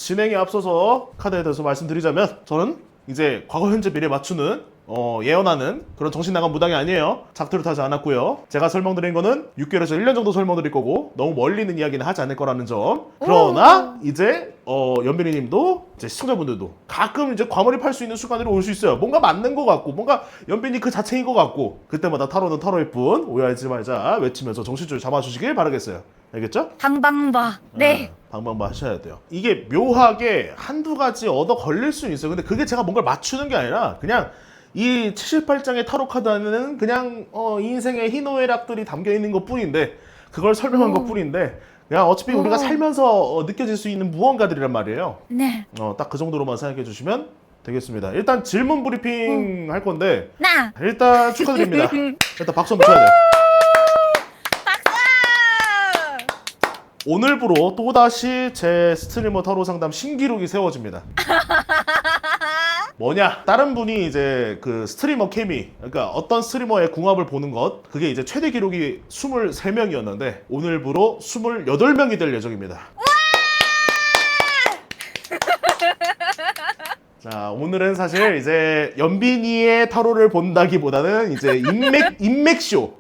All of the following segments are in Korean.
진행에 앞서서 카드에 대해서 말씀드리자면 저는 이제 과거 현재 미래 맞추는 예언하는 그런 정신 나간 무당이 아니에요. 작두를 타지 않았고요. 제가 설명드린 거는 6개월에서 1년 정도 설명드릴 거고 너무 멀리 있는 이야기는 하지 않을 거라는 점. 그러나 이제 연빈이 님도 이제 시청자분들도 가끔 이제 과몰입할 수 있는 순간들이 올 수 있어요. 뭔가 맞는 것 같고 뭔가 연빈이 그 자체인 것 같고 그때마다 타로는 타로일 뿐 오해하지 말자 외치면서 정신줄 잡아주시길 바라겠어요. 알겠죠? 방방바. 네. 방방바 하셔야 돼요. 이게 묘하게 한두 가지 얻어 걸릴 수는 있어요. 근데 그게 제가 뭔가를 맞추는 게 아니라 그냥 이 78장의 타로 카드 안에는 그냥 인생의 희노애락들이 담겨 있는 것 뿐인데 그걸 설명한 것 뿐인데 그냥 어차피 우리가 살면서 느껴질 수 있는 무언가들이란 말이에요. 네. 딱 그 정도로만 생각해 주시면 되겠습니다. 일단 질문 브리핑 할 건데 나. 일단 축하드립니다. 일단 박수 한번 쳐야 돼요. 오늘부로 또다시 제 스트리머 타로 상담 신기록이 세워집니다. 뭐냐? 다른 분이 이제 그 스트리머 케미, 그러니까 어떤 스트리머의 궁합을 보는 것, 그게 이제 최대 기록이 23명이었는데 오늘부로 28명이 될 예정입니다. 자, 오늘은 사실 이제 연빈이의 타로를 본다기보다는 이제 인맥쇼.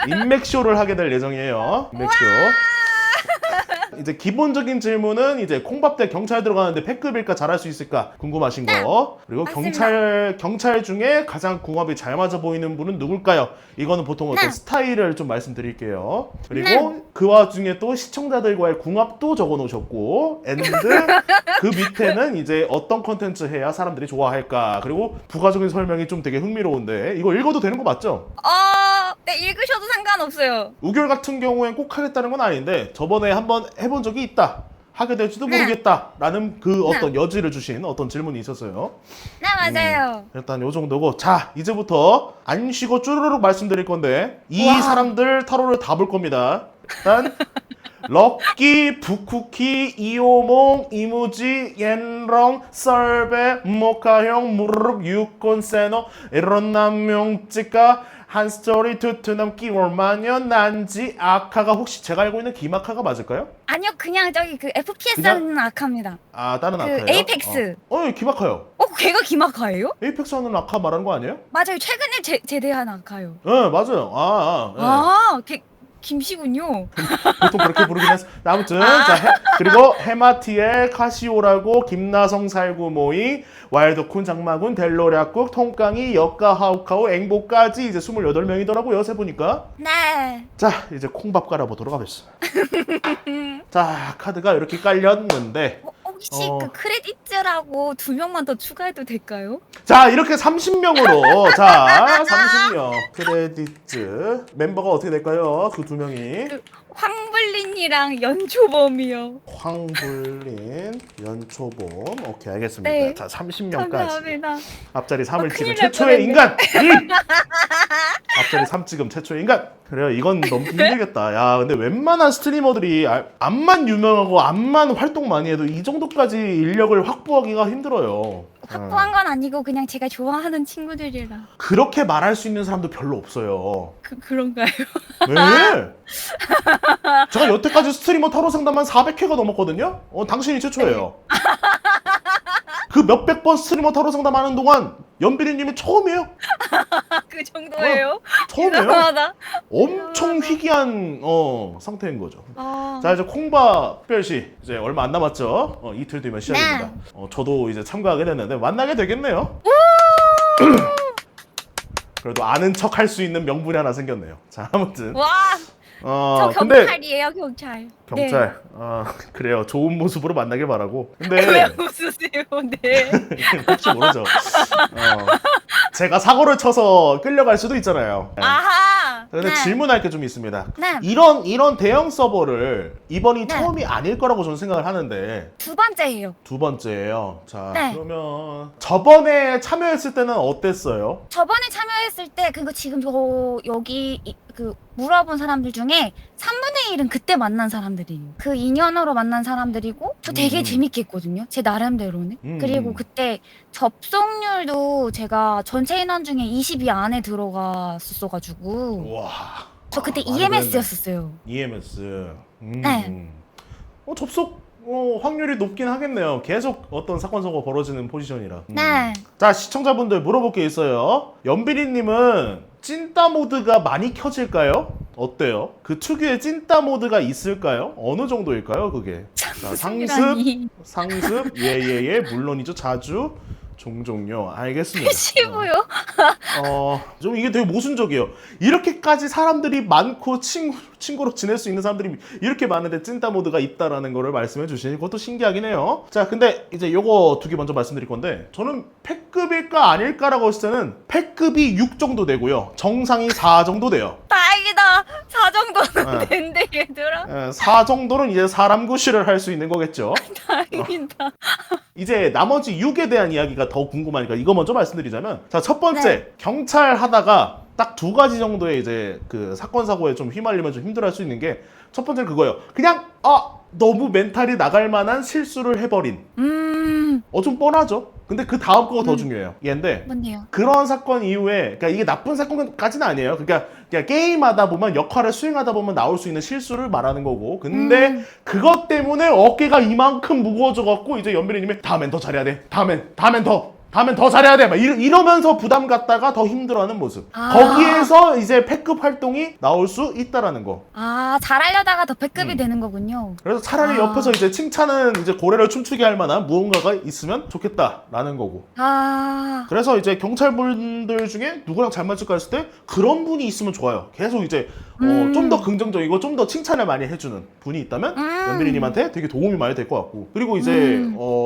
인맥쇼를 하게 될 예정이에요. 인맥쇼. 이제 기본적인 질문은 이제 콩밥대 경찰 들어가는데 패급일까 잘할 수 있을까 궁금하신 거. 그리고 경찰 중에 가장 궁합이 잘 맞아 보이는 분은 누굴까요? 이거는 보통 어떤 스타일을 좀 말씀드릴게요. 그리고 그 와중에 또 시청자들과의 궁합도 적어 놓으셨고 앤드 그 밑에는 이제 어떤 컨텐츠 해야 사람들이 좋아할까. 그리고 부가적인 설명이 좀 되게 흥미로운데 이거 읽어도 되는 거 맞죠? 네, 읽으셔도 상관없어요. 우결 같은 경우엔 꼭 하겠다는 건 아닌데 저번에 한번 해본 적이 있다. 하게 될지도 모르겠다. 라는 그 어떤 여지를 주신 어떤 질문이 있었어요. 네, 맞아요. 일단 요 정도고 자 이제부터 안 쉬고 쭈르륵 말씀드릴 건데 이 사람들 타로를 다 볼 겁니다. 일단 럭키, 부쿠키, 이오몽, 이무지, 옌렁, 썰베, 모카형, 무르륵, 유콘, 세노, 이런남용, 찌까 한스토리, 투투남, 끼월마년, 난지, 아카가 혹시 제가 알고 있는 김아카가 맞을까요? 아니요, 그냥 저기 그 FPS 그냥? 하는 아카입니다. 아 다른 그 아카예요? 에이펙스. 예, 김아카요. 걔가 김아카예요? 에이펙스 하는 아카 말하는 거 아니에요? 맞아요, 최근에 제대한 아카요. 네 맞아요. 김씨군요. 보통 그렇게 부르긴 했어. 아무튼 자 그리고 헤마티엘, 카시오라고, 김나성 살구모이, 와일드쿤, 장마군, 델로략국, 통깡이, 역가, 하우카우, 앵보까지 이제 28명이더라고요 세보니까. 네. 자 이제 콩밥 깔아보도록 하겠습니다. 자 카드가 이렇게 깔렸는데 혹시 그 크레딧즈라고 2명만 더 추가해도 될까요? 자 이렇게 30명으로 자 30명 크레딧즈 멤버가 어떻게 될까요? 그 두 명이 황블린이랑 연초범이요. 황불린, 연초봄. 오케이 알겠습니다. 네. 자 30명까지 감사합니다. 앞자리 3을 찍은 큰일 날 최초의 뻔했네. 인간. 앞자리 3 찍은 최초의 인간. 그래요 이건 넘기 힘들겠다. 야 근데 웬만한 스트리머들이 암만 유명하고 암만 활동 많이 해도 이 정도까지 인력을 확보하기가 힘들어요. 확보한 건 아니고 그냥 제가 좋아하는 친구들이라. 그렇게 말할 수 있는 사람도 별로 없어요. 그런가요? 왜? 제가 여태까지 스트리머 타로 상담한 400회가 넘었거든요? 당신이 최초예요. 그 몇백 번 스트리머 타로 상담하는 동안 연비리님이 처음이에요. 그 정도예요? 처음이에요. 이상하다. 엄청 희귀한 상태인 거죠. 아, 자 이제 콩밥 특별시 이제 얼마 안 남았죠. 이틀 뒤면 시작입니다. 저도 이제 참가하게 됐는데 만나게 되겠네요. 그래도 아는 척 할 수 있는 명분이 하나 생겼네요. 자 아무튼 와, 저 근데 경찰이에요, 경찰. 경찰 그래요 좋은 모습으로 만나길 바라고. 네. 근데 왜 웃으세요? 네. 혹시 모르죠. 제가 사고를 쳐서 끌려갈 수도 있잖아요. 네. 아하. 근데 네. 질문할 게 좀 있습니다. 네. 이런 대형 서버를 이번이 네. 처음이 아닐 거라고 저는 생각을 하는데 두 번째예요. 두 번째예요. 자 네. 그러면 저번에 참여했을 때는 어땠어요? 저번에 참여했을 때 그거 지금 저 여기 그 물어본 사람들 중에 3분의 1은 그때 만난 사람들이에요. 그 인연으로 만난 사람들이고 저 되게 재밌게 했거든요. 제 나름대로는. 그리고 그때 접속률도 제가 전체 인원 중에 20위 안에 들어갔었어가지고 와. 저 그때 많이 EMS였었어요. EMS. 네. 접속 확률이 높긴 하겠네요. 계속 어떤 사건 사고가 벌어지는 포지션이라. 네. 자, 시청자분들 물어볼 게 있어요. 연비리님은 찐따 모드가 많이 켜질까요? 어때요? 그 특유의 찐따 모드가 있을까요? 어느 정도일까요, 그게? 자, 상습, 예예예, 물론이죠, 자주, 종종요. 알겠습니다. 쉬고요. 좀 이게 되게 모순적이에요. 이렇게까지 사람들이 많고 친구로 지낼 수 있는 사람들이 이렇게 많은데 찐따 모드가 있다라는 거를 말씀해 주시니 그것도 신기하긴 해요. 자, 근데 이제 요거 두 개 먼저 말씀드릴 건데, 저는 패급일까 아닐까라고 했을 때는 패급이 6 정도 되고요. 정상이 4 정도 돼요. 다행이다. 4 정도는 네. 된대 얘들아. 4 정도는 이제 사람 구실을 할 수 있는 거겠죠. 다행이다. 이제 나머지 6에 대한 이야기가 더 궁금하니까 이거 먼저 말씀드리자면, 자, 첫 번째, 네. 경찰 하다가 딱 2가지 정도의 이제 그 사건 사고에 좀 휘말리면 좀 힘들어할 수 있는 게, 첫 번째는 그거예요. 그냥 너무 멘탈이 나갈 만한 실수를 해버린. 좀 뻔하죠. 근데 그 다음 거가 더 중요해요. 얘인데, 뭔데요? 그런 사건 이후에, 그러니까 이게 나쁜 사건까지는 아니에요. 그러니까 그냥 게임하다 보면, 역할을 수행하다 보면 나올 수 있는 실수를 말하는 거고, 근데 그것 때문에 어깨가 이만큼 무거워져 갖고 이제 연비리님이 다음엔 더 잘해야 돼. 다음엔 더 잘해야 돼. 막 이러면서 부담 갖다가 더 힘들어하는 모습. 거기에서 이제 패급 활동이 나올 수 있다라는 거. 잘하려다가 더 패급이 되는 거군요. 그래서 차라리 옆에서 이제 칭찬은 이제 고래를 춤추게 할 만한 무언가가 있으면 좋겠다라는 거고. 그래서 이제 경찰분들 중에 누구랑 잘 맞을까 했을 때 그런 분이 있으면 좋아요. 계속 이제 좀 더 긍정적이고 좀 더 칭찬을 많이 해주는 분이 있다면 연비리님한테 되게 도움이 많이 될 것 같고. 그리고 이제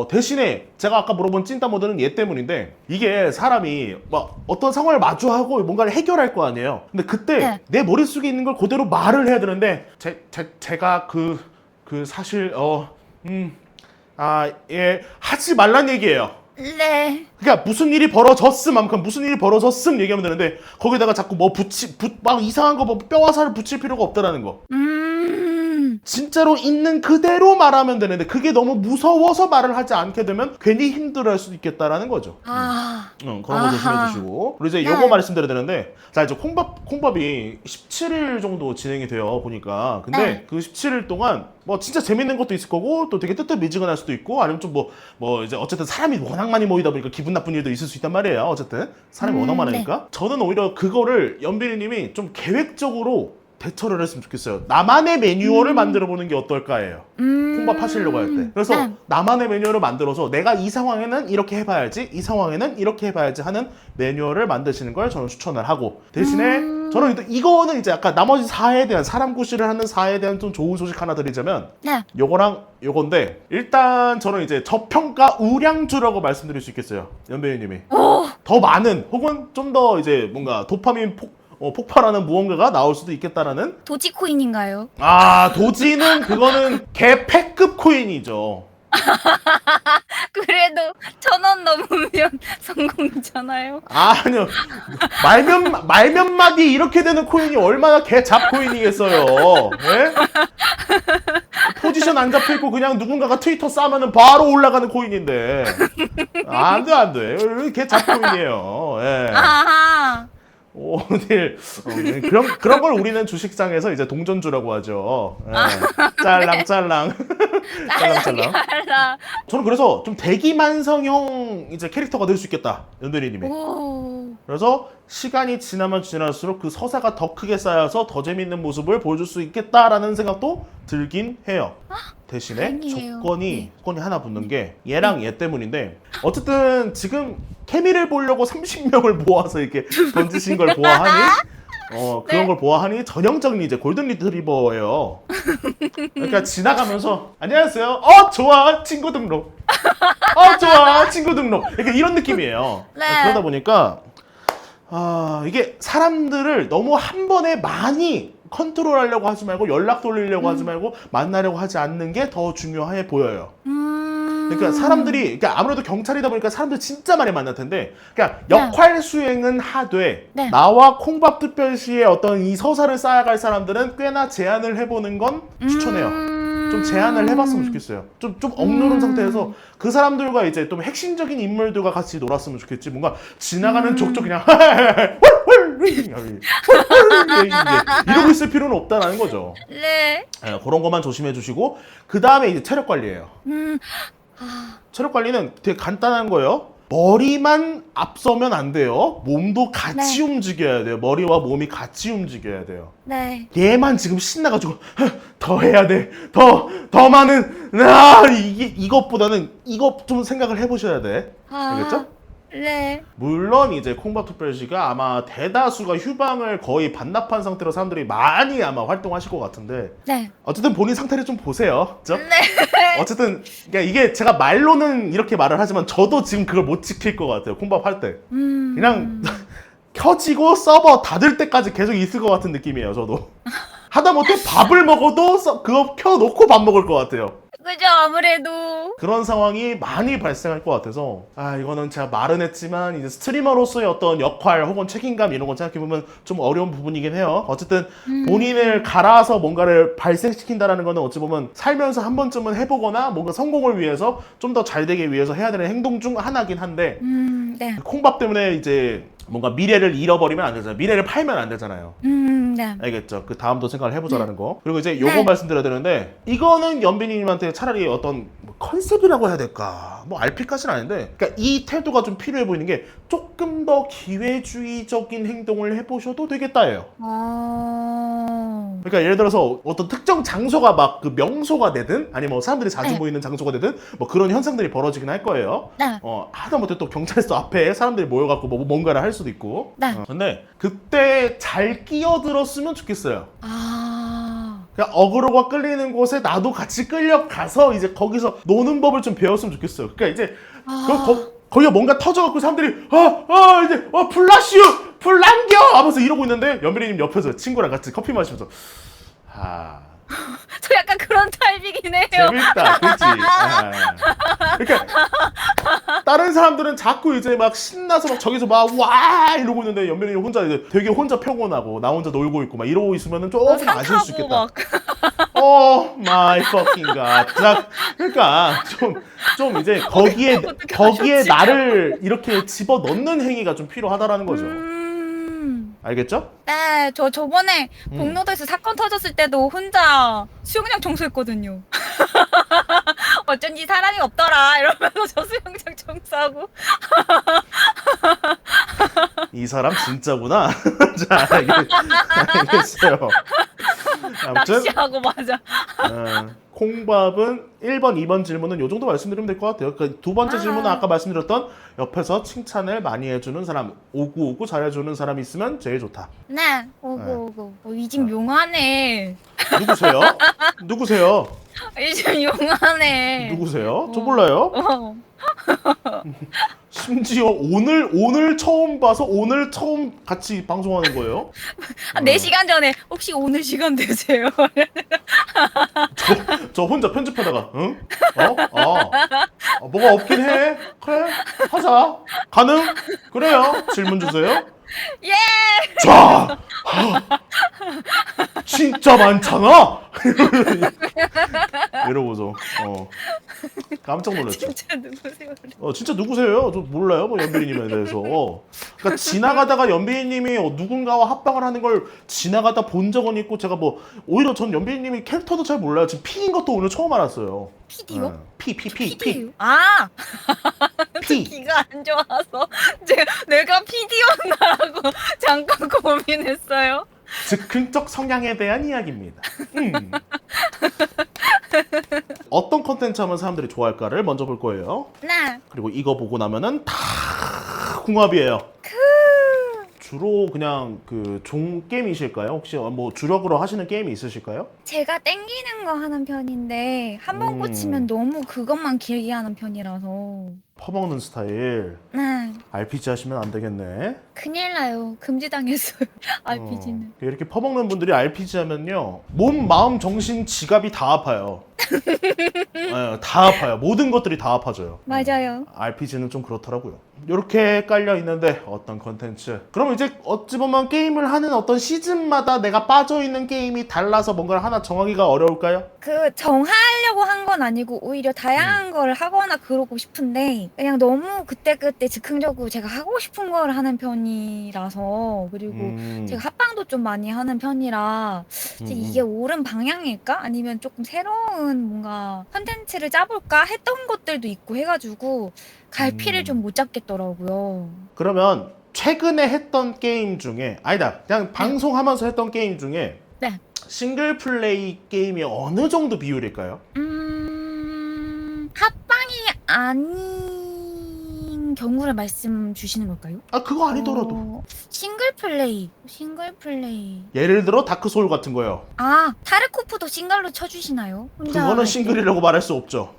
대신에 제가 아까 물어본 찐따 모드는 얘 때문인데, 이게 사람이 막 어떤 상황을 마주하고 뭔가를 해결할 거 아니에요. 근데 그때 네. 내 머릿속에 있는 걸 그대로 말을 해야 되는데, 제가 사실 예, 하지 말란 얘기예요. 네. 그러니까 무슨 일이 벌어졌음만큼 무슨 일이 벌어졌음 얘기하면 되는데, 거기다가 자꾸 뭐 막 이상한 거 뭐 뼈화살을 붙일 필요가 없다라는 거. 진짜로 있는 그대로 말하면 되는데, 그게 너무 무서워서 말을 하지 않게 되면 괜히 힘들어할 수도 있겠다라는 거죠. 그런 거 조심해 주시고. 그리고 이제 요거 말씀드려야 되는데, 자, 이제 콩밥이 17일 정도 진행이 돼요, 보니까. 근데 네. 그 17일 동안 뭐 진짜 재밌는 것도 있을 거고, 또 되게 뜨뜻미지근할 수도 있고, 아니면 좀 뭐 이제 어쨌든 사람이 워낙 많이 모이다 보니까 기분 나쁜 일도 있을 수 있단 말이에요. 어쨌든 사람이 워낙 많으니까. 저는 오히려 그거를 연비리님이 좀 계획적으로 대처를 했으면 좋겠어요. 나만의 매뉴얼을 만들어 보는 게 어떨까예요. 콩밥 하시려고 할 때. 그래서 네. 나만의 매뉴얼을 만들어서 내가 이 상황에는 이렇게 해봐야지, 이 상황에는 이렇게 해봐야지 하는 매뉴얼을 만드시는 걸 저는 추천을 하고, 대신에 저는 이거는 이제 아까 나머지 4에 대한, 사람 구실을 하는 4에 대한 좀 좋은 소식 하나 드리자면, 네. 요거랑 요건데, 일단 저는 이제 저평가 우량주라고 말씀드릴 수 있겠어요. 연배우님이 더 많은, 혹은 좀 더 이제 뭔가 도파민 폭발하는 무언가가 나올 수도 있겠다라는. 도지코인인가요? 도지는 그거는 개 패급 코인이죠. 그래도 1,000원 넘으면 성공이잖아요. 아니요, 말몇 마디 이렇게 되는 코인이 얼마나 개 잡 코인이겠어요. 예? 포지션 안 잡혀있고 그냥 누군가가 트위터 싸면은 바로 올라가는 코인인데, 안돼 개 잡 코인이에요. 예. 오늘 그런 걸 우리는 주식장에서 이제 동전주라고 하죠. 예. 짤랑. 저는 그래서 좀 대기만성형 이제 캐릭터가 될 수 있겠다, 연대리님이. 그래서 시간이 지나면 지날수록 그 서사가 더 크게 쌓여서 더 재밌는 모습을 보여줄 수 있겠다라는 생각도 들긴 해요. 대신에 아니에요. 조건이 하나 붙는 게 얘랑 얘 때문인데, 어쨌든 지금 케미를 보려고 30명을 모아서 이렇게 던지신 걸 보아하니, 그런 걸 보아하니 전형적인 이제 골든 리트리버예요. 그러니까 지나가면서 안녕하세요. 좋아 친구 등록. 좋아 친구 등록. 이렇게 이런 느낌이에요. 네. 그러다 보니까 이게 사람들을 너무 한 번에 많이 컨트롤하려고 하지 말고, 연락 돌리려고 하지 말고, 만나려고 하지 않는 게 더 중요해 보여요. 그러니까 사람들이, 그러니까 아무래도 경찰이다 보니까 사람들 진짜 많이 만날 텐데, 그러니까 역할 수행은 하되, 네. 나와 콩밥 특별시의 어떤 이 서사를 쌓아갈 사람들은 꽤나 제안을 해보는 건 추천해요. 좀 제안을 해봤으면 좋겠어요. 좀 억누른 상태에서 그 사람들과 이제 좀 핵심적인 인물들과 같이 놀았으면 좋겠지. 뭔가 지나가는 족족 그냥 헐헐 이러고 있을 필요는 없다는 거죠. 네. 예, 그런 것만 조심해 주시고 그 다음에 이제 체력 관리예요. 체력 관리는 되게 간단한 거예요. 머리만 앞서면 안 돼요. 몸도 같이 움직여야 돼요. 머리와 몸이 같이 움직여야 돼요. 네. 얘만 지금 신나가지고 더 해야 돼. 더 많은 이것보다는 이것 좀 생각을 해보셔야 돼. 알겠죠? 네. 물론 이제 콩밥특별시가 아마 대다수가 휴방을 거의 반납한 상태로 사람들이 많이 아마 활동하실 것 같은데 네. 어쨌든 본인 상태를 좀 보세요. 그죠? 네. 어쨌든 그러니까 이게 제가 말로는 이렇게 말을 하지만 저도 지금 그걸 못 지킬 것 같아요. 콩밥 할 때. 그냥 켜지고 서버 닫을 때까지 계속 있을 것 같은 느낌이에요. 저도. 하다못해 밥을 먹어도 그거 켜놓고 밥 먹을 것 같아요. 그죠, 아무래도. 그런 상황이 많이 발생할 것 같아서 이거는 제가 말은 했지만 이제 스트리머로서의 어떤 역할 혹은 책임감 이런 거 생각해보면 좀 어려운 부분이긴 해요. 어쨌든 본인을 갈아서 뭔가를 발생시킨다라는 거는 어찌 보면 살면서 한 번쯤은 해보거나 뭔가 성공을 위해서 좀 더 잘 되기 위해서 해야 되는 행동 중 하나긴 한데 네. 콩밥 때문에 이제 뭔가 미래를 잃어버리면 안 되잖아요. 미래를 팔면 안 되잖아요. 네. 알겠죠? 그 다음도 생각을 해보자라는 거. 그리고 이제 요거 네. 말씀드려야 되는데 이거는 연빈님한테 차라리 어떤 뭐 컨셉이라고 해야 될까? 뭐 RP까지는 아닌데 그러니까 이 태도가 좀 필요해 보이는 게 조금 더 기회주의적인 행동을 해보셔도 되겠다예요. 그러니까 예를 들어서 어떤 특정 장소가 막 그 명소가 되든 아니면 뭐 사람들이 자주 네. 모이는 장소가 되든 뭐 그런 현상들이 벌어지긴 할 거예요. 네. 하다못해 또 경찰서 앞에 사람들이 모여갖고 뭐 뭔가를 할 수도 있고. 네. 근데 그때 잘 끼어들었으면 좋겠어요. 그냥 어그로가 끌리는 곳에 나도 같이 끌려가서 이제 거기서 노는 법을 좀 배웠으면 좋겠어요. 그러니까 이제 거기가 뭔가 터져갖고 사람들이 이제 플라시오 플랑겨 하면서 이러고 있는데 연빈이님 옆에서 친구랑 같이 커피 마시면서 저 약간 그런 타입이긴 해요. 재밌다, 그치? 그러니까 다른 사람들은 자꾸 이제 막 신나서 막 저기서 막 와 이러고 있는데 연빈이님 혼자 이제 되게 혼자 평온하고 나 혼자 놀고 있고 막 이러고 있으면은 조금 아쉬울 수 있겠다. 오 마이 퍼킹 갓. 그러니까 좀 이제 거기에 나를 이렇게 집어 넣는 행위가 좀 필요하다라는 거죠. 알겠죠? 네, 저 저번에 복로도에서 사건 터졌을 때도 혼자 수영장 청소했거든요. 어쩐지 사람이 없더라 이러면서 저 수영장 청소하고. 이 사람 진짜구나. 자, 알겠어요. 아무튼 낚시하고 맞아. 콩밥은 1번, 2번 질문은 요 정도 말씀드리면 될 것 같아요. 그 두 번째 질문은 아까 말씀드렸던 옆에서 칭찬을 많이 해주는 사람, 오구오구 잘해주는 사람이 있으면 제일 좋다. 네, 오고. 이 집 용하네. 누구세요? 누구세요? 이 집 용하네. 누구세요? 저 몰라요. 심지어 오늘 처음 봐서 오늘 처음 같이 방송하는 거예요. 4시간 전에 혹시 오늘 시간 되세요? 저 혼자 편집하다가 응? 뭐가 없긴 해. 그래 하자. 가능? 그래요. 질문 주세요. 예! 자, 진짜 많잖아. 이러고서 깜짝 놀랐죠. 진짜 누구세요? 진짜 누구세요? 저 몰라요, 뭐 연빈이님에 대해서. 그러니까 지나가다가 연빈이님이 누군가와 합방을 하는 걸 지나가다 본 적은 있고 제가 뭐 오히려 전 연빈이님이 캐릭터도 잘 몰라요. 지금 P인 것도 오늘 처음 알았어요. PD요? P. PD요? P. 귀가 안 좋아서 내가 PD였나라고 잠깐 고민했어요. 즉흥적 성향에 대한 이야기입니다. 어떤 컨텐츠 하면 사람들이 좋아할까를 먼저 볼 거예요. 네. 그리고 이거 보고 나면은 다 궁합이에요. 주로 그냥 그 종 게임이실까요? 혹시 뭐 주력으로 하시는 게임이 있으실까요? 제가 땡기는 거 하는 편인데 한 번 꽂히면 너무 그것만 길게 하는 편이라서. 퍼먹는 스타일. 네. RPG 하시면 안 되겠네. 큰일 나요. 금지당했어요. RPG는. 이렇게 퍼먹는 분들이 RPG 하면요. 몸, 마음, 정신, 지갑이 다 아파요. 다 아파요. 모든 것들이 다 아파져요. 맞아요. RPG는 좀 그렇더라고요. 이렇게 깔려 있는데 어떤 컨텐츠? 그럼 이제 어찌 보면 게임을 하는 어떤 시즌마다 내가 빠져 있는 게임이 달라서 뭔가를 하나 정하기가 어려울까요? 그 정하려고 한 건 아니고 오히려 다양한 걸 하거나 그러고 싶은데 그냥 너무 그때그때 즉흥적으로 제가 하고 싶은 걸 하는 편이라서 그리고 제가 합방도 좀 많이 하는 편이라 이게 옳은 방향일까? 아니면 조금 새로운 뭔가 컨텐츠를 짜볼까 했던 것들도 있고 해가지고 갈피를 좀 못 잡겠더라고요. 그러면 최근에 했던 게임 중에 아니다 그냥 방송하면서 했던 게임 중에 네. 싱글 플레이 게임이 어느 정도 비율일까요? 합방이 아닌 경우를 말씀 주시는 걸까요? 아 그거 아니더라도 싱글 플레이. 예를 들어 다크소울 같은 거요. 아, 타르코프도 싱글로 쳐주시나요? 혼자 그거는 할 때. 싱글이라고 말할 수 없죠.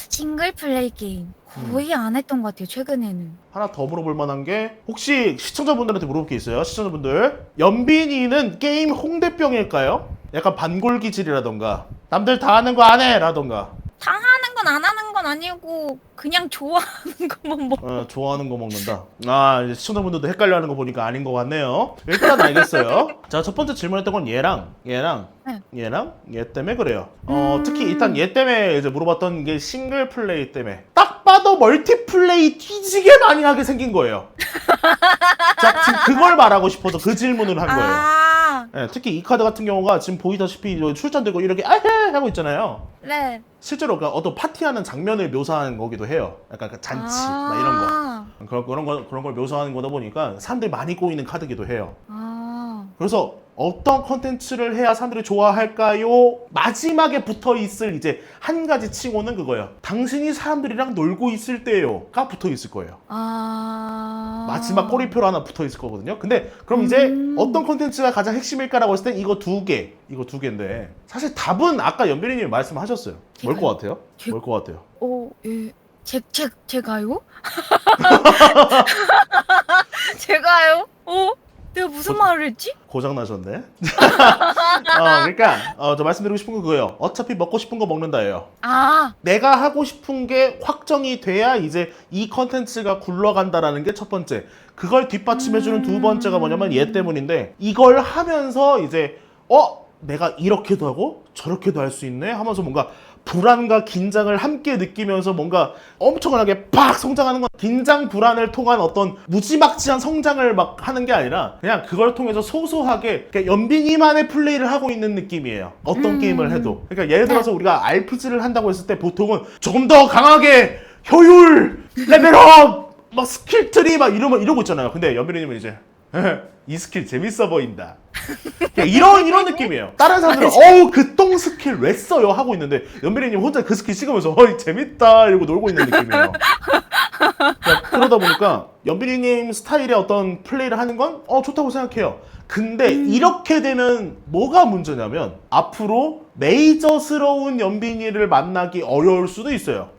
싱글 플레이 게임 거의 안 했던 것 같아요 최근에는. 하나 더 물어볼 만한 게 혹시 시청자분들한테 물어볼 게 있어요. 시청자분들 연빈이는 게임 홍대병일까요? 약간 반골 기질이라던가 남들 다 하는 거 안 해 라던가 다 하는 건 안 하는 건 아니고 그냥 좋아하는 것만 먹. 좋아하는 거 먹는다. 아 이제 시청자분들도 헷갈려하는 거 보니까 아닌 것 같네요. 일단 알겠어요. 자 첫 번째 질문했던 건 얘랑 얘 때문에 그래요. 특히 일단 얘 때문에 이제 물어봤던 게 싱글 플레이 때문에 딱 봐도 멀티플레이 뒤지게 많이 하게 생긴 거예요. 자 지금 그걸 말하고 싶어서 그 질문을 한 거예요. 아, 네, 특히 이 카드 같은 경우가 지금 보이다시피 출전 들고 이렇게 아헤 하고 있잖아요. 네. 실제로 그러니까 어떤 파티하는 장면을 묘사하는 거기도 해요. 약간 그 잔치 막 이런 거 그런 걸 묘사하는 거다 보니까 사람들이 많이 꼬이는 카드기도 해요. 그래서 어떤 컨텐츠를 해야 사람들이 좋아할까요? 마지막에 붙어 있을 이제 한 가지 칭호는 그거예요. 당신이 사람들이랑 놀고 있을 때요가 붙어 있을 거예요. 마지막 꼬리표로 하나 붙어 있을 거거든요. 근데 그럼 이제 어떤 컨텐츠가 가장 핵심일까라고 했을 때 이거 두 개인데 사실 답은 아까 연빈이님이 말씀하셨어요. 뭘 것 같아요? 뭘 것 같아요? 예. 제가요? 제가요? 내가 무슨 말을 했지? 고장 나셨네. 그러니까 저 말씀드리고 싶은 건 그거예요. 어차피 먹고 싶은 거 먹는다예요. 내가 하고 싶은 게 확정이 돼야 이제 이 컨텐츠가 굴러간다라는 게 첫 번째. 그걸 뒷받침해주는 두 번째가 뭐냐면 얘 때문인데 이걸 하면서 이제 내가 이렇게도 하고 저렇게도 할 수 있네 하면서 뭔가 불안과 긴장을 함께 느끼면서 뭔가 엄청나게 팍 성장하는 건 긴장 불안을 통한 어떤 무지막지한 성장을 막 하는 게 아니라 그냥 그걸 통해서 소소하게 연빈이만의 플레이를 하고 있는 느낌이에요. 어떤 게임을 해도. 그러니까 예를 들어서 우리가 RPG를 한다고 했을 때 보통은 조금 더 강하게 효율, 레벨업, 막 스킬 트리 막 이러고 있잖아요. 근데 연빈이님은 이제 이 스킬 재밌어 보인다. 이런 느낌이에요. 다른 사람들은 그 똥 스킬 왜 써요? 하고 있는데 연빈이님 혼자 그 스킬 찍으면서 재밌다 이러고 놀고 있는 느낌이에요. 그러다 보니까 연빈이님 스타일의 어떤 플레이를 하는 건 좋다고 생각해요. 근데 이렇게 되면 뭐가 문제냐면 앞으로 메이저스러운 연빈이를 만나기 어려울 수도 있어요.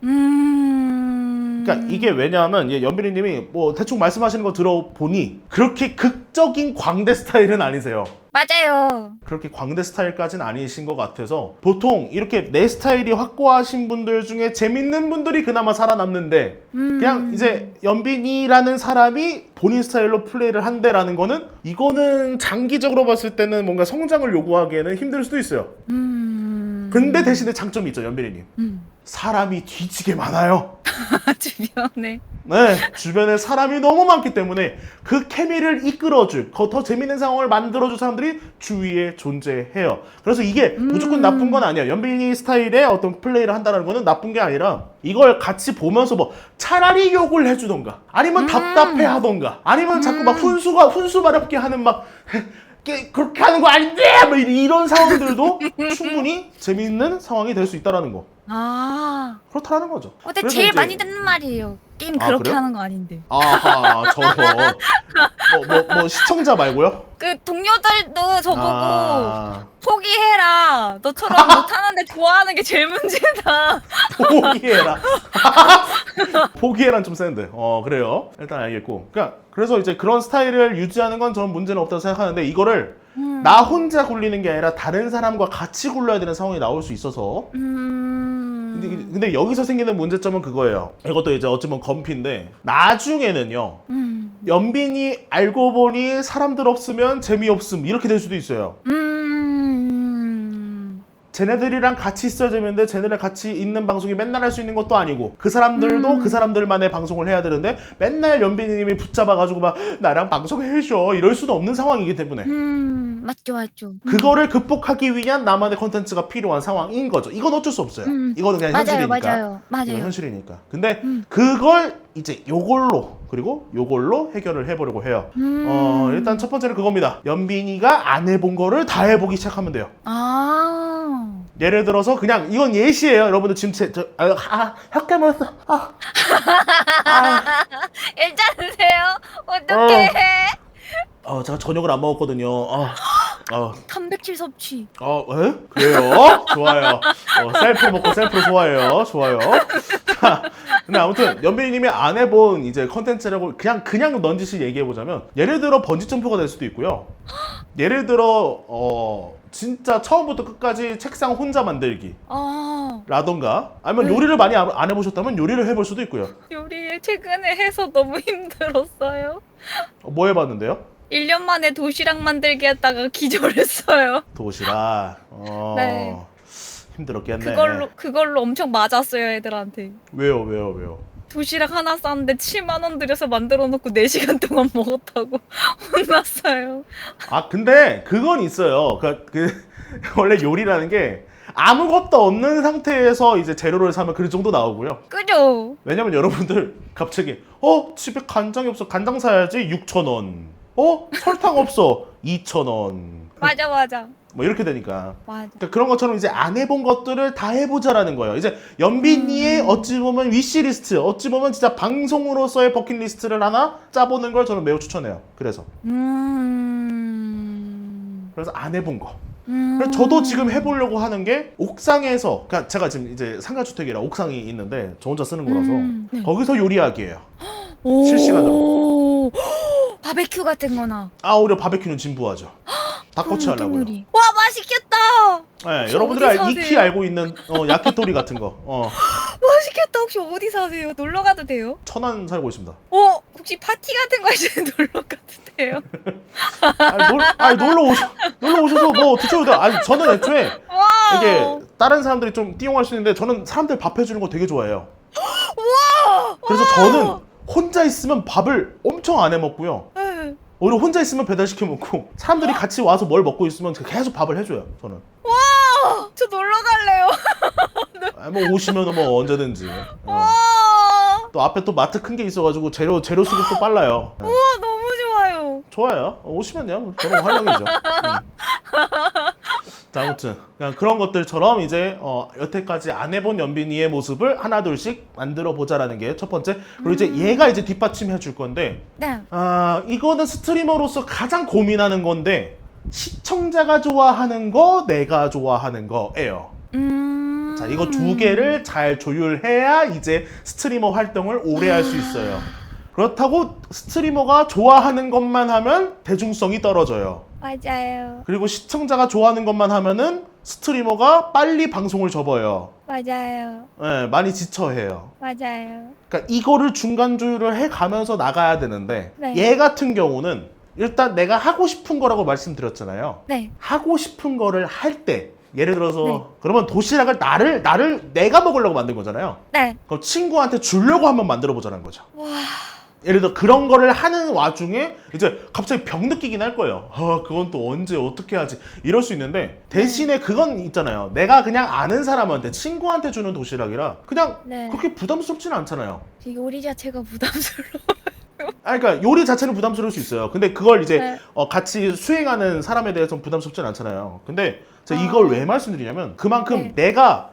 그러니까 이게 왜냐하면 연빈이님이 뭐 대충 말씀하시는 거 들어보니 그렇게 극적인 광대 스타일은 아니세요. 맞아요. 그렇게 광대 스타일까지는 아니신 것 같아서 보통 이렇게 내 스타일이 확고하신 분들 중에 재밌는 분들이 그나마 살아남는데 그냥 이제 연빈이라는 사람이 본인 스타일로 플레이를 한대라는 거는 이거는 장기적으로 봤을 때는 뭔가 성장을 요구하기에는 힘들 수도 있어요. 근데 대신에 장점이 있죠, 연빈이님. 사람이 뒤지게 많아요. 주변에. 네, 주변에 사람이 너무 많기 때문에 그 케미를 이끌어줄, 더 재밌는 상황을 만들어줄 사람들이 주위에 존재해요. 그래서 이게 무조건 나쁜 건 아니에요. 연빈이 스타일의 어떤 플레이를 한다는 거는 나쁜 게 아니라 이걸 같이 보면서 뭐 차라리 욕을 해주던가 아니면 답답해 하던가 아니면 자꾸 막 훈수 바렵게 하는 막 그렇게 하는 거 아닌데! 뭐 이런 상황들도 충분히 재미있는 상황이 될 수 있다는 거. 그렇다는 거죠. 근데 제일 많이 듣는 말이에요. 게임 그렇게 그래요? 하는 거 아닌데. 뭐 시청자 말고요? 그 동료들도 저보고 포기해라. 너처럼 못하는데 좋아하는 게 제일 문제다. 포기해라. 포기해라는 좀 센데. 그래요. 일단 알겠고. 그래서 이제 그런 스타일을 유지하는 건 저는 문제는 없다고 생각하는데 이거를 나 혼자 굴리는 게 아니라 다른 사람과 같이 굴러야 되는 상황이 나올 수 있어서 근데 여기서 생기는 문제점은 그거예요. 이것도 이제 어찌 보면 건피인데 나중에는요. 연빈이 알고 보니 사람들 없으면 재미없음 이렇게 될 수도 있어요. 쟤네들이랑 같이 있어야 되는데 쟤네랑 같이 있는 방송이 맨날 할 수 있는 것도 아니고 그 사람들도 그 사람들만의 방송을 해야 되는데 맨날 연빈이님이 붙잡아가지고 막 나랑 방송해줘 이럴 수는 없는 상황이기 때문에 맞죠. 그거를 극복하기 위한 나만의 컨텐츠가 필요한 상황인 거죠. 이건 어쩔 수 없어요. 이거는 그냥 현실이니까. 맞아요. 이건 현실이니까. 근데 그걸 이제 요걸로 해결을 해보려고 해요. 일단 첫 번째는 그겁니다. 연빈이가 안 해본 거를 다 해보기 시작하면 돼요. 예를 들어서 그냥 이건 예시예요. 여러분들 지금 혓게 먹었어. 괜찮으세요? 어떡해? 제가 저녁을 안 먹었거든요. 단백질 섭취. 에? 그래요? 좋아요. 셀프 먹고 셀프로 좋아해요. 좋아요. 자, 근데 아무튼 연빈이님이 안 해본 이제 컨텐츠라고 그냥 넌지시 얘기해보자면 예를 들어 번지 점프가 될 수도 있고요. 예를 들어 진짜 처음부터 끝까지 책상 혼자 만들기 라던가 아니면 요리를 많이 안 해보셨다면 요리를 해볼 수도 있고요. 요리 최근에 해서 너무 힘들었어요. 뭐 해봤는데요? 1년 만에 도시락 만들기 했다가 기절했어요. 도시락. 네. 힘들었겠네. 그걸로 엄청 맞았어요, 애들한테. 왜요? 도시락 하나 쌌는데 7만 원 들여서 만들어 놓고 4시간 동안 먹었다고 혼났어요. 근데 그건 있어요. 원래 요리라는 게 아무것도 없는 상태에서 이제 재료를 사면 그 정도 나오고요. 그죠? 왜냐면 여러분들 갑자기 집에 간장이 없어. 간장 사야지 6,000원. 설탕 없어. 2,000원. 맞아. 뭐 이렇게 되니까. 맞아. 그러니까 그런 것처럼 이제 안 해본 것들을 다 해보자라는 거예요. 이제 연빈이의 어찌 보면 위시리스트, 어찌 보면 진짜 방송으로서의 버킷리스트를 하나 짜보는 걸 저는 매우 추천해요. 그래서 안 해본 거. 그래서 저도 지금 해보려고 하는 게 옥상에서, 그러니까 제가 지금 이제 상가주택이라 옥상이 있는데 저 혼자 쓰는 거라서 네. 거기서 요리하기예요. 실시간으로. 바베큐 같은 거나. 오히려 바베큐는 진부하죠. 닭꼬치 하려고요. 요리. 와, 맛있겠다. 네, 여러분들이 익히 알고 있는 야키토리 같은 거. 맛있겠다. 혹시 어디 사세요? 놀러 가도 돼요? 천안 살고 있습니다. 혹시 파티 같은 거 하시는 놀러 가도 돼요? 놀러 오셔서 뭐 드셔도 돼요. 저는 애초에 와. 이게 다른 사람들이 좀 띄용할 수 있는데 저는 사람들 밥 해주는 거 되게 좋아해요. 그래서 저는 혼자 있으면 밥을 엄청 안 해 먹고요. 네. 오히려 혼자 있으면 배달시켜 먹고 사람들이 같이 와서 뭘 먹고 있으면 계속 밥을 해줘요. 저는. 저 놀러 갈래요. 뭐 오시면 뭐 언제든지. 또 앞에 또 마트 큰 게 있어가지고 재료 수급도 빨라요. 우와, 너무 좋아요. 좋아요. 오시면요. 저는 활력이죠. 자, 아무튼 그냥 그런 것들처럼 이제 여태까지 안 해본 연빈이의 모습을 하나 둘씩 만들어 보자라는 게 첫 번째. 그리고 이제 얘가 이제 뒷받침해 줄 건데, 네. 이거는 스트리머로서 가장 고민하는 건데 시청자가 좋아하는 거, 내가 좋아하는 거예요. 자, 이거 두 개를 잘 조율해야 이제 스트리머 활동을 오래 할 수 있어요. 그렇다고 스트리머가 좋아하는 것만 하면 대중성이 떨어져요. 맞아요. 그리고 시청자가 좋아하는 것만 하면은 스트리머가 빨리 방송을 접어요. 맞아요. 네, 많이 지쳐해요. 맞아요. 그러니까 이거를 중간 조율을 해가면서 나가야 되는데 네. 얘 같은 경우는 일단 내가 하고 싶은 거라고 말씀드렸잖아요. 네. 하고 싶은 거를 할 때 예를 들어서 네. 그러면 도시락을 내가 먹으려고 만든 거잖아요. 네. 그럼 친구한테 주려고 한번 만들어 보자는 거죠. 와. 예를 들어 그런 거를 하는 와중에 이제 갑자기 병 느끼긴 할 거예요. 그건 또 언제 어떻게 하지 이럴 수 있는데 대신에 그건 있잖아요. 내가 그냥 아는 사람한테 친구한테 주는 도시락이라 그냥 네. 그렇게 부담스럽지는 않잖아요. 요리 자체가 부담스러워. 그러니까 요리 자체는 부담스러울 수 있어요. 근데 그걸 이제 네. 같이 수행하는 사람에 대해서는 부담스럽진 않잖아요. 근데 제가 이걸 왜 말씀드리냐면 그만큼 네. 내가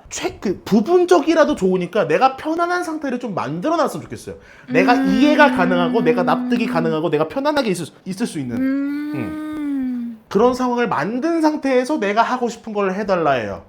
부분적이라도 좋으니까 내가 편안한 상태를 좀 만들어 놨으면 좋겠어요. 내가 이해가 가능하고 내가 납득이 가능하고 내가 편안하게 있을 수 있는 그런 상황을 만든 상태에서 내가 하고 싶은 걸 해달라 해요.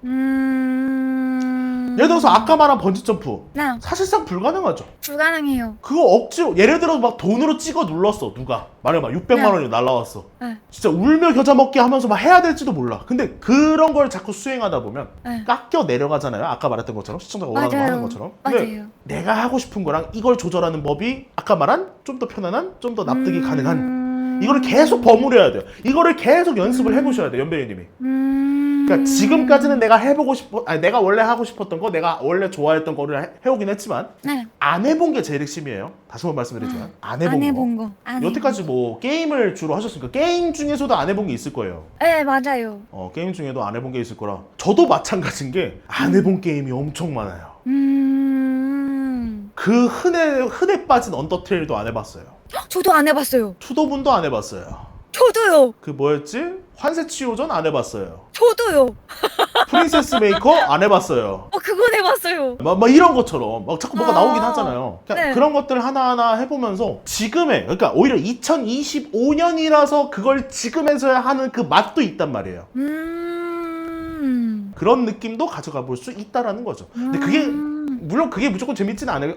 예를 들어서 아까 말한 번지점프 네. 사실상 불가능하죠. 불가능해요. 그거 억지로 예를 들어 막 돈으로 찍어 눌렀어 누가 말해 막 600만 원이 날라왔어. 네. 진짜 울며 겨자 먹기 하면서 막 해야 될지도 몰라. 근데 그런 걸 자꾸 수행하다 보면 네. 깎여 내려가잖아요. 아까 말했던 것처럼 시청자가 원하는 거 하는 것처럼. 근데 맞아요. 내가 하고 싶은 거랑 이걸 조절하는 법이 아까 말한 좀 더 편안한, 좀 더 납득이 가능한 이거를 계속 버무려야 돼요. 이거를 계속 연습을 해보셔야 돼요, 연배우님이. 그러니까 지금까지는 내가 해보고 싶어, 아니 내가 원래 하고 싶었던 거, 내가 원래 좋아했던 거를 해오긴 했지만 네. 안 해본 게 제일 핵심이에요. 다시 한번 말씀드리지만 안 해본 안 거. 해본 거. 안 여태까지 뭐 게임을 주로 하셨으니까 게임 중에서도 안 해본 게 있을 거예요. 네, 맞아요. 게임 중에도 안 해본 게 있을 거라. 저도 마찬가지인 게 안 해본 게임이 엄청 많아요. 그 흔해 빠진 언더테일도 안 해봤어요. 저도 안 해봤어요. 투도분도 안 해봤어요. 저도요. 그 뭐였지? 환세치오전 안 해봤어요. 저도요. 프린세스 메이커 안 해봤어요. 그건 해봤어요. 막 이런 것처럼 막 자꾸 뭐가 나오긴 하잖아요. 그러니까 네. 그런 것들 하나하나 해보면서 지금의, 그러니까 오히려 2025년이라서 그걸 지금에서야 하는 그 맛도 있단 말이에요. 그런 느낌도 가져가 볼 수 있다라는 거죠. 근데 그게 물론 그게 무조건 재밌진 않아요.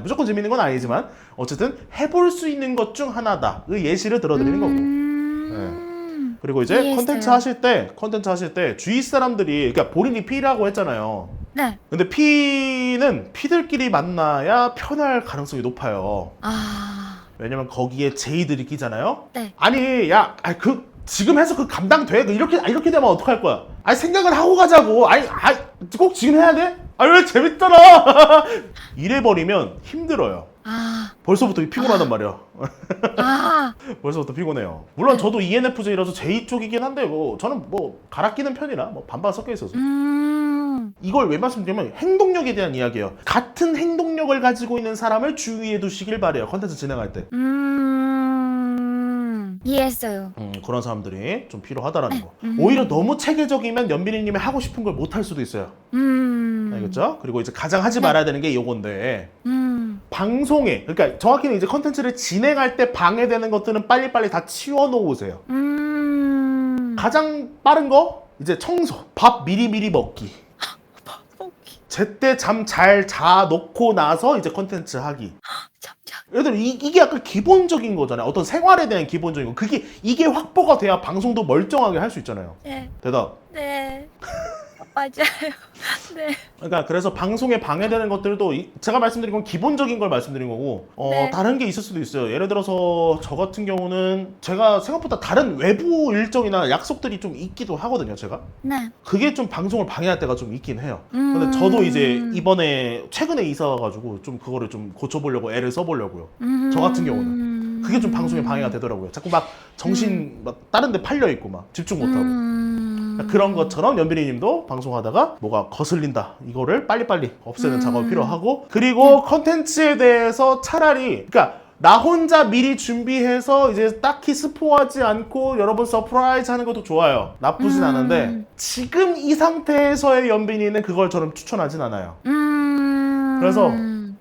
무조건 재밌는 건 아니지만 어쨌든 해볼 수 있는 것 중 하나다. 그 예시를 들어드리는 거고. 네. 그리고 이제 이해했어요. 컨텐츠 하실 때 주위 사람들이, 그러니까 본인이 P라고 했잖아요. 네. 근데 P는 P들끼리 만나야 편할 가능성이 높아요. 왜냐면 거기에 J들이 끼잖아요. 네. 아니 야, 지금 해서 그 감당돼? 이렇게 되면 어떡할 거야? 아니 생각을 하고 가자고. 꼭 지금 해야 돼? 왜 재밌잖아. 이래버리면 힘들어요. 벌써부터 피곤하단 말이야. 벌써부터 피곤해요. 물론 저도 ENFJ라서 J 쪽이긴 한데 저는 갈아 끼는 편이라 반반 섞여 있어서. 이걸 왜 말씀드리면 행동력에 대한 이야기예요. 같은 행동력을 가지고 있는 사람을 주위에 두시길 바래요. 컨텐츠 진행할 때. 이해했어요. 그런 사람들이 좀 필요하다라는 거. 오히려 너무 체계적이면 연빈이님이 하고 싶은 걸 못 할 수도 있어요. 알겠죠? 그리고 이제 가장 하지 말아야 되는 게 요건데 방송에, 그러니까 정확히는 이제 컨텐츠를 진행할 때 방해되는 것들은 빨리빨리 다 치워놓으세요. 가장 빠른 거 이제 청소, 밥 미리미리 먹기. 제때 잠 잘 자놓고 나서 이제 컨텐츠 하기. 얘들 이게 약간 기본적인 거잖아요. 어떤 생활에 대한 기본적인 거. 이게 확보가 돼야 방송도 멀쩡하게 할 수 있잖아요. 네. 대답. 네. 맞아요. 네. 그러니까 그래서 방송에 방해되는 것들도 제가 말씀드린 건 기본적인 걸 말씀드린 거고 네. 다른 게 있을 수도 있어요. 예를 들어서 저 같은 경우는 제가 생각보다 다른 외부 일정이나 약속들이 좀 있기도 하거든요. 제가 네. 그게 좀 방송을 방해할 때가 좀 있긴 해요. 근데 저도 이제 이번에 최근에 이사 와가지고 좀 그거를 좀 고쳐보려고 애를 써보려고요. 저 같은 경우는 그게 좀 방송에 방해가 되더라고요. 자꾸 막 정신 막 다른 데 팔려 있고 막 집중 못하고 그런 것처럼 연빈이님도 방송하다가 뭐가 거슬린다, 이거를 빨리빨리 없애는 작업이 필요하고, 그리고 컨텐츠에 대해서 차라리, 그러니까 나 혼자 미리 준비해서 이제 딱히 스포하지 않고 여러분 서프라이즈 하는 것도 좋아요. 나쁘진 않은데 지금 이 상태에서의 연빈이는 그걸 저는 추천하진 않아요. 그래서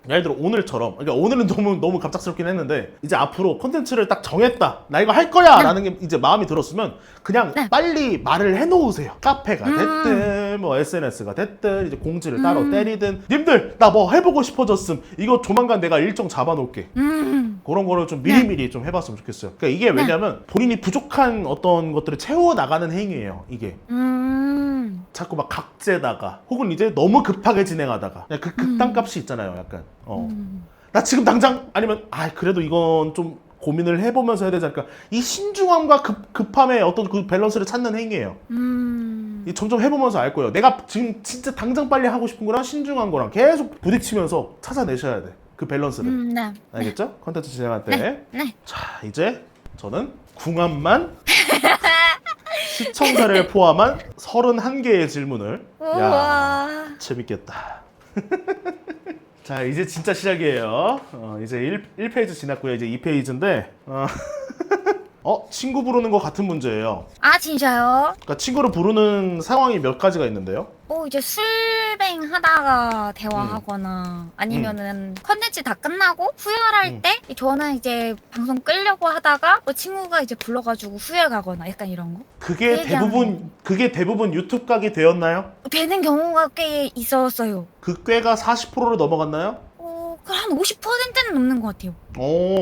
예를 들어 오늘처럼, 그러니까 오늘은 너무 갑작스럽긴 했는데 이제 앞으로 콘텐츠를 딱 정했다, 나 이거 할 거야 라는 게 이제 마음이 들었으면 그냥 빨리 말을 해놓으세요. 카페가 됐든 뭐 SNS가 됐든 이제 공지를 따로 때리든, 님들 나 뭐 해보고 싶어졌음, 이거 조만간 내가 일정 잡아놓을게, 그런 거를 좀 미리미리 좀 해봤으면 좋겠어요. 그러니까 이게 왜냐면 본인이 부족한 어떤 것들을 채워나가는 행위예요. 이게 자꾸 막 각재다가 혹은 이제 너무 급하게 진행하다가 그냥 그 극단값이 있잖아요. 약간 나 지금 당장, 아니면 그래도 이건 좀 고민을 해보면서 해야 되지 않을까, 이 신중함과 급함의 어떤 그 밸런스를 찾는 행위예요. 이 점점 해보면서 알 거예요. 내가 지금 진짜 당장 빨리 하고 싶은 거랑 신중한 거랑 계속 부딪히면서 찾아내셔야 돼, 그 밸런스를. 네. 알겠죠? 컨텐츠 진행할 때. 네. 자, 이제 저는 궁합만 시청자를 포함한 31개의 질문을. 우와. 재밌겠다. 자, 이제 진짜 시작이에요. 이제 1페이지 지났고요. 이제 2페이지인데 친구 부르는 거 같은 문제예요. 진짜요? 그러니까 친구를 부르는 상황이 몇 가지가 있는데요. 이제 술뱅이 하다가 대화하거나 아니면은 컨텐츠 다 끝나고 후회할 때 저는 이제 방송 끌려고 하다가 뭐 친구가 이제 불러가지고 후회 가거나 약간 이런 거 그게 대부분 유튜브 각이 되었나요? 되는 경우가 꽤 있었어요. 그 꾀가 40%로 넘어갔나요? 한 50%는 넘는 것 같아요.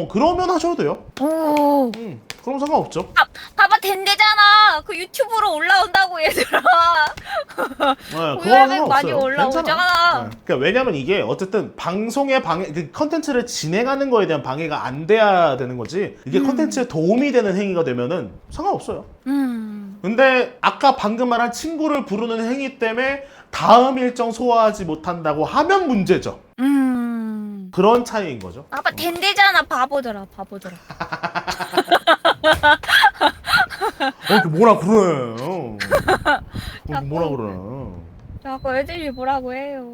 그러면 하셔도 돼요. 그럼 상관없죠. 봐봐 된대잖아. 그 유튜브로 올라온다고 얘들아. 그거는 우열백 많이 상관없어요. 올라오잖아. 괜찮아. 그러니까 왜냐면 이게 어쨌든 방송의 방해, 그 컨텐츠를 진행하는 거에 대한 방해가 안 돼야 되는 거지. 이게 컨텐츠에 도움이 되는 행위가 되면은 상관없어요. 근데 아까 방금 말한 친구를 부르는 행위 때문에 다음 일정 소화하지 못한다고 하면 문제죠. 그런 차이인 거죠. 봐봐 된대잖아. 바보들아. 뭐라 그래. 뭐라 그래. 자꾸 애들이 뭐라고 해요.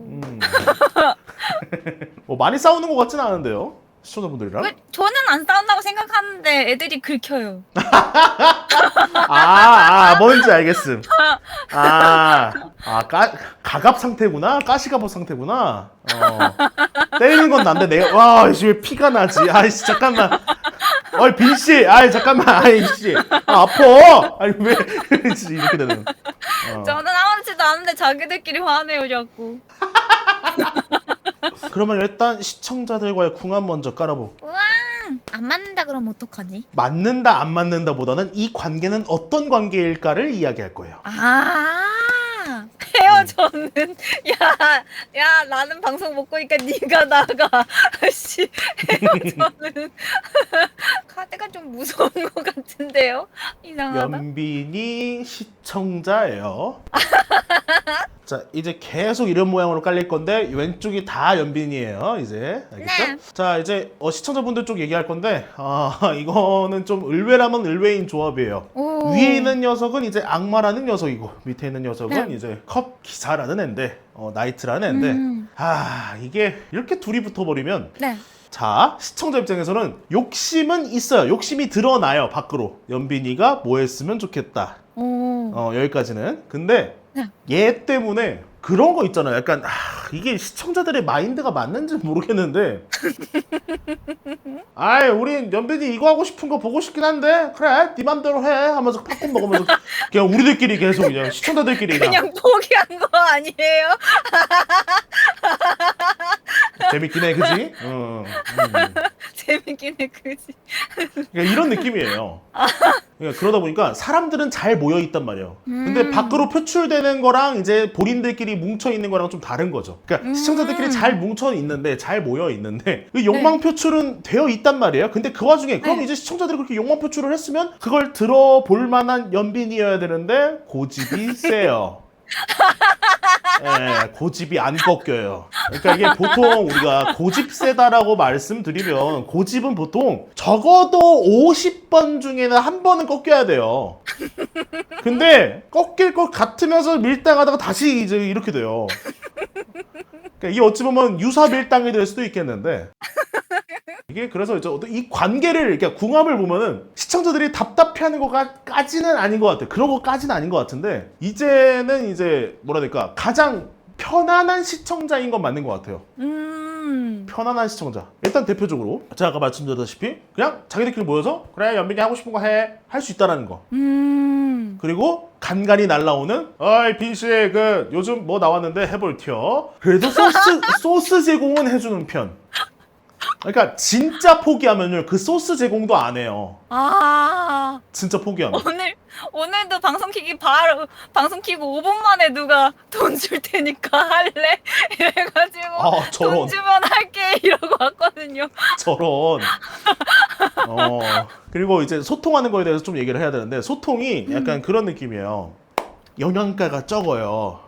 많이 싸우는 것 같진 않은데요. 시청자분들이랑. 왜 저는 안 싸운다고 생각하는데 애들이 긁혀요. 뭔지 알겠음. 가갑 상태구나. 가시가법 상태구나. 때리는 건 난데 내가 와, 왜 피가 나지? 아이씨 잠깐만. 빈씨, 잠깐만, 아이씨, 아파. 아니 왜 이렇게 되는? 저는 아무렇지도 않은데 자기들끼리 화내요 자꾸. 그러면 일단 시청자들과의 궁합 먼저 깔아보. 우와, 안 맞는다 그러면 어떡하지? 맞는다 안 맞는다보다는 이 관계는 어떤 관계일까를 이야기할 거예요. 헤어져는 야 나는 방송 못 보니까 네가 나가. 씨 헤어져는 카드가 좀 무서운 것 같은데요? 이상하다. 연빈이 시청자예요. 자 이제 계속 이런 모양으로 깔릴 건데 왼쪽이 다 연빈이에요. 이제 알겠죠? 네. 자 이제 시청자분들 쪽 얘기할 건데 이거는 좀 의외라면 의외인 조합이에요. 위에 있는 녀석은 이제 악마라는 녀석이고 밑에 있는 녀석은 이제 컵 기사라는 앤데 나이트라는 앤데 이게 이렇게 둘이 붙어버리면 자 시청자 입장에서는 욕심은 있어요. 욕심이 드러나요 밖으로. 연빈이가 뭐 했으면 좋겠다. 여기까지는. 근데 얘 때문에 그런 거 있잖아요. 약간 이게 시청자들의 마인드가 맞는지 모르겠는데 우린 연빈이 이거 하고 싶은 거 보고 싶긴 한데 그래 네 맘대로 해 하면서 팝콘 먹으면서 그냥 우리들끼리 계속 그냥 시청자들끼리 그냥 포기한 거 아니에요? 재밌긴 해 그지? 재밌긴 해 그지? 그러니까 이런 느낌이에요. 그러니까 그러다 보니까 사람들은 잘 모여 있단 말이에요. 근데 밖으로 표출되는 거랑 이제 본인들끼리 뭉쳐 있는 거랑 좀 다른 거죠. 그러니까 시청자들끼리 잘 뭉쳐 있는데 잘 모여 있는데 그 욕망 표출은 되어 있단 말이에요. 근데 그 와중에 그럼 이제 시청자들이 그렇게 욕망 표출을 했으면 그걸 들어볼 만한 연빈이어야 되는데 고집이 세요. 고집이 안 꺾여요. 그러니까 이게 보통 우리가 고집 세다라고 말씀드리면 고집은 보통 적어도 50번 중에는 한 번은 꺾여야 돼요. 근데 꺾일 것 같으면서 밀당하다가 다시 이제 이렇게 돼요. 그러니까 이게 어찌 보면 유사 밀당이 될 수도 있겠는데 이게 그래서 이제 이 관계를 이렇게 궁합을 보면은 시청자들이 답답해하는 것까지는 아닌 것 같아요. 그런 것까지는 아닌 것 같은데 이제는 이제 뭐라 해야 될까 가장 편안한 시청자인 건 맞는 것 같아요. 편안한 시청자. 일단 대표적으로 제가 아까 말씀드렸다시피 그냥 자기들끼리 모여서 그래 연빈이 하고 싶은 거 해 할 수 있다라는 거. 그리고 간간히 날라오는 어이 빈씨 그 요즘 뭐 나왔는데 해볼티요. 그래도 소스 제공은 해주는 편. 그러니까 진짜 포기하면요 그 소스 제공도 안 해요. 진짜 포기하면. 오늘도 방송 키고 5분 만에 누가 돈 줄 테니까 할래? 이래가지고 저런. 돈 주면 할게 이러고 왔거든요. 저런. 그리고 이제 소통하는 거에 대해서 좀 얘기를 해야 되는데 소통이 약간 그런 느낌이에요. 영양가가 적어요.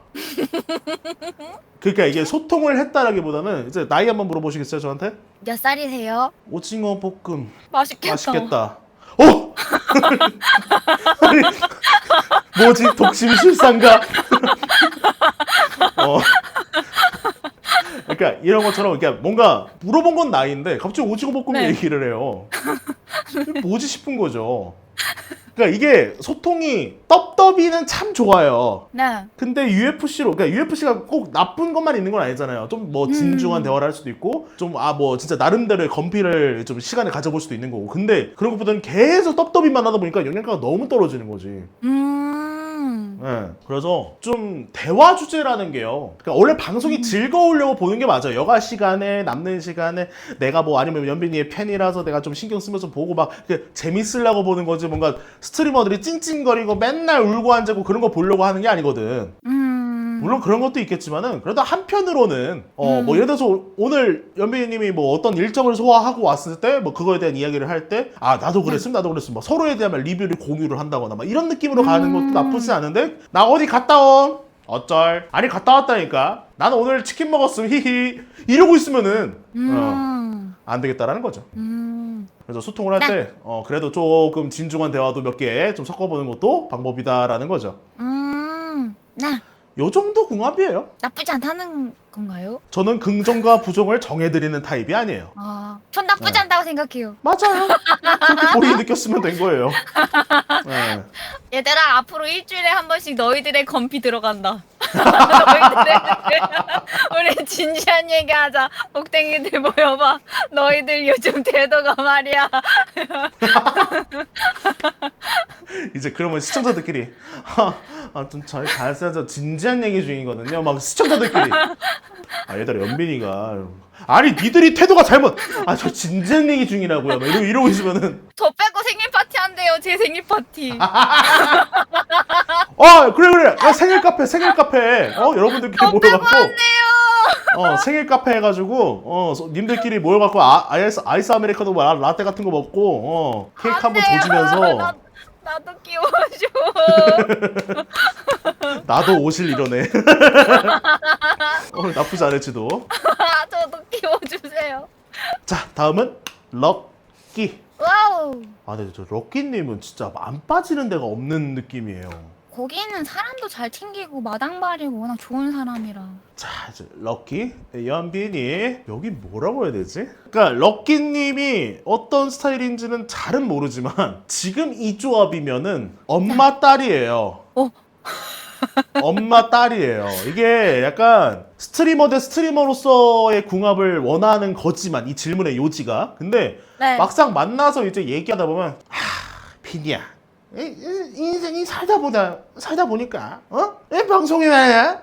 그러니까 이게 소통을 했다라기보다는 이제 나이 한번 물어보시겠어요 저한테? 몇 살이세요? 오징어 볶음 맛있겠다. 아니, 뭐지 독심 실상가? 그러니까 이런 것처럼 그러니까 뭔가 물어본 건 나이인데 갑자기 오징어 볶음 얘기를 해요. 뭐지 싶은 거죠. 그러니까 이게 소통이 떡더비는 참 좋아요. 네. 근데 UFC로, 그러니까 UFC가 꼭 나쁜 것만 있는 건 아니잖아요. 좀 뭐 진중한 대화를 할 수도 있고, 좀 뭐 진짜 나름대로의 건피를 좀 시간을 가져볼 수도 있는 거고. 근데 그런 것보다는 계속 떡더비만 하다 보니까 영양가가 너무 떨어지는 거지. 네, 그래서 좀 대화 주제라는 게요. 그러니까 원래 방송이 즐거우려고 보는 게 맞아요. 여가 시간에 남는 시간에 내가 뭐 아니면 연빈이의 팬이라서 내가 좀 신경 쓰면서 보고 막 재밌으려고 보는 거지. 뭔가 스트리머들이 찡찡거리고 맨날 울고 앉고 그런 거 보려고 하는 게 아니거든. 물론 그런 것도 있겠지만은 그래도 한편으로는 뭐 예를 들어서 오늘 연빈이님이 뭐 어떤 일정을 소화하고 왔을 때 뭐 그거에 대한 이야기를 할 때 나도 그랬음 뭐 서로에 대한 리뷰를 공유를 한다거나 막 이런 느낌으로 가는 것도 나쁘지 않은데 나 어디 갔다 온 어쩔 아니 갔다 왔다니까 나는 오늘 치킨 먹었음 히히 이러고 있으면은 안 되겠다라는 거죠. 그래서 소통을 할 때 그래도 조금 진중한 대화도 몇 개 좀 섞어보는 것도 방법이다라는 거죠. 네. 요 정도 궁합이에요. 나쁘지 않다는 건가요? 저는 긍정과 부정을 정해드리는 타입이 아니에요. 전 나쁘지 않다고 생각해요. 맞아요. 그렇게 본인이 느꼈으면 된 거예요. 네. 얘들아, 앞으로 일주일에 한 번씩 너희들의 건피 들어간다. 너희들의 우리 진지한 얘기하자. 옥땡이들 모여봐. 너희들 요즘 태도가 말이야. 이제 그러면 시청자들끼리 좀 저희 가서 진지한 얘기 중이거든요. 막 시청자들끼리 얘들아 연빈이가 아니 니들이 태도가 잘못 저 진지한 얘기 중이라고요. 막 이러고 있으면은 저 빼고 생일 파티 한대요. 제 생일 파티. 그래 생일 카페 여러분들끼리 모여갖고 생일 카페 해가지고 님들끼리 모여갖고 아이스 아메리카노 라떼 같은 거 먹고 케이크 한번 조지면서 나도 끼워줘. 나도 오실 이러네. 나쁘지 않을지도. 저도 끼워주세요. 자 다음은 럭키. 와우. 근데 저 럭키님은 진짜 안 빠지는 데가 없는 느낌이에요. 거기는 사람도 잘 튕기고 마당발이고 워낙 좋은 사람이라. 자 이제 럭키 연빈이 여기 뭐라고 해야 되지? 그러니까 럭키님이 어떤 스타일인지는 잘은 모르지만 지금 이 조합이면은 엄마 딸이에요. 엄마 딸이에요. 이게 약간 스트리머 대 스트리머로서의 궁합을 원하는 거지만 이 질문의 요지가 근데 네. 막상 만나서 이제 얘기하다 보면 빈이야 인생이 살다 보니까 방송에 나야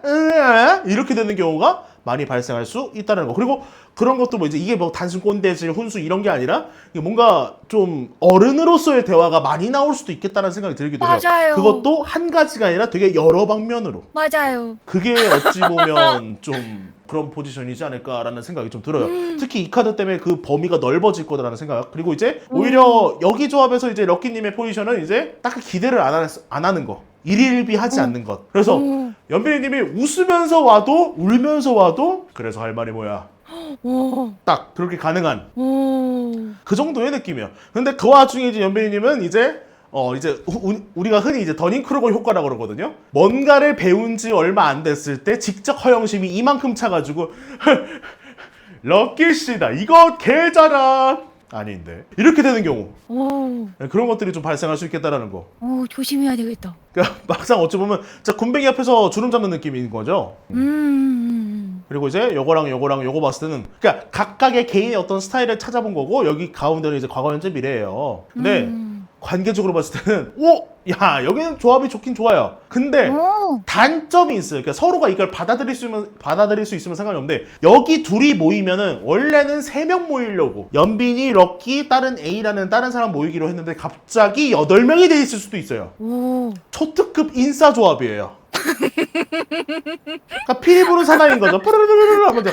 이렇게 되는 경우가 많이 발생할 수 있다는 거. 그리고 그런 것도 뭐 이제 이게 뭐 단순 꼰대질 훈수 이런 게 아니라 이게 뭔가 좀 어른으로서의 대화가 많이 나올 수도 있겠다는 생각이 들기도 해요. 맞아요. 그것도 한 가지가 아니라 되게 여러 방면으로. 맞아요. 그게 어찌 보면 좀 그런 포지션이지 않을까라는 생각이 좀 들어요. 특히 이 카드 때문에 그 범위가 넓어질 거다라는 생각. 그리고 이제 오히려 여기 조합에서 이제 럭키님의 포지션은 이제 딱히 기대를 안 하는 거. 일일비하지 않는 것. 그래서 연빈이님이 웃으면서 와도 울면서 와도 그래서 할 말이 뭐야. 딱 그렇게 가능한 그 정도의 느낌이에요. 근데 그 와중에 이제 연빈이님은 이제 우리가 흔히 이제 더닝크루거 효과라고 그러거든요. 뭔가를 배운 지 얼마 안 됐을 때 직접 허영심이 이만큼 차가지고 럭키씨다 이거 개잘함 아닌데 이렇게 되는 경우 그런 것들이 좀 발생할 수 있겠다라는 거. 조심해야 되겠다. 그러니까 막상 어찌 보면 진짜 군뱅이 앞에서 주름 잡는 느낌인 거죠. 그리고 이제 요거랑 요거 봤을 때는 그러니까 각각의 개인의 어떤 스타일을 찾아본 거고 여기 가운데는 이제 과거 현재 미래예요. 근데 관계적으로 봤을 때는 여기는 조합이 좋긴 좋아요. 근데 단점이 있어요. 그러니까 서로가 이걸 받아들일 수 있으면 상관이 없는데 여기 둘이 모이면은 원래는 3명 모이려고 연빈이, 럭키, 다른 A라는 다른 사람 모이기로 했는데 갑자기 8명이 돼 있을 수도 있어요. 초특급 인싸 조합이에요. 그러니까 피리 부는 사나이인 거죠. 푸르르르르 하면서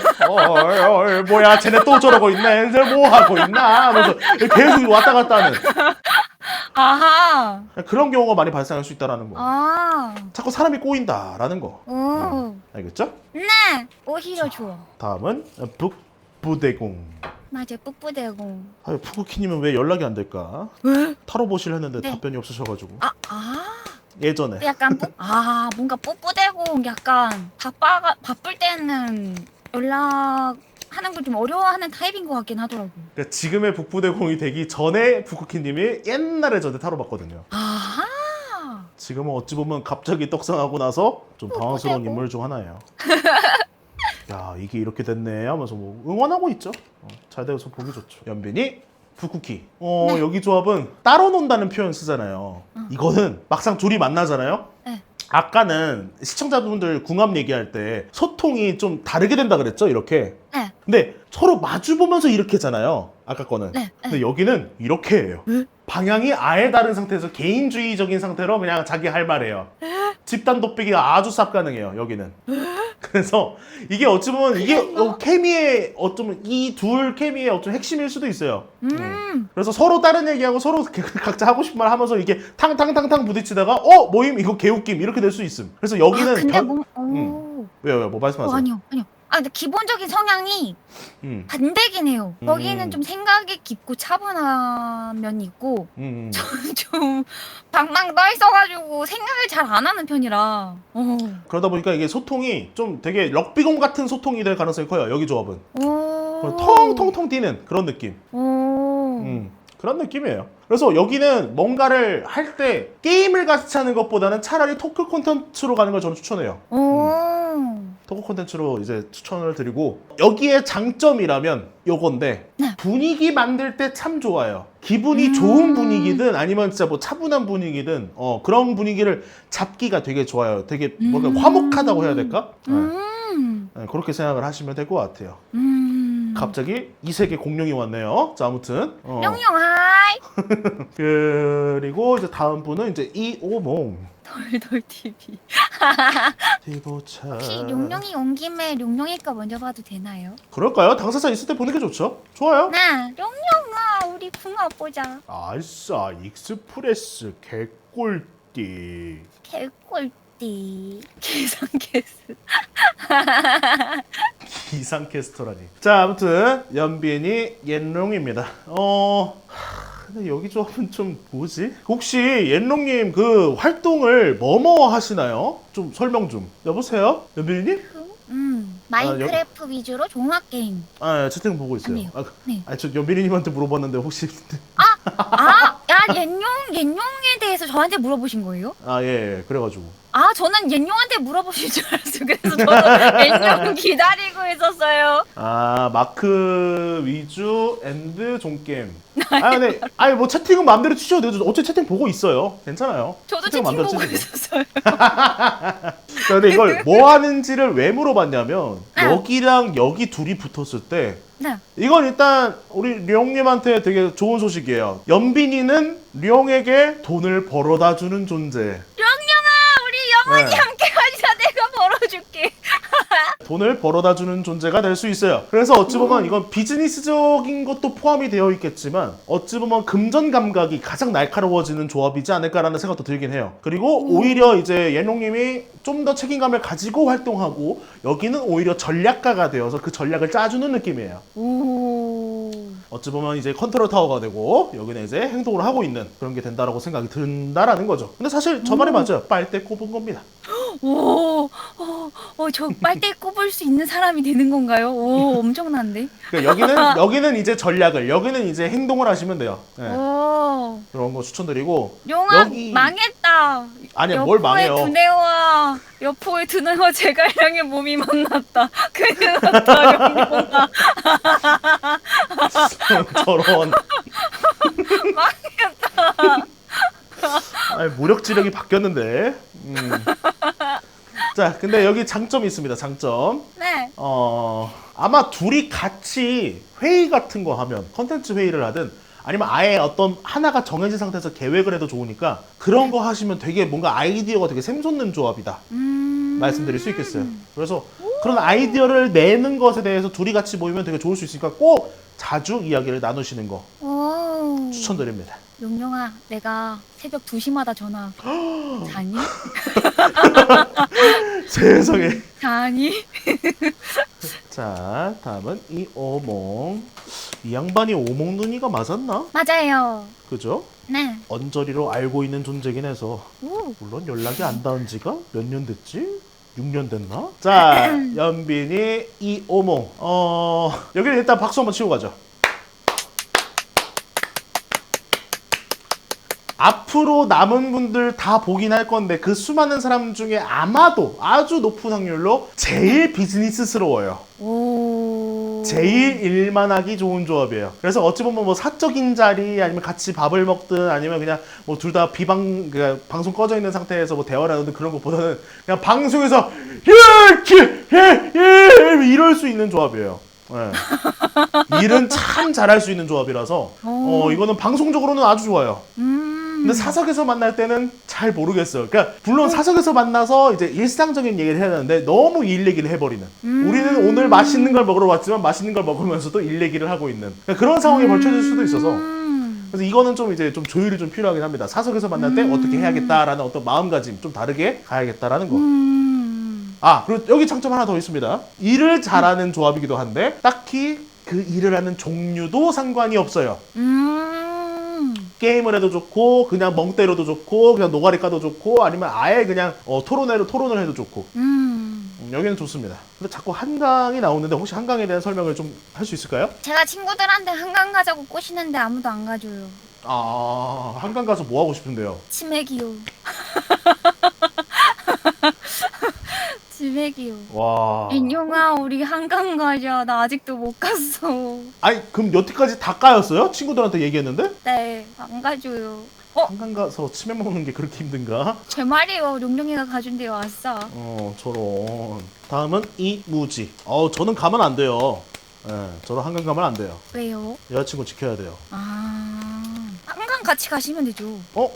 뭐야 쟤네 또 저러고 있네. 쟤 뭐 하고 있나 하면서 계속 왔다 갔다 하는 아하. 그런 경우가 많이 발생할 수 있다라는 거. 아. 자꾸 사람이 꼬인다라는 거. 알겠죠? 네. 오히려 좋아. 다음은 북부대공. 맞아, 뿌뿌대고. 푸구키님은 왜 연락이 안 될까? 왜? 타로 보실 했는데 네. 답변이 없으셔가지고. 예전에. 약간 뭔가 뿌뿌대고 약간 바쁠 때는 연락 하는 걸 좀 어려워하는 타입인 것 같긴 하더라고요. 그러니까 지금의 북부대공이 되기 전에 북쿠키님이 옛날에 저한테 타로 봤거든요. 아하. 지금은 어찌 보면 갑자기 떡상하고 나서 좀 당황스러운 북부대공. 인물 중 하나예요. 야, 이게 이렇게 됐네 하면서 뭐 응원하고 있죠. 잘 돼서 보기 좋죠. 연빈이 북쿠키. 네. 여기 조합은 따로 논다는 표현 쓰잖아요. 이거는 막상 둘이 만나잖아요. 네. 아까는 시청자분들 궁합 얘기할 때 소통이 좀 다르게 된다 그랬죠, 이렇게. 네. 근데 서로 마주 보면서 이렇게잖아요. 아까 거는. 네. 근데 여기는 이렇게 해요. 방향이 아예 다른 상태에서 개인주의적인 상태로 그냥 자기 할 말해요. 집단 도피기가 아주 쌉 가능해요, 여기는. 그래서 이게 어찌 보면 이게 케미의 어쩌면 이 둘 케미의 어떤 핵심일 수도 있어요. 그래서 서로 다른 얘기하고 서로 각자 하고 싶은 말 하면서 이게 탕탕탕탕 부딪히다가 모임 이거 개웃김 이렇게 될 수 있음. 그래서 여기는 근데 오. 왜요? 뭐 말씀하세요? 아니요. 근데 기본적인 성향이 반대긴 해요. 거기는 좀 생각이 깊고 차분한 면이 있고 저는 좀 방방 떠 있어가지고 생각을 잘 안 하는 편이라. 그러다 보니까 이게 소통이 좀 되게 럭비공 같은 소통이 될 가능성이 커요. 여기 조합은. 오. 텅텅텅 뛰는 그런 느낌. 오. 그런 느낌이에요. 그래서 여기는 뭔가를 할 때 게임을 같이 하는 것보다는 차라리 토크 콘텐츠로 가는 걸 저는 추천해요. 토크 콘텐츠로 이제 추천을 드리고 여기에 장점이라면 요건데 네. 분위기 만들 때 참 좋아요. 기분이 좋은 분위기든 아니면 진짜 뭐 차분한 분위기든 그런 분위기를 잡기가 되게 좋아요. 되게 뭔가 화목하다고 해야 될까? 네, 그렇게 생각을 하시면 될 것 같아요. 갑자기 이 세계 공룡이 왔네요. 자, 아무튼 영영하이. 그리고 이제 다음 분은 이제 이오몽. 덜덜 TV. 디보차. 혹시 용룡이 온 김에 용룡이 거 먼저 봐도 되나요? 그럴까요? 당사자 있을 때 보는 게 좋죠. 좋아요. 네. 용룡아 우리 붕어 보자. 알싸 익스프레스 개꿀띠. 개꿀띠. 계산캐스. 기상캐스터라니. 자, 아무튼 연빈이 옌롱입니다. 근데 여기 조합은 좀 뭐지? 혹시 옌롱님 그 활동을 뭐뭐 하시나요? 좀 설명 좀. 여보세요? 연빈님? 마인크래프트 위주로 종합 게임. 채팅 보고 있어요. 아니요. 네. 저 연빈이님한테 물어봤는데 혹시 야 옌룡에 대해서 저한테 물어보신 거예요? 예, 그래가지고. 저는 옌룡한테 물어보실 줄 알았어요. 그래서 저도 옌룡 기다리고 있었어요. 마크 위주 앤드 종게임. 근데 뭐 채팅은 마음대로 치셔도 돼요. 어차피 채팅 보고 있어요. 괜찮아요. 저도 채팅 채팅 마음대로 보고 치셔도 돼요. 있었어요. 근데 이걸 뭐 하는지를 왜 물어봤냐면 여기랑 여기 둘이 붙었을 때 네. 이건 일단 우리 류영님한테 되게 좋은 소식이에요. 연빈이는 류영에게 돈을 벌어다 주는 존재. 령령아 우리 영원히 네. 함께 하자. 내가 벌어줄게. 돈을 벌어다 주는 존재가 될 수 있어요. 그래서 어찌 보면 이건 비즈니스적인 것도 포함이 되어 있겠지만 어찌 보면 금전 감각이 가장 날카로워지는 조합이지 않을까라는 생각도 들긴 해요. 그리고 오히려 이제 예농님이 좀 더 책임감을 가지고 활동하고 여기는 오히려 전략가가 되어서 그 전략을 짜주는 느낌이에요. 오. 어찌 보면 이제 컨트롤 타워가 되고 여기는 이제 행동을 하고 있는 그런 게 된다라고 생각이 든다라는 거죠. 근데 사실 저 말이 맞아요. 빨대 꼽은 겁니다. 저 빨대 꼽을 수 있는 사람이 되는 건가요? 오, 엄청난데? 그러니까 여기는 이제 전략을, 여기는 이제 행동을 하시면 돼요. 네. 오. 그런 거 추천드리고. 용아, 여기- 망했다. 아니야, 뭘 망해요. 여포의 두뇌와 제갈량의 몸이 만났다. 큰일 났다, 용룡아. 저런. 망했다. 무력 지력이 바뀌었는데. 자, 근데 여기 장점이 있습니다. 장점. 네. 아마 둘이 같이 회의 같은 거 하면, 컨텐츠 회의를 하든 아니면 아예 어떤 하나가 정해진 상태에서 계획을 해도 좋으니까 그런 거 하시면 되게 뭔가 아이디어가 되게 샘솟는 조합이다. 말씀드릴 수 있겠어요. 그래서 그런 아이디어를 내는 것에 대해서 둘이 같이 모이면 되게 좋을 수 있으니까 꼭 자주 이야기를 나누시는 거 오. 추천드립니다. 용룡아, 내가 새벽 2시마다 전화. 자니? 세상에. 자니? 자, 다음은 이오몽. 이 양반이 오몽눈이가 맞았나? 맞아요. 그죠? 네. 언저리로 알고 있는 존재긴 해서 오. 물론 연락이 안 닿은 지가 몇 년 됐지? 6년 됐나? 자, 연빈이 이오몽. 여기는 일단 박수 한번 치고 가죠. 앞으로 남은 분들 다 보긴 할 건데 그 수많은 사람 중에 아마도 아주 높은 확률로 제일 비즈니스스러워요. 오. 제일 일만 하기 좋은 조합이에요. 그래서 어찌 보면 뭐 사적인 자리 아니면 같이 밥을 먹든 아니면 그냥 뭐 둘 다 그러니까 방송 꺼져 있는 상태에서 뭐 대화를 하든 그런 것보다는 그냥 방송에서 이럴 수 있는 조합이에요. 네. 일은 참 잘할 수 있는 조합이라서 이거는 방송적으로는 아주 좋아요. 근데 사석에서 만날 때는 잘 모르겠어요. 그러니까 물론 사석에서 만나서 이제 일상적인 얘기를 해야 되는데 너무 일 얘기를 해버리는. 우리는 오늘 맛있는 걸 먹으러 왔지만 맛있는 걸 먹으면서도 일 얘기를 하고 있는 그러니까 그런 상황이 벌쳐질 수도 있어서. 그래서 이거는 좀 이제 좀 조율이 좀 필요하긴 합니다. 사석에서 만날 때 어떻게 해야겠다라는 어떤 마음가짐 좀 다르게 가야겠다라는 거. 아, 그리고 여기 장점 하나 더 있습니다. 일을 잘하는 조합이기도 한데 딱히 그 일을 하는 종류도 상관이 없어요. 게임을 해도 좋고 그냥 멍 때려도 좋고 그냥 노가리 까도 좋고 아니면 아예 그냥 토론을 해도 좋고 여기는 좋습니다. 근데 자꾸 한강이 나오는데 혹시 한강에 대한 설명을 좀 할 수 있을까요? 제가 친구들한테 한강 가자고 꼬시는데 아무도 안 가줘요. 아, 한강 가서 뭐 하고 싶은데요? 치맥이요. 치맥이요. 와. 인용아 우리 한강 가자. 나 아직도 못 갔어. 아니 그럼 여태까지 다 까였어요? 친구들한테 얘기했는데? 네, 안 가줘요. 한강 가서 치맥 먹는 게 그렇게 힘든가? 제 말이요. 용룡이가 가준대요. 아싸. 저런. 다음은 이무지. 저는 가면 안 돼요. 저는 한강 가면 안 돼요. 왜요? 여자친구 지켜야 돼요. 한강 같이 가시면 되죠.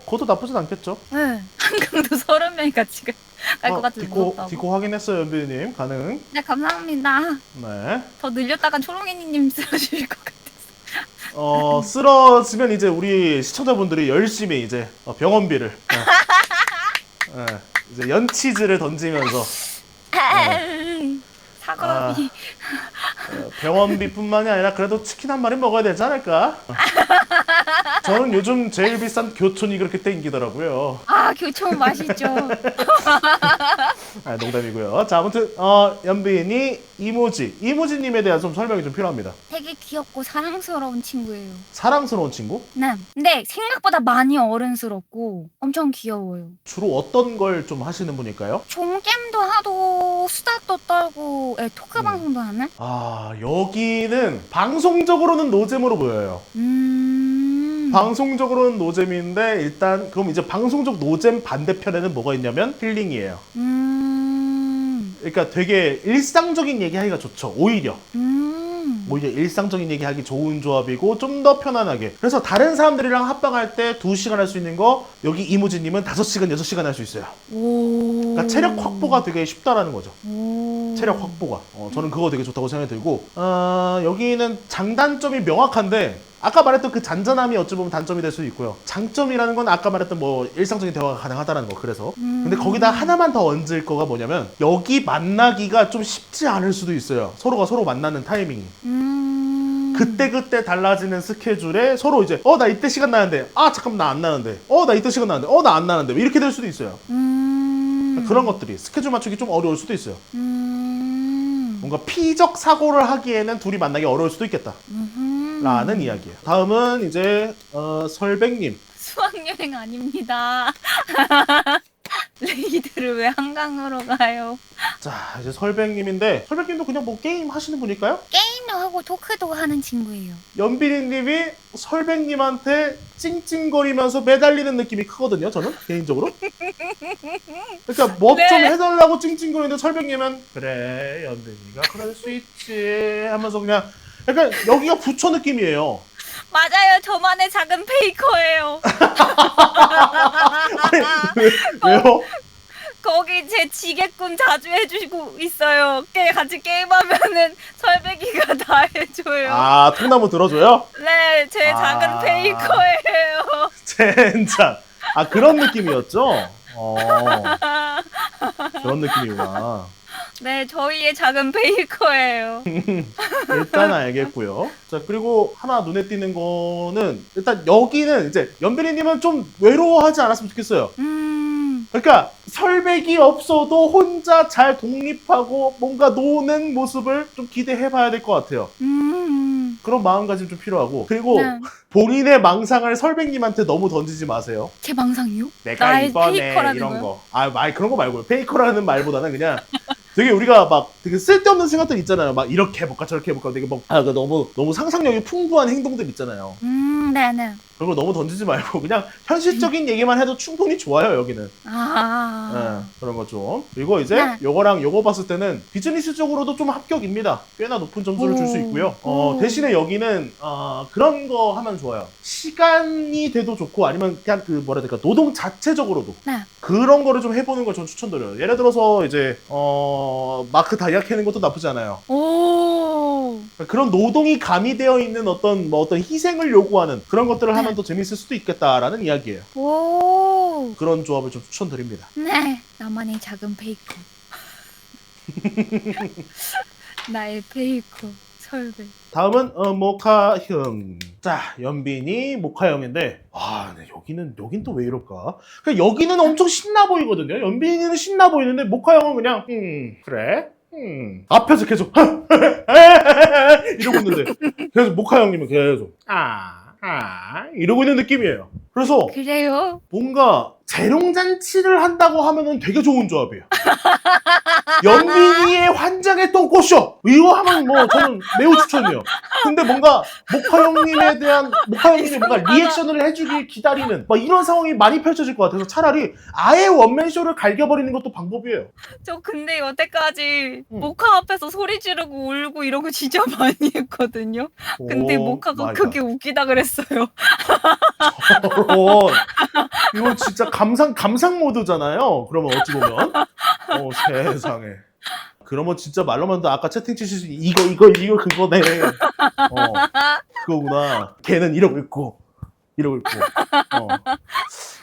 그것도 나쁘진 않겠죠? 네. 한강도 30명이 같이 갈 것 같은데. 디코 확인했어요, 연비님. 가능. 네, 감사합니다. 네. 더 늘렸다간 초롱이님 쓰러주실 것 같아서. 쓰러지면 이제 우리 시청자분들이 열심히 이제 병원비를 이제 연치즈를 던지면서 사과비. 병원비뿐만이 아니라 그래도 치킨 한 마리 먹어야 되지 않을까? 저는 요즘 제일 비싼 교촌이 그렇게 땡기더라고요. 교촌 맛있죠. 농담이고요. 자, 아무튼 연빈이 이모지님에 대한 좀 설명이 좀 필요합니다. 되게 귀엽고 사랑스러운 친구예요. 사랑스러운 친구? 네. 근데 생각보다 많이 어른스럽고 엄청 귀여워요. 주로 어떤 걸 좀 하시는 분일까요? 종겜도 하고 수다도 떨고 토크 방송도 하는? 여기는 방송적으로는 노잼으로 보여요. 방송적으로는 노잼인데 일단 그럼 이제 방송적 노잼 반대편에는 뭐가 있냐면 힐링이에요. 그러니까 되게 일상적인 얘기하기가 좋죠. 오히려 일상적인 얘기하기 좋은 조합이고 좀 더 편안하게. 그래서 다른 사람들이랑 합방할 때 2시간 할 수 있는 거 여기 이모지님은 5시간, 6시간 할 수 있어요. 그러니까 체력 확보가 되게 쉽다라는 거죠. 체력 확보가. 저는 그거 되게 좋다고 생각이 들고 여기는 장단점이 명확한데 아까 말했던 그 잔잔함이 어찌 보면 단점이 될 수도 있고요. 장점이라는 건 아까 말했던 뭐 일상적인 대화가 가능하다는 거. 그래서 근데 거기다 하나만 더 얹을 거가 뭐냐면 여기 만나기가 좀 쉽지 않을 수도 있어요. 서로가 서로 만나는 타이밍이. 그때 달라지는 스케줄에 서로 이제 나 이때 시간 나는데 잠깐만 나 안 나는데 나 이때 시간 나는데 나 안 나는데 이렇게 될 수도 있어요. 그런 것들이 스케줄 맞추기 좀 어려울 수도 있어요. 뭔가 피적 사고를 하기에는 둘이 만나기 어려울 수도 있겠다 라는 이야기예요. 다음은 이제 설백님. 수학여행 아닙니다. 레이드를 왜 한강으로 가요? 자, 이제 설백님인데 설백님도 그냥 뭐 게임 하시는 분일까요? 게임도 하고 토크도 하는 친구예요. 연비리님이 설백님한테 찡찡거리면서 매달리는 느낌이 크거든요. 저는 개인적으로. 그러니까 뭐 좀 해달라고 찡찡거리는데 설백님은 그래 연빈이가 그럴 수 있지 하면서 그냥 약간 여기가 부처 느낌이에요. 맞아요. 저만의 작은 페이커예요. 왜요? 거기 제 지게꾼 자주 해주시고 있어요. 같이 게임하면은 설배기가 다 해줘요. 통나무 들어줘요? 네, 제 작은 페이커예요. 젠장. 그런 느낌이었죠? 그런 느낌이구나. 네, 저희의 작은 페이커예요. 일단 알겠고요. 자, 그리고 하나 눈에 띄는 거는 일단 여기는 이제 연빈이님은 좀 외로워하지 않았으면 좋겠어요. 그러니까 설백이 없어도 혼자 잘 독립하고 뭔가 노는 모습을 좀 기대해봐야 될 것 같아요. 그런 마음가짐 좀 필요하고 그리고 네. 본인의 망상을 설백님한테 너무 던지지 마세요. 제 망상이요? 내가 나의 이번에 페이커라는 이런 거요? 거. 그런 거 말고요. 페이커라는 말보다는 그냥 되게 우리가 막 되게 쓸데없는 생각들 있잖아요. 막 이렇게 해볼까 저렇게 해볼까 되게 막 너무 상상력이 풍부한 행동들 있잖아요. 네네. 그런 거 너무 던지지 말고 그냥 현실적인 얘기만 해도 충분히 좋아요 여기는. 그런 거 좀. 그리고 이제 네. 요거랑 요거 봤을 때는 비즈니스적으로도 좀 합격입니다. 꽤나 높은 점수를 줄 수 있고요. 대신에 여기는 그런 거 하면 좋아요. 시간이 돼도 좋고 아니면 그냥 그 뭐라 해야 될까 노동 자체적으로도 네. 그런 거를 좀 해보는 걸 전 추천드려요. 예를 들어서 이제 마크 다이아 캐는 것도 나쁘지 않아요. 오. 그런 노동이 가미되어 있는 어떤 희생을 요구하는 그런 것들을 하면 네. 더 재밌을 수도 있겠다라는 이야기예요. 오. 그런 조합을 좀 추천드립니다. 네. 나만의 작은 페이커. 나의 페이커 설백. 다음은 모카형. 자, 연빈이 모카형인데 네, 여긴 또 왜 이럴까? 그러니까 여기는 엄청 신나 보이거든요. 연빈이는 신나 보이는데 모카형은 그냥 그래. 앞에서 계속 이러고 있는데 계속 모카형님은 계속 이러고 있는 느낌이에요. 그래서 그래요? 뭔가 재롱잔치를 한다고 하면은 되게 좋은 조합이에요. 연빈이의 환장의 똥꼬쇼! 이거 하면 뭐 저는 매우 추천이에요. 근데 뭔가 모카형님이 뭔가 리액션을 해주길 기다리는 막 이런 상황이 많이 펼쳐질 것 같아서 차라리 아예 원맨쇼를 갈겨버리는 것도 방법이에요. 저 근데 여태까지 모카 앞에서 소리 지르고 울고 이런 거 진짜 많이 했거든요. 근데 모카가 그게 웃기다 그랬어요. 이거 진짜 감상 모드잖아요. 그러면 어찌 보면 세상에. 그러면 진짜 말로만 아까 채팅 치시지 이거 그거네. 그거구나. 걔는 이러고 있고.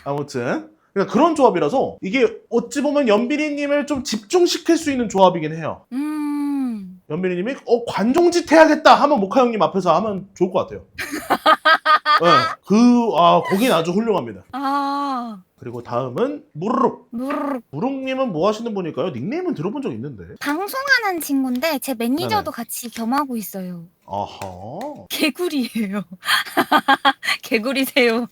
아무튼 그러니까 그런 조합이라서 이게 어찌 보면 연빈이님을 좀 집중시킬 수 있는 조합이긴 해요. 연빈이님이 관종짓 해야겠다 하면 모카 형님 앞에서 하면 좋을 것 같아요. 네, 거긴 아주 훌륭합니다. 그리고 다음은 무룩님은 뭐 하시는 분일까요? 닉네임은 들어본 적 있는데. 방송하는 친구인데 제 매니저도 같이 겸하고 있어요. 아하. 개구리예요. 개구리세요.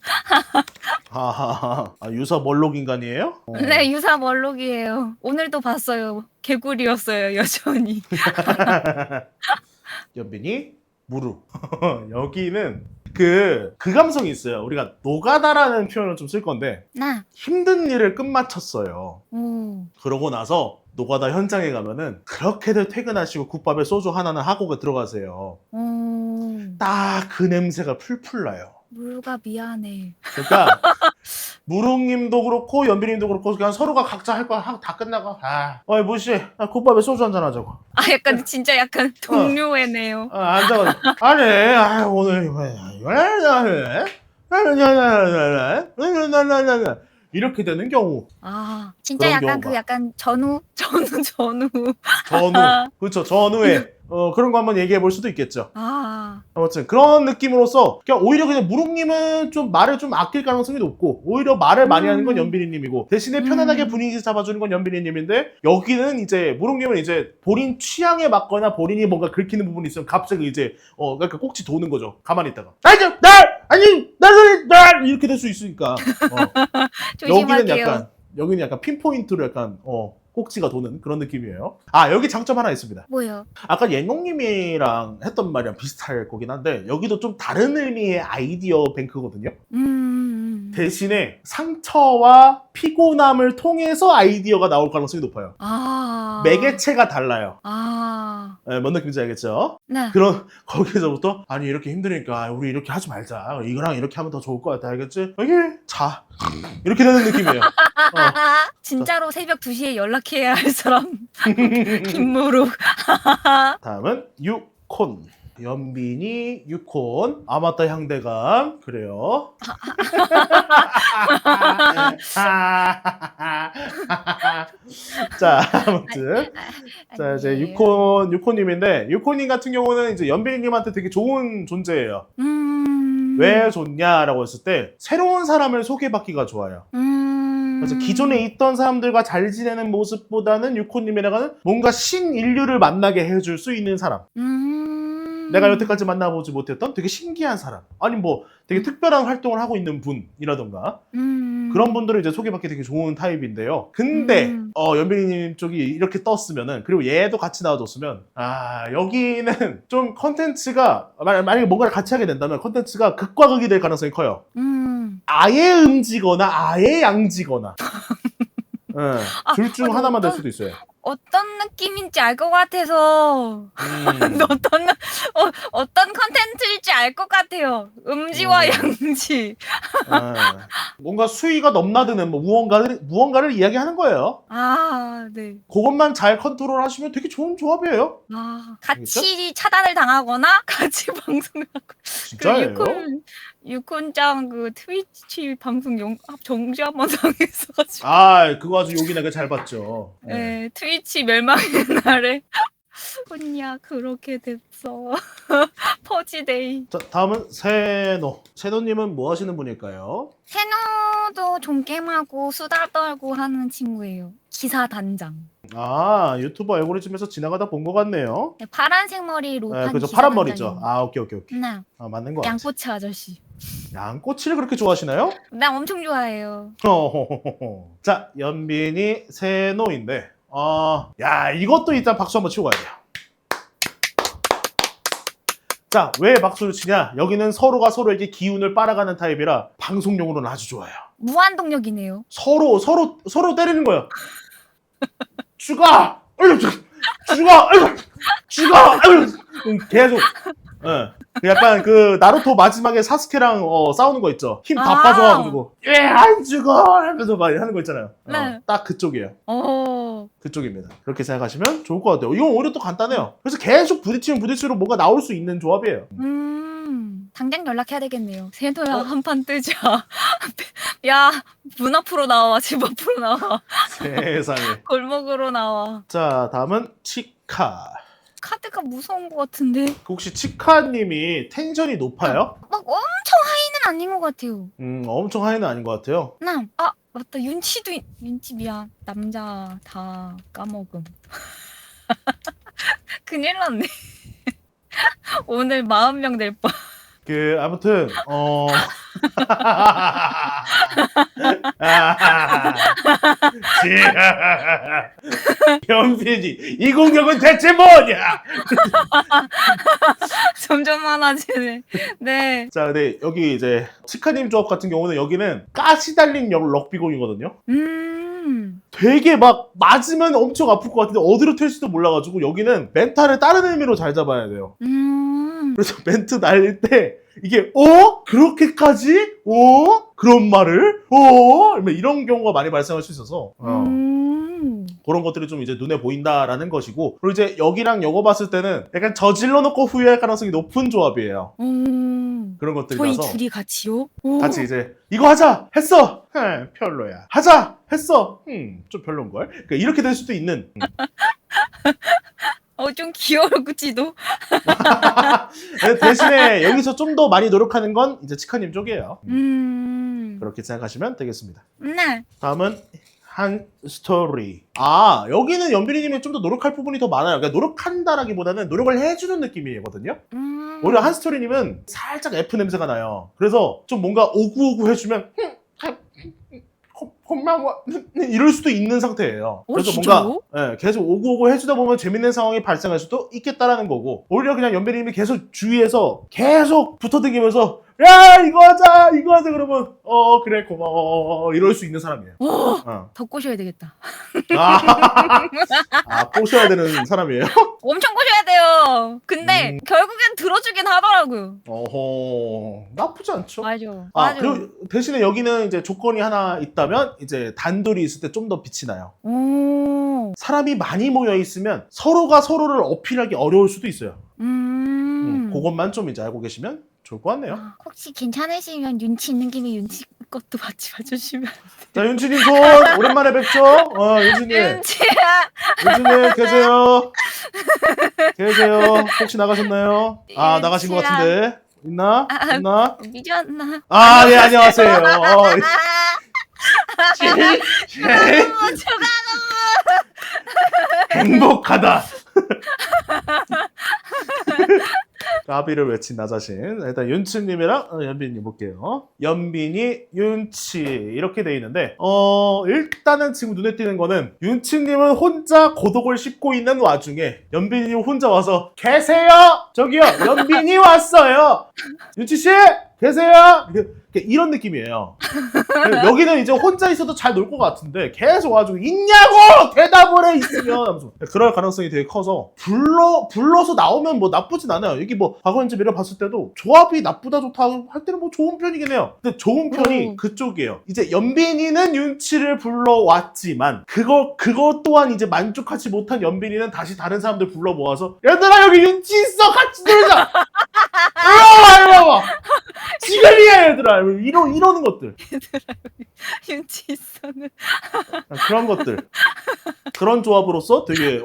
유사 멀록 인간이에요? 네, 유사 멀록이에요. 오늘도 봤어요. 개구리였어요, 여전히. 연빈이 무룩. 여기는 그 감성이 있어요. 우리가 노가다라는 표현을 좀 쓸 건데 힘든 일을 끝마쳤어요. 그러고 나서 노가다 현장에 가면은 그렇게들 퇴근하시고 국밥에 소주 하나는 하고 들어가세요. 딱 그 냄새가 풀풀 나요. 무루가 미안해. 그러니까 무룩님도 그렇고 연빈님도 그렇고 그냥 서로가 각자 할 거 하고 다 끝나고 무시 국밥에 소주 한잔 하자고. 약간 진짜 약간 동료애네요. 앉아가지고 아니 오늘 이렇게 되는 경우. 진짜 약간 경우가. 약간 전우. 그렇죠. 전후에 그런 거 한번 얘기해 볼 수도 있겠죠. 아. 아무튼 그런 느낌으로서 그냥 오히려 그냥 무록님은 좀 말을 좀 아낄 가능성이 높고 오히려 말을 많이 하는 건 연빈이님이고 대신에 편안하게 분위기 잡아주는 건 연빈이님인데 여기는 이제 무록님은 이제 본인 취향에 맞거나 본인이 뭔가 긁히는 부분이 있으면 갑자기 이제 그러니까 꼭지 도는 거죠. 가만히 있다가 날 이렇게 될 수 있으니까 조심할게요. 여기는 약간 핀포인트로 약간 꼭지가 도는 그런 느낌이에요. 여기 장점 하나 있습니다. 뭐요? 아까 예농님이랑 했던 말이랑 비슷할 거긴 한데 여기도 좀 다른 의미의 아이디어 뱅크거든요. 대신에 상처와 피곤함을 통해서 아이디어가 나올 가능성이 높아요. 매개체가 달라요. 네, 뭔 느낌인지 알겠죠? 네. 거기서부터 아니 이렇게 힘드니까 우리 이렇게 하지 말자. 이거랑 이렇게 하면 더 좋을 것 같아. 알겠지? 자. 이렇게 되는 느낌이에요. 진짜로 새벽 2시에 연락해야 할 사람. 김무룩. 다음은 유콘. 연빈이 유콘. 아마타 향대감. 그래요. 자, 아무튼. 자, 이제 유콘님인데, 유콘님 같은 경우는 이제 연빈님한테 되게 좋은 존재예요. 왜 좋냐라고 했을 때, 새로운 사람을 소개받기가 좋아요. 그래서 기존에 있던 사람들과 잘 지내는 모습보다는 유코님이라는 뭔가 신인류를 만나게 해줄 수 있는 사람. 내가 여태까지 만나보지 못했던 되게 신기한 사람. 아니 뭐 되게 특별한 활동을 하고 있는 분이라던가 그런 분들을 이제 소개받기 되게 좋은 타입인데요. 근데 연빈이님 쪽이 이렇게 떴으면은 그리고 얘도 같이 나와줬으면 여기는 좀 컨텐츠가 만약에 뭔가를 같이 하게 된다면 컨텐츠가 극과 극이 될 가능성이 커요. 아예 음지거나 아예 양지거나 둘 중 하나만 될 수도 있어요. 어떤 느낌인지 알 것 같아서 어떤 컨텐츠일지 알 것 같아요. 음지와 양지. 뭔가 수위가 넘나드는 뭐 무언가를 이야기하는 거예요. 네. 그것만 잘 컨트롤하시면 되게 좋은 조합이에요. 같이 차단을 당하거나 같이 방송을 하고. 진짜예요? 유콘짱 그 트위치 방송 정지 한번 당했어가지고. 그거 아주 요긴하게 잘 봤죠. 네, 트위치 멸망의 날에 혼야 그렇게 됐어. 퍼지데이. 자, 다음은 세노님은 뭐 하시는 분일까요? 세노도 좀 게임하고 수다 떨고 하는 친구예요. 기사 단장. 유튜브 알고리즘에서 지나가다 본 것 같네요. 네, 파란색 머리 로판 그죠, 기사 파란 단장이에요. 머리죠. 오케이. 네. 맞는 거 같아요. 양꼬치 아저씨. 양꼬치를 그렇게 좋아하시나요? 나 엄청 좋아해요. 자, 연빈이 세노인데 이것도 일단 박수 한번 치고 가야 돼요. 자, 왜 박수를 치냐? 여기는 서로가 서로에게 기운을 빨아가는 타입이라 방송용으로는 아주 좋아요. 무한동력이네요. 서로 때리는 거예요. 죽어! 죽어! 계속. 약간 그 나루토 마지막에 사스케랑 싸우는 거 있죠. 힘 다 빠져가지고 안 죽어! 하면서 막 하는 거 있잖아요. 네. 딱 그쪽이에요. 그쪽입니다. 그렇게 생각하시면 좋을 것 같아요. 이건 오히려 또 간단해요. 그래서 계속 부딪히면 부딪힐수록 뭔가 나올 수 있는 조합이에요. 당장 연락해야 되겠네요. 세노야 한판 뜨자. 야, 문 앞으로 나와. 집 앞으로 나와. 세상에. 골목으로 나와. 자, 다음은 치카. 카드가 무서운 것 같은데. 혹시 치카님이 텐션이 높아요? 막 엄청 하이는 아닌 것 같아요. 엄청 하이는 아닌 것 같아요. 맞다. 윤치 미안. 남자 다 까먹음. 큰일 났네. 오늘 40명 될 뻔. 아무튼 연빈이 이 공격은 대체 뭐냐? 점점 많아지네. 네. 자, 근데 여기 이제 치카님 조합 같은 경우는 여기는 가시 달린 럭비공이거든요. 되게 막 맞으면 엄청 아플 것 같은데 어디로 튈지도 몰라가지고 여기는 멘탈을 다른 의미로 잘 잡아야 돼요. 그래서 멘트 날릴 때 이게 그렇게까지? 그런 말을? 이런 경우가 많이 발생할 수 있어서 그런 것들이 좀 이제 눈에 보인다라는 것이고, 그리고 이제 여기랑 요거 봤을 때는 약간 저질러 놓고 후회할 가능성이 높은 조합이에요. 그런 것들이라서 저희 둘이 같이요? 같이 이제 이거 하자! 했어! 별로야. 하자! 했어! 좀 별론걸? 그러니까 이렇게 될 수도 있는 좀 귀여울지도. 대신에 여기서 좀 더 많이 노력하는 건 이제 치카님 쪽이에요. 그렇게 생각하시면 되겠습니다. 네. 다음은 한 스토리. 여기는 연빈이님이 좀 더 노력할 부분이 더 많아요. 그러니까 노력한다라기보다는 노력을 해주는 느낌이거든요. 오히려 한 스토리님은 살짝 F 냄새가 나요. 그래서 좀 뭔가 오구오구 해주면 고마워 이럴 수도 있는 상태예요. 그래서 진짜요? 뭔가 계속 오구오구 해주다 보면 재밌는 상황이 발생할 수도 있겠다라는 거고, 오히려 그냥 연배님이 계속 주위에서 계속 붙어다니면서 야 이거 하자 그러면 그래 고마워 이럴 수 있는 사람이에요. 더 꼬셔야 되겠다. 꼬셔야 되는 사람이에요? 엄청 꼬셔야 돼요. 근데 결국엔 들어주긴 하더라고요. 나쁘지 않죠. 맞아. 그리고 대신에 여기는 이제 조건이 하나 있다면 이제 단둘이 있을 때 좀 더 빛이 나요. 사람이 많이 모여 있으면 서로가 서로를 어필하기 어려울 수도 있어요. 그것만 좀 이제 알고 계시면 좋을 것 같네요. 혹시 괜찮으시면 윤치 있는 김에 윤치 것도 같이 봐주시면. 자, 윤치님 손 오랜만에 뵙죠. 윤치님. 윤치야. 윤치님 계세요. 혹시 나가셨나요? 나가신 것 같은데. 있나? 미쳤나? 네, 안녕하세요. 추가 행복하다. 까비를 외친 나 자신. 일단 윤치님이랑 연빈님 볼게요. 연빈이 윤치 이렇게 돼 있는데 일단은 지금 눈에 띄는 거는 윤치님은 혼자 고독을 씹고 있는 와중에 연빈님 혼자 와서 계세요. 저기요 연빈이 왔어요. 윤치씨 계세요. 이런 느낌이에요. 여기는 이제 혼자 있어도 잘 놀 것 같은데 계속 와가지고 있냐고 대답을 해 있으면 하면서. 그럴 가능성이 되게 커서 불러서 나오면 뭐 나쁘진 않아요. 여기 뭐 과거인지 미래 봤을 때도 조합이 나쁘다 좋다 할 때는 뭐 좋은 편이긴 해요. 근데 좋은 편이 그쪽이에요. 이제 연빈이는 윤치를 불러왔지만 그거 또한 이제 만족하지 못한 연빈이는 다시 다른 사람들 불러 모아서 얘들아 여기 윤치 있어 같이 놀자. 이리 와. 지금이야 얘들아 이러는 것들. 윤치 있어는. 그런 것들. 그런 조합으로서 되게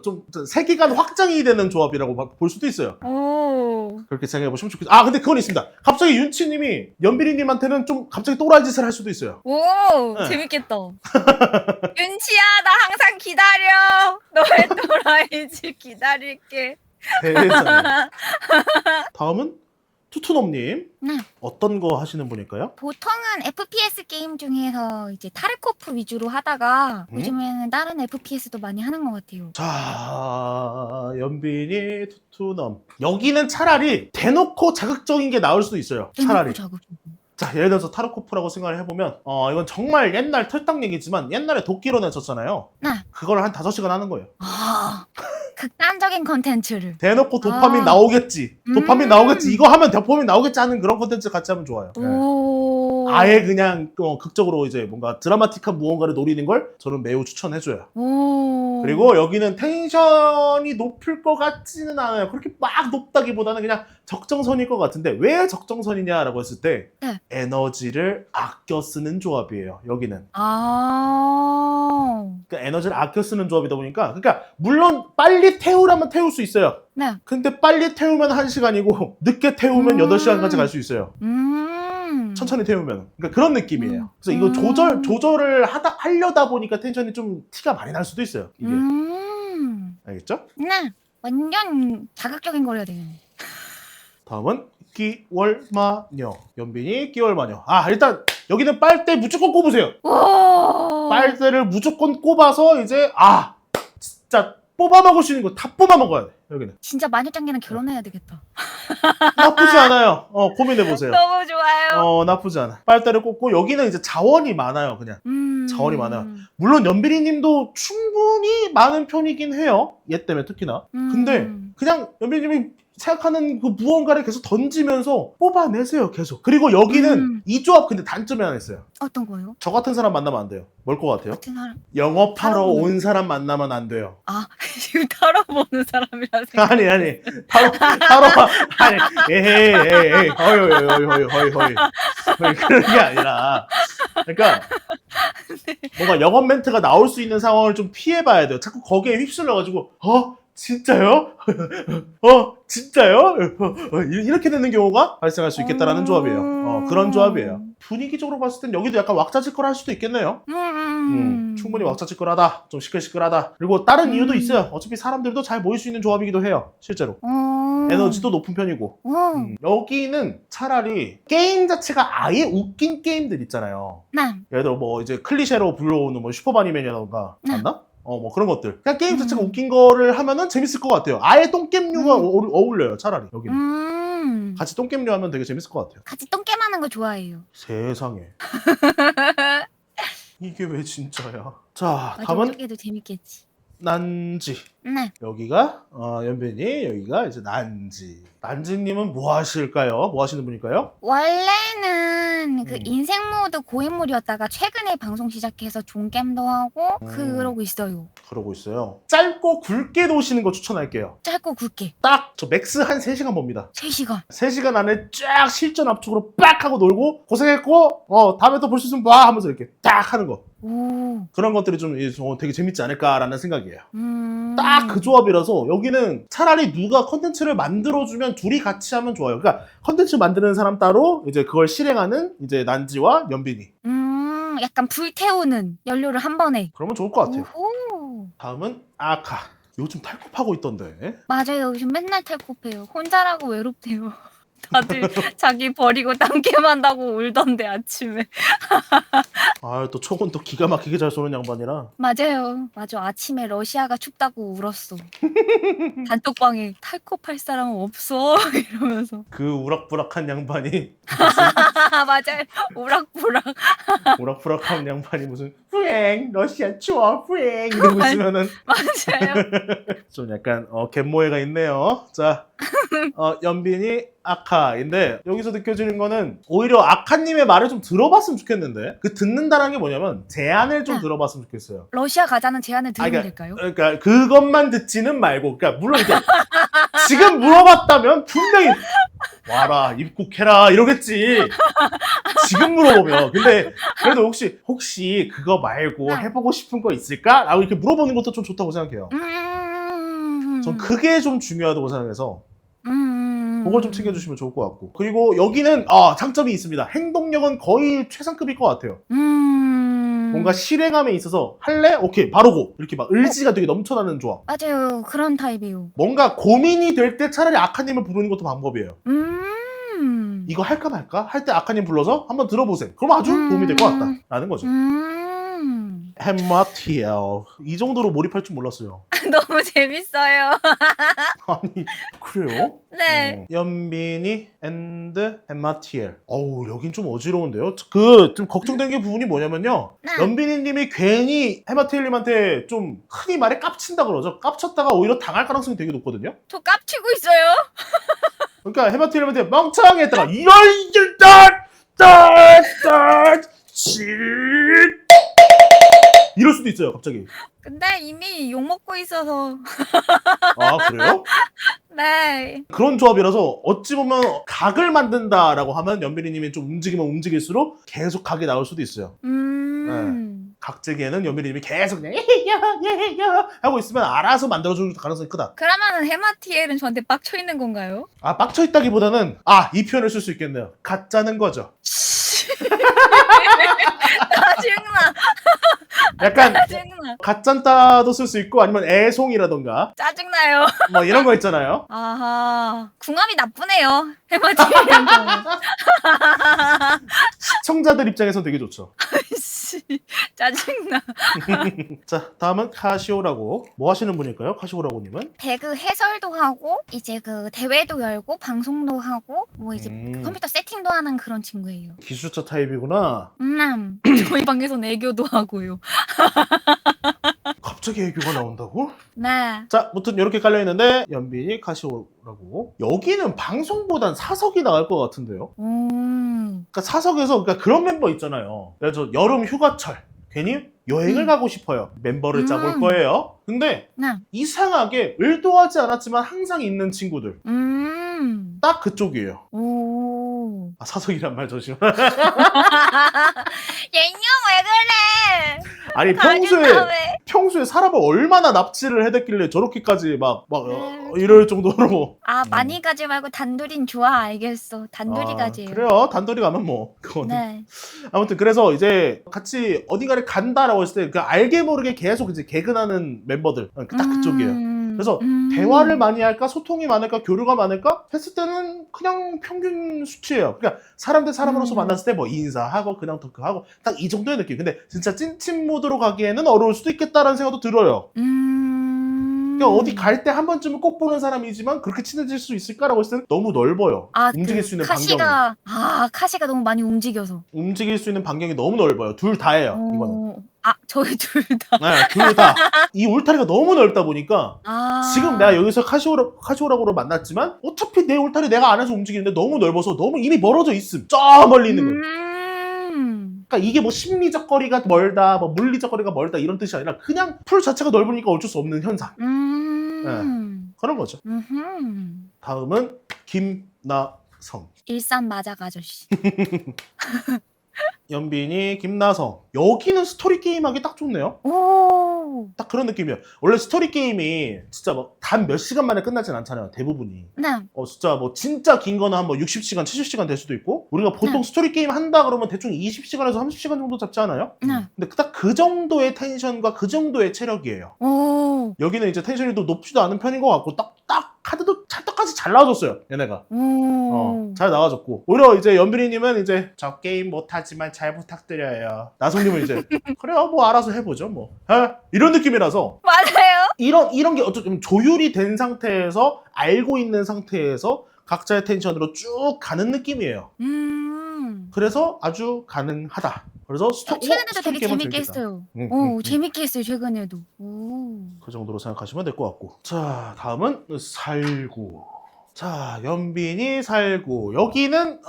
좀 세계관 확장이 되는 조합이라고 볼 수도 있어요. 오. 그렇게 생각해보시면 좋겠어요. 아 근데 그건 있습니다. 갑자기 윤치님이 연빈이님한테는 좀 갑자기 또라이 짓을 할 수도 있어요. 오, 네. 재밌겠다. 윤치야, 나 항상 기다려. 너의 또라이지 기다릴게. 세상에. 다음은 투투넘님. 네. 어떤 거 하시는 분일까요? 보통은 FPS 게임 중에서 이제 타르코프 위주로 하다가 요즘에는 다른 FPS도 많이 하는 것 같아요. 자, 연빈이 투투넘. 여기는 차라리 대놓고 자극적인 게 나올 수도 있어요. 차라리. 자, 예를 들어서 타르코프라고 생각을 해보면 이건 정말 옛날 털딱 얘기지만 옛날에 도끼로 냈었잖아요. 네. 그걸 한 5시간 하는 거예요. 아, 극단적인 컨텐츠를. 대놓고 도파민 나오겠지. 도파민 나오겠지. 이거 하면 도파민 나오겠지 하는 그런 컨텐츠 같이 하면 좋아요. 오. 아예 그냥 극적으로 이제 뭔가 드라마틱한 무언가를 노리는 걸 저는 매우 추천해줘요. 오. 그리고 여기는 텐션이 높을 것 같지는 않아요. 그렇게 막 높다기보다는 그냥 적정선일 것 같은데 왜 적정선이냐라고 했을 때 네. 에너지를 아껴 쓰는 조합이에요. 여기는. 아. 그러니까 에너지를 아껴 쓰는 조합이다 보니까 그러니까 물론 빨리 태우라면 태울 수 있어요. 네. 근데 빨리 태우면 1시간이고 늦게 태우면 8시간까지 갈 수 있어요. 천천히 태우면. 그러니까 그런 느낌이에요. 그래서 이거 조절을 하려다 보니까 텐션이 좀 티가 많이 날 수도 있어요. 이게. 알겠죠? 네. 완전 자극적인 걸 해야 되겠네. 다음은 끼월마녀. 연빈이 끼월마녀. 아 일단 여기는 빨대 무조건 꼽으세요. 오. 빨대를 무조건 꼽아서 이제 진짜 뽑아 먹을 수 있는 거 다 뽑아 먹어야 돼. 여기는. 진짜 마녀짱개랑 결혼해야 되겠다. 나쁘지 않아요. 고민해보세요. 너무 좋아요. 나쁘지 않아. 빨대를 꽂고 여기는 이제 자원이 많아요. 그냥. 자원이 많아요. 물론 연빈이님도 충분히 많은 편이긴 해요. 얘 때문에 특히나. 근데 그냥 연빈이님이 생각하는 그 무언가를 계속 던지면서 뽑아내세요. 계속. 그리고 여기는 이 조합 근데 단점이 하나 있어요. 어떤 거요? 저 같은 사람 만나면 안 돼요. 뭘 것 같아요? 같은 사람. 영업하러 온 사람 만나면 안 돼요. 아, 지금 털어보는 사람이라 생각. 아니 바로 아니 에이 허이 그런 게 아니라 그러니까 뭔가 영업 멘트가 나올 수 있는 상황을 좀 피해봐야 돼요. 자꾸 거기에 휩쓸려가지고 진짜요? 진짜요? 이렇게 되는 경우가 발생할 수 있겠다라는 조합이에요. 그런 조합이에요. 분위기적으로 봤을 땐 여기도 약간 왁자지껄 할 수도 있겠네요. 충분히 왁자지껄하다. 좀 시끌시끌하다. 그리고 다른 이유도 있어요. 어차피 사람들도 잘 모일 수 있는 조합이기도 해요. 실제로. 에너지도 높은 편이고. 여기는 차라리 게임 자체가 아예 웃긴 게임들 있잖아요. 네. 예를 들어 뭐 이제 클리셰로 불러오는 뭐 슈퍼바니맨이라던가 맞나? 뭐 그런 것들. 그냥 게임 자체가 웃긴 거를 하면은 재밌을 것 같아요. 아예 똥겜류가 어울려요. 차라리 여기는. 같이 똥겜류 하면 되게 재밌을 것 같아요. 같이 똥겜하는 거 좋아해요. 세상에. 이게 왜 진짜야. 자, 다음은 어떻게도 재밌겠지. 난지. 네. 여기가 연빈이, 여기가 이제 난지. 난지님은 뭐 하실까요? 뭐 하시는 분일까요? 원래는 그 인생 모드 고인물이었다가 최근에 방송 시작해서 종겜도 하고 그러고 있어요. 그러고 있어요. 짧고 굵게 노시는 거 추천할게요. 짧고 굵게. 딱 저 맥스 한 3시간 봅니다. 3시간. 3시간 안에 쫙 실전 압축으로 빡 하고 놀고 고생했고 다음에 또 볼 수 있으면 봐 하면서 이렇게 딱 하는 거. 오. 그런 것들이 좀 되게 재밌지 않을까라는 생각이에요. 딱 그 조합이라서 여기는 차라리 누가 컨텐츠를 만들어주면 둘이 같이 하면 좋아요. 그러니까 컨텐츠 만드는 사람 따로 이제 그걸 실행하는 이제 난지와 연빈이. 약간 불태우는 연료를 한 번에. 그러면 좋을 것 같아요. 오호. 다음은 아카. 요즘 탈kop하고 있던데. 맞아요. 요즘 맨날 탈kop해요. 혼자라고 외롭대요. 다들 자기 버리고 딴게임 한다고 울던데 아침에. 아, 또 촉은 또 기가 막히게 잘 쏘는 양반이라. 맞아요. 맞아. 아침에 러시아가 춥다고 울었어. 단톡방에 탈kop할 사람은 없어 이러면서. 그 우락부락한 양반이 맞아요. 오락부락. 우락부락한 양반이 무슨 후행 러시아 추워 후행 이러고 있으면은 맞아요. 좀 약간 갯모해가 있네요. 자, 연빈이 아카인데 여기서 느껴지는 거는 오히려 아카님의 말을 좀 들어봤으면 좋겠는데 그 듣는다는 게 뭐냐면 제안을 좀 들어봤으면 좋겠어요. 러시아 가자는 제안을 들으면 될까요? 그러니까 그것만 듣지는 말고, 그러니까 물론 이제 지금 물어봤다면 분명히 와라 입국해라 이러겠지. 지금 물어보면. 근데 그래도 혹시 그거 말고 해보고 싶은 거 있을까? 라고 이렇게 물어보는 것도 좀 좋다고 생각해요. 전 그게 좀 중요하다고 생각해서 그걸 좀 챙겨주시면 좋을 것 같고. 그리고 여기는 장점이 있습니다. 행동력은 거의 최상급일 것 같아요. 뭔가 실행함에 있어서 할래? 오케이 바로 고 이렇게 막 의지가 되게 넘쳐나는 조합. 맞아요. 그런 타입이에요. 뭔가 고민이 될 때 차라리 아카님을 부르는 것도 방법이에요. 이거 할까 말까? 할 때 아카님 불러서 한번 들어보세요. 그럼 아주 도움이 될 것 같다 라는 거죠. 햄마티엘. 이 정도로 몰입할 줄 몰랐어요. 너무 재밌어요. 아니 그래요? 네. 연빈이 앤드 햄마티엘. 어우 여긴 좀 어지러운데요. 그 좀 걱정되는 게 부분이 뭐냐면요. 네. 연빈이님이 괜히 햄마티엘님한테 좀 흔히 말해 깝친다 그러죠. 깝쳤다가 오히려 당할 가능성이 되게 높거든요. 저 깝치고 있어요. 그러니까 햄마티엘님한테 멍청하게 했다가 이런 이럴 수도 있어요 갑자기. 근데 이미 욕먹고 있어서. 아 그래요? 네. 그런 조합이라서 어찌 보면 각을 만든다라고 하면 연빈이님이 좀 움직이면 움직일수록 계속 각이 나올 수도 있어요. 각재기에는 연빈이님이 계속 그냥 예야 하고 있으면 알아서 만들어줄 가능성이 크다. 그러면은 헤마티엘은 저한테 빡쳐 있는 건가요? 아 빡쳐 있다기보다는 이 표현을 쓸 수 있겠네요. 가짜는 거죠. 짜증나. 약간 짜증나. 가짠따도 쓸 수 있고 아니면 애송이라던가 짜증나요. 뭐 이런 거 있잖아요. 아하. 궁합이 나쁘네요. 헤마티엘이랑 저는. 시청자들 입장에선 되게 좋죠. 씨, 짜증나. 자 다음은 카시오라고. 뭐 하시는 분일까요? 카시오라고님은? 배그 해설도 하고 이제 그 대회도 열고 방송도 하고 뭐 이제 컴퓨터 세팅도 하는 그런 친구예요. 기술자 타입이구나. 저희 방에서는 애교도 하고요. 갑자기 애교가 나온다고? 네. 자, 무튼 이렇게 깔려있는데 연빈이 카시오라고. 여기는 방송보단 사석이 나을 것 같은데요? 그러니까 사석에서 그런 멤버 있잖아요. 그래서 여름 휴가철 괜히 여행을 가고 싶어요. 멤버를 짜볼 거예요. 근데 네. 이상하게 의도하지 않았지만 항상 있는 친구들. 딱 그쪽이에요. 오. 사석이란 말 조심. 얘뇽 왜 그래? 아니 평소에 사람을 얼마나 납치를 해댔길래 저렇게까지 막 이럴 정도로. 많이 가지 말고 단둘인 좋아. 알겠어. 단둘이 가지요. 그래요. 단둘이 가면 뭐 그거는. 네. 아무튼 그래서 이제 같이 어디가를 간다라고 했을 때 그 알게 모르게 계속 이제 개근하는 멤버들 딱 그쪽이에요. 그래서 대화를 많이 할까 소통이 많을까 교류가 많을까 했을 때는 그냥 평균 수치예요. 그러니까 사람 대 사람으로서 만났을 때 뭐 인사하고 그냥 토크하고 딱 이 정도의 느낌. 근데 진짜 찐친 모드로 가기에는 어려울 수도 있겠다라는 생각도 들어요. 그러니까 어디 갈 때 한 번쯤은 꼭 보는 사람이지만 그렇게 친해질 수 있을까라고 했을 때 너무 넓어요. 움직일 수 있는 반경이. 카시가 너무 많이 움직여서. 움직일 수 있는 반경이 너무 넓어요. 둘 다예요. 이거는. 저희 둘 다. 네, 둘 다. 이 울타리가 너무 넓다 보니까 지금 내가 여기서 카시오라고로 만났지만 어차피 내 울타리 내가 안에서 움직이는데 너무 넓어서 너무 이미 멀어져 있음. 저 멀리 있는 거예요. 그러니까 이게 뭐 심리적 거리가 멀다, 뭐 물리적 거리가 멀다 이런 뜻이 아니라 그냥 풀 자체가 넓으니까 어쩔 수 없는 현상. 그런 거죠. 다음은 김나성. 일산 마작 아저씨. 연빈이 김나성. 여기는 스토리 게임 하기 딱 좋네요. 오. 오. 딱 그런 느낌이에요. 원래 스토리 게임이 진짜 뭐 단 몇 시간 만에 끝나진 않잖아요. 대부분이. 네. 진짜 뭐 진짜 긴 거는 한 뭐 60시간, 70시간 될 수도 있고 우리가 보통 네. 스토리 게임 한다 그러면 대충 20시간에서 30시간 정도 잡지 않아요? 네. 근데 딱 그 정도의 텐션과 그 정도의 체력이에요. 오. 여기는 이제 텐션이 또 높지도 않은 편인 것 같고 딱 카드도 찰떡까지 잘 나와줬어요. 얘네가. 오. 잘 나와줬고 오히려 이제 연빈이님은 이제 저 게임 못하지만 잘 부탁드려요. 나성님은 이제 그래요 뭐 알아서 해보죠 뭐 이런 느낌이라서 맞아요. 이런 게 어쩌면 조율이 된 상태에서 알고 있는 상태에서 각자의 텐션으로 쭉 가는 느낌이에요. 그래서 아주 가능하다. 그래서 최근에도 스토리 되게 게임은 재밌게 재밌겠다. 했어요. 응. 재밌게 했어요, 최근에도. 오. 그 정도로 생각하시면 될 것 같고. 자, 다음은 살구. 자, 연빈이 살구. 여기는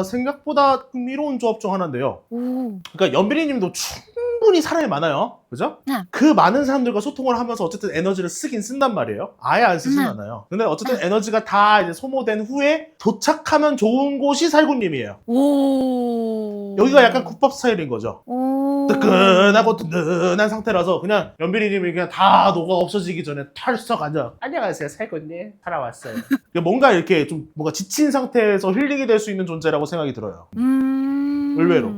생각보다 흥미로운 조합 중 하나인데요. 오. 그러니까 연빈이 님도 충분히 사람이 많아요. 그죠? 네. 그 많은 사람들과 소통을 하면서 어쨌든 에너지를 쓰긴 쓴단 말이에요. 아예 안 쓰진 네. 않아요. 근데 어쨌든 에너지가 다 이제 소모된 후에 도착하면 좋은 곳이 살구님이에요. 오. 여기가 약간 국밥 스타일인 거죠. 오. 뜨끈하고 든든한 상태라서 그냥 연빈이님이 그냥 다 녹아 없어지기 전에 털썩 앉아 안녕하세요 살구님 살아왔어요. 뭔가 이렇게 좀 뭔가 지친 상태에서 힐링이 될 수 있는 존재라고 생각이 들어요. 의외로.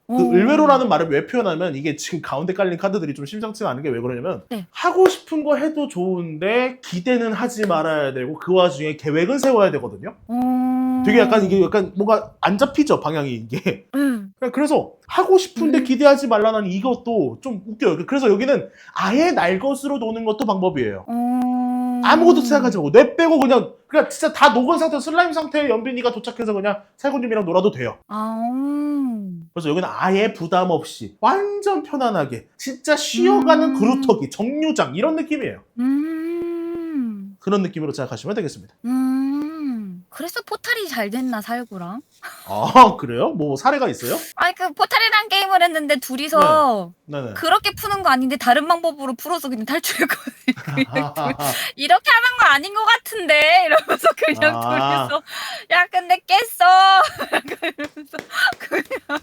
그 의외로라는 말을 왜 표현하면 이게 지금 가운데 깔린 카드들이 좀 심상치가 않은 게 왜 그러냐면 네. 하고 싶은 거 해도 좋은데 기대는 하지 말아야 되고 그 와중에 계획은 세워야 되거든요. 되게 약간 이게 약간 뭔가 안 잡히죠 방향이 이게. 그래서 하고 싶은데 기대하지 말라는 이것도 좀 웃겨요. 그래서 여기는 아예 날 것으로 노는 것도 방법이에요. 아무것도 생각하지 말고 뇌 빼고 그냥 진짜 다 녹은 상태 슬라임 상태의 연빈이가 도착해서 그냥 살구님이랑 놀아도 돼요. 그래서 여기는 아예 부담 없이 완전 편안하게 진짜 쉬어가는 그루터기 정류장 이런 느낌이에요. 그런 느낌으로 생각하시면 되겠습니다. 그래서 포탈이 잘 됐나 살구랑? 아 그래요? 뭐 사례가 있어요? 아니 그 포탈이란 게임을 했는데 둘이서 네네. 그렇게 푸는 거 아닌데 다른 방법으로 풀어서 그냥 탈출했거든요. 이렇게 하는 거 아닌 것 같은데 이러면서 그냥 둘이서 야 근데 깼어 이러면서 그냥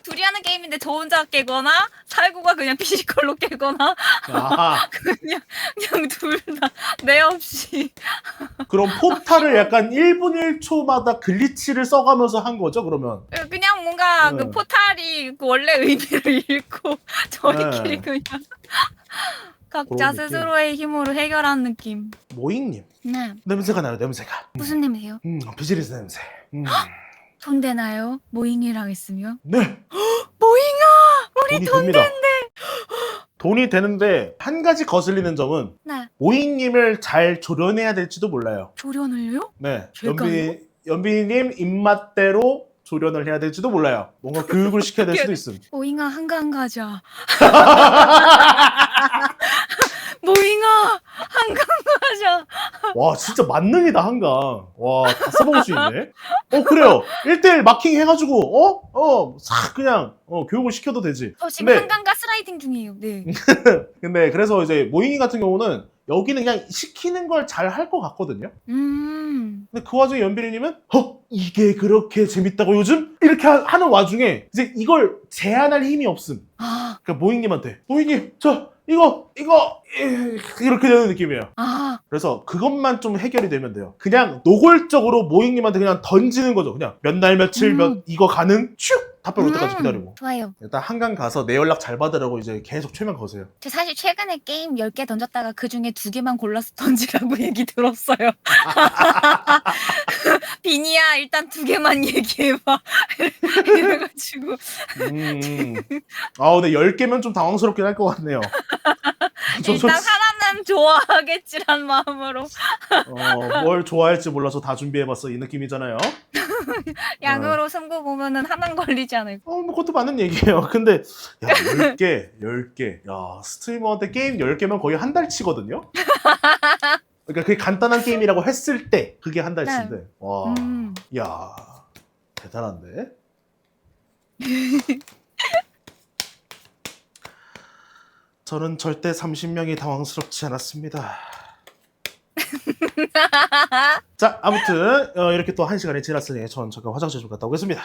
둘이 하는 게임인데 저 혼자 깨거나 살구가 그냥 피지컬로 깨거나 그냥 둘 다 내 없이 그럼 포탈을 약간 1분 1초마다 글리치를 써가면서 한 거죠 그러면? 그냥 뭔가 그 포탈이 그 원래 의미를 잃고 저희끼리 그냥 각자 스스로의 힘으로 해결한 느낌. 모잉님 네. 냄새가 나요 냄새가. 무슨 냄새요? 비즈니스 냄새. 돈 되나요? 모잉이랑 있으면? 네. 모잉아! 우리 돈 된대! 돈이 되는데 한 가지 거슬리는 점은 네. 모잉님을 잘 조련해야 될지도 몰라요. 조련을요? 네. 제가요? 연빈님 입맛대로 조련을 해야 될지도 몰라요. 뭔가 교육을 시켜야 될 수도 있음. 모잉아 한강 가자. 모잉아 한강 가자. 와 진짜 만능이다 한강. 와 다 써먹을 수 있네. 그래요. 1대1 마킹 해가지고 싹 그냥 교육을 시켜도 되지. 저 지금 근데 한강 가스라이팅 중이에요. 네. 근데 그래서 이제 모잉이 같은 경우는 여기는 그냥 시키는 걸 잘 할 것 같거든요. 근데 그 와중에 연빈이님은 이게 그렇게 재밌다고 요즘? 이렇게 하는 와중에 이제 이걸 제한할 힘이 없음. 그러니까 모잉님한테 모잉님 이거 이렇게 되는 느낌이에요. 그래서 그것만 좀 해결이 되면 돼요. 그냥 노골적으로 모잉님한테 그냥 던지는 거죠. 그냥 몇 날 며칠 이거 가능? 슉! 답변 올 때까지 기다리고. 좋아요. 일단 한강 가서 내 연락 잘 받으라고 이제 계속 최면 거세요. 저 사실 최근에 게임 10개 던졌다가 그 중에 2개만 골라서 던지라고 얘기 들었어요. 비니야 일단 2개만 얘기해봐. 이래가지고. 근데 10개면 좀 당황스럽긴 할 것 같네요. 일단 하나는 좋아하겠지란 마음으로. 뭘 좋아할지 몰라서 다 준비해봤어 이 느낌이잖아요. 양으로 승부 보면은 하나는 걸리지 않을까. 뭐 그것도 맞는 얘기예요. 근데 야 10개 야 스트리머한테 게임 10개면 거의 한 달치거든요. 그러니까 그게 간단한 게임이라고 했을 때 그게 한 달치인데 와, 야 대단한데. 저는 절대 30명이 당황스럽지 않았습니다. 자 아무튼 이렇게 또 1시간이 지났으니 전 잠깐 화장실 좀 갔다 오겠습니다.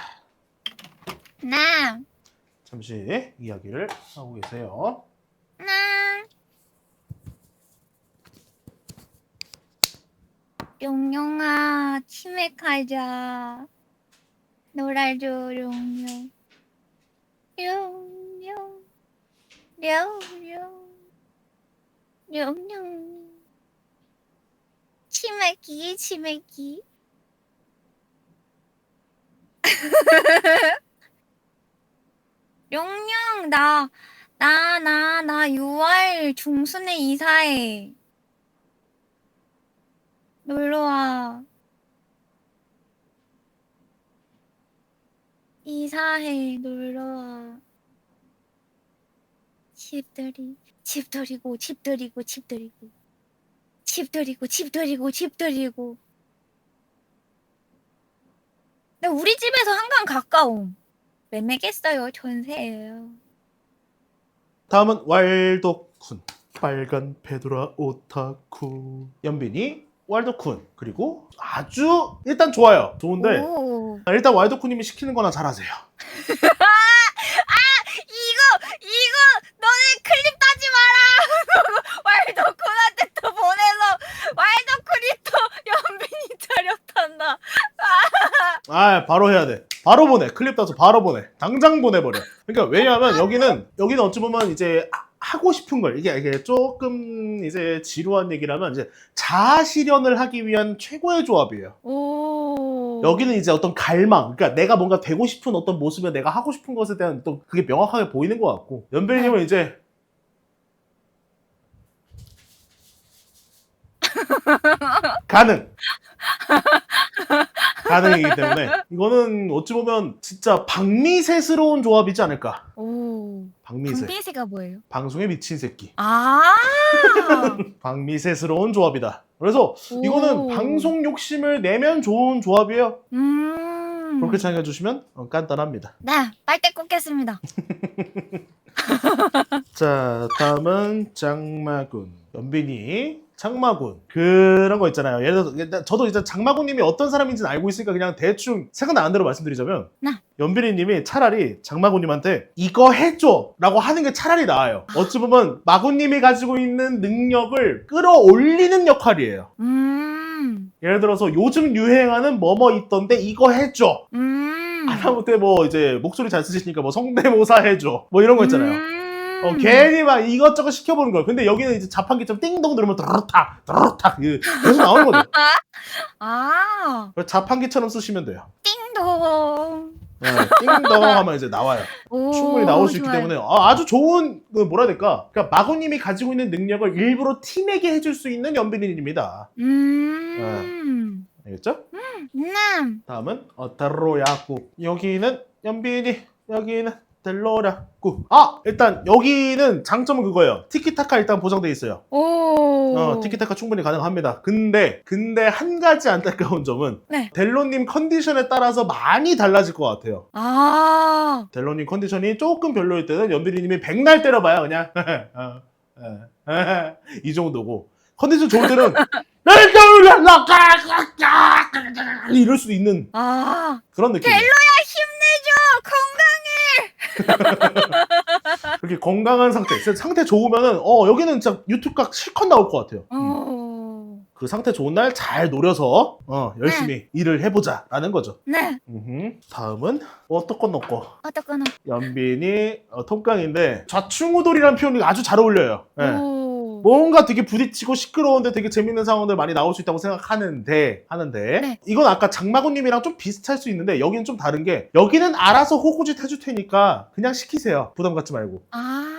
네. 잠시 이야기를 하고 계세요. 네. 용용아, 치맥하자. 놀아줘, 용용. 용용. 용용. 용용. 치맥기, 치맥기. 용용, 나 6월 중순에 이사해. 놀러와. 이사해, 놀러와. 집들이고. 근데 우리 집에서 한강 가까움. 매매겠어요, 전세예요. 다음은 왈도쿤. 빨간 페도라 오타쿠. 연빈이 왈도쿤. 그리고 아주 일단 좋아요. 좋은데 오. 일단 왈도쿤님이 시키는 거나 잘하세요. 이거 너네 클립 따지 마라. 왈도쿤한테 또 보내서 왈도쿤이 또 연빈이 차렸단다. 아, 바로 해야 돼. 바로 보내. 클립 따서 바로 보내. 당장 보내버려. 그러니까 왜냐하면 여기는 어찌 보면 이제 하고 싶은 걸 이게 조금 이제 지루한 얘기라면 이제 자아 실현을 하기 위한 최고의 조합이에요. 오. 여기는 이제 어떤 갈망, 그러니까 내가 뭔가 되고 싶은 어떤 모습에 내가 하고 싶은 것에 대한 또 그게 명확하게 보이는 것 같고 연빈님은 이제 가능이기 때문에 이거는 어찌 보면 진짜 박미새스러운 조합이지 않을까. 오. 박미새. 박미새가 뭐예요? 방송에 미친 새끼. 아. 박미새스러운 조합이다. 그래서 이거는 오. 방송 욕심을 내면 좋은 조합이에요. 음. 그렇게 생각해 주시면 간단합니다. 네, 빨대 꽂겠습니다. 자, 다음은 장마군. 연빈이 장마군. 그런 거 있잖아요. 예를 들어서 저도 이제 장마군님이 어떤 사람인지는 알고 있으니까 그냥 대충 생각나는 대로 말씀드리자면 네. 연빈이님이 차라리 장마군님한테 이거 해줘 라고 하는 게 차라리 나아요. 어찌 보면 마군님이 가지고 있는 능력을 끌어올리는 역할이에요. 예를 들어서 요즘 유행하는 뭐뭐 있던데 이거 해줘. 하다못해 뭐 이제 목소리 잘 쓰시니까 뭐 성대모사 해줘. 뭐 이런 거 있잖아요. 괜히 막 이것저것 시켜보는 거예요. 근데 여기는 이제 자판기처럼 띵동 누르면 드르륵탁 계속 나오는 거죠. 아. 자판기처럼 쓰시면 돼요. 띵동. 네, 띵동 하면 이제 나와요. 오, 충분히 나올 수 있기 좋아요. 때문에 아주 좋은 뭐라 해야 될까? 그러니까 마구님이 가지고 있는 능력을 일부러 팀에게 해줄 수 있는 연빈이입니다. 알겠죠? 다음은 델로야구. 여기는 연빈이, 여기는 델로야구. 일단 여기는 장점은 그거예요. 티키타카 일단 보장돼 있어요. 오. 티키타카 충분히 가능합니다. 근데 한 가지 안타까운 점은 네. 델로님 컨디션에 따라서 많이 달라질 것 같아요. 아. 델로님 컨디션이 조금 별로일 때는 연빈이님이 백날 때려봐야 그냥 이 정도고 컨디션 좋을 때는 이럴 수도 있는 아. 그런 느낌. 델로야 힘내줘. 건강해. 그렇게 건강한 상태 좋으면은 여기는 진짜 유튜브 각 실컷 나올 것 같아요. 그 상태 좋은 날 잘 노려서 열심히 일을 해보자라는 거죠. 네. 다음은 어떡건 어떡하나. 연빈이 통깡인데 좌충우돌이라는 표현이 아주 잘 어울려요. 네. 오. 뭔가 되게 부딪히고 시끄러운데 되게 재밌는 상황들 많이 나올 수 있다고 생각하는데 네. 이건 아까 장마구님이랑 좀 비슷할 수 있는데 여기는 좀 다른 게 여기는 알아서 호구짓 해줄 테니까 그냥 시키세요. 부담 갖지 말고. 아.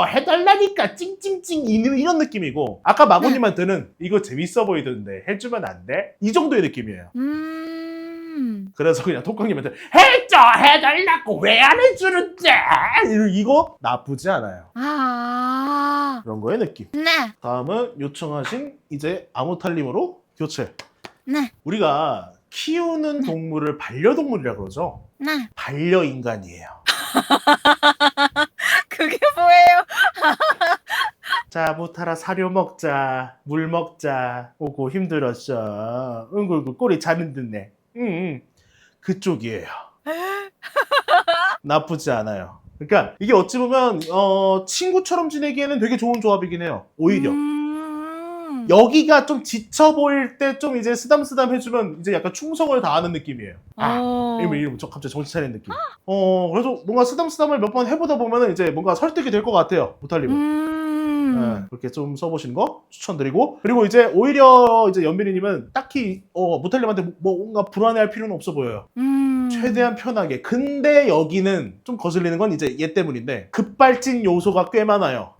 해달라니까 찡찡찡 이런 느낌이고 아까 마구님한테는 이거 재밌어 보이던데 해주면 안 돼? 이 정도의 느낌이에요. 그래서 그냥 톡강님한테 해달라고 왜 안 해주는데 이거 나쁘지 않아요. 아. 그런 거의 느낌. 네. 다음은 요청하신 이제 아무탈림으로 교체. 네. 우리가 키우는 동물을 반려동물이라 그러죠. 네. 반려인간이에요. 그게 뭐예요? 자, 무타라 사료 먹자, 물 먹자. 오고 힘들었어. 응굴굴 꼬리 자는 듯네. 그쪽이에요. 나쁘지 않아요. 그러니까 이게 어찌 보면 친구처럼 지내기에는 되게 좋은 조합이긴 해요. 오히려. 여기가 좀 지쳐 보일 때 좀 이제 쓰담쓰담 해주면 이제 약간 충성을 다하는 느낌이에요. 이러면 저 갑자기 정신 차리는 느낌. 그래서 뭔가 쓰담쓰담을 몇 번 해보다 보면은 이제 뭔가 설득이 될 것 같아요. 보탈님은. 네, 그렇게 좀 써보시는 거 추천드리고, 그리고 이제 오히려 이제 연빈이님은 딱히 모탈님한테 뭔가 불안해할 필요는 없어 보여요. 최대한 편하게. 근데 여기는 좀 거슬리는 건 이제 얘 때문인데 급발진 요소가 꽤 많아요.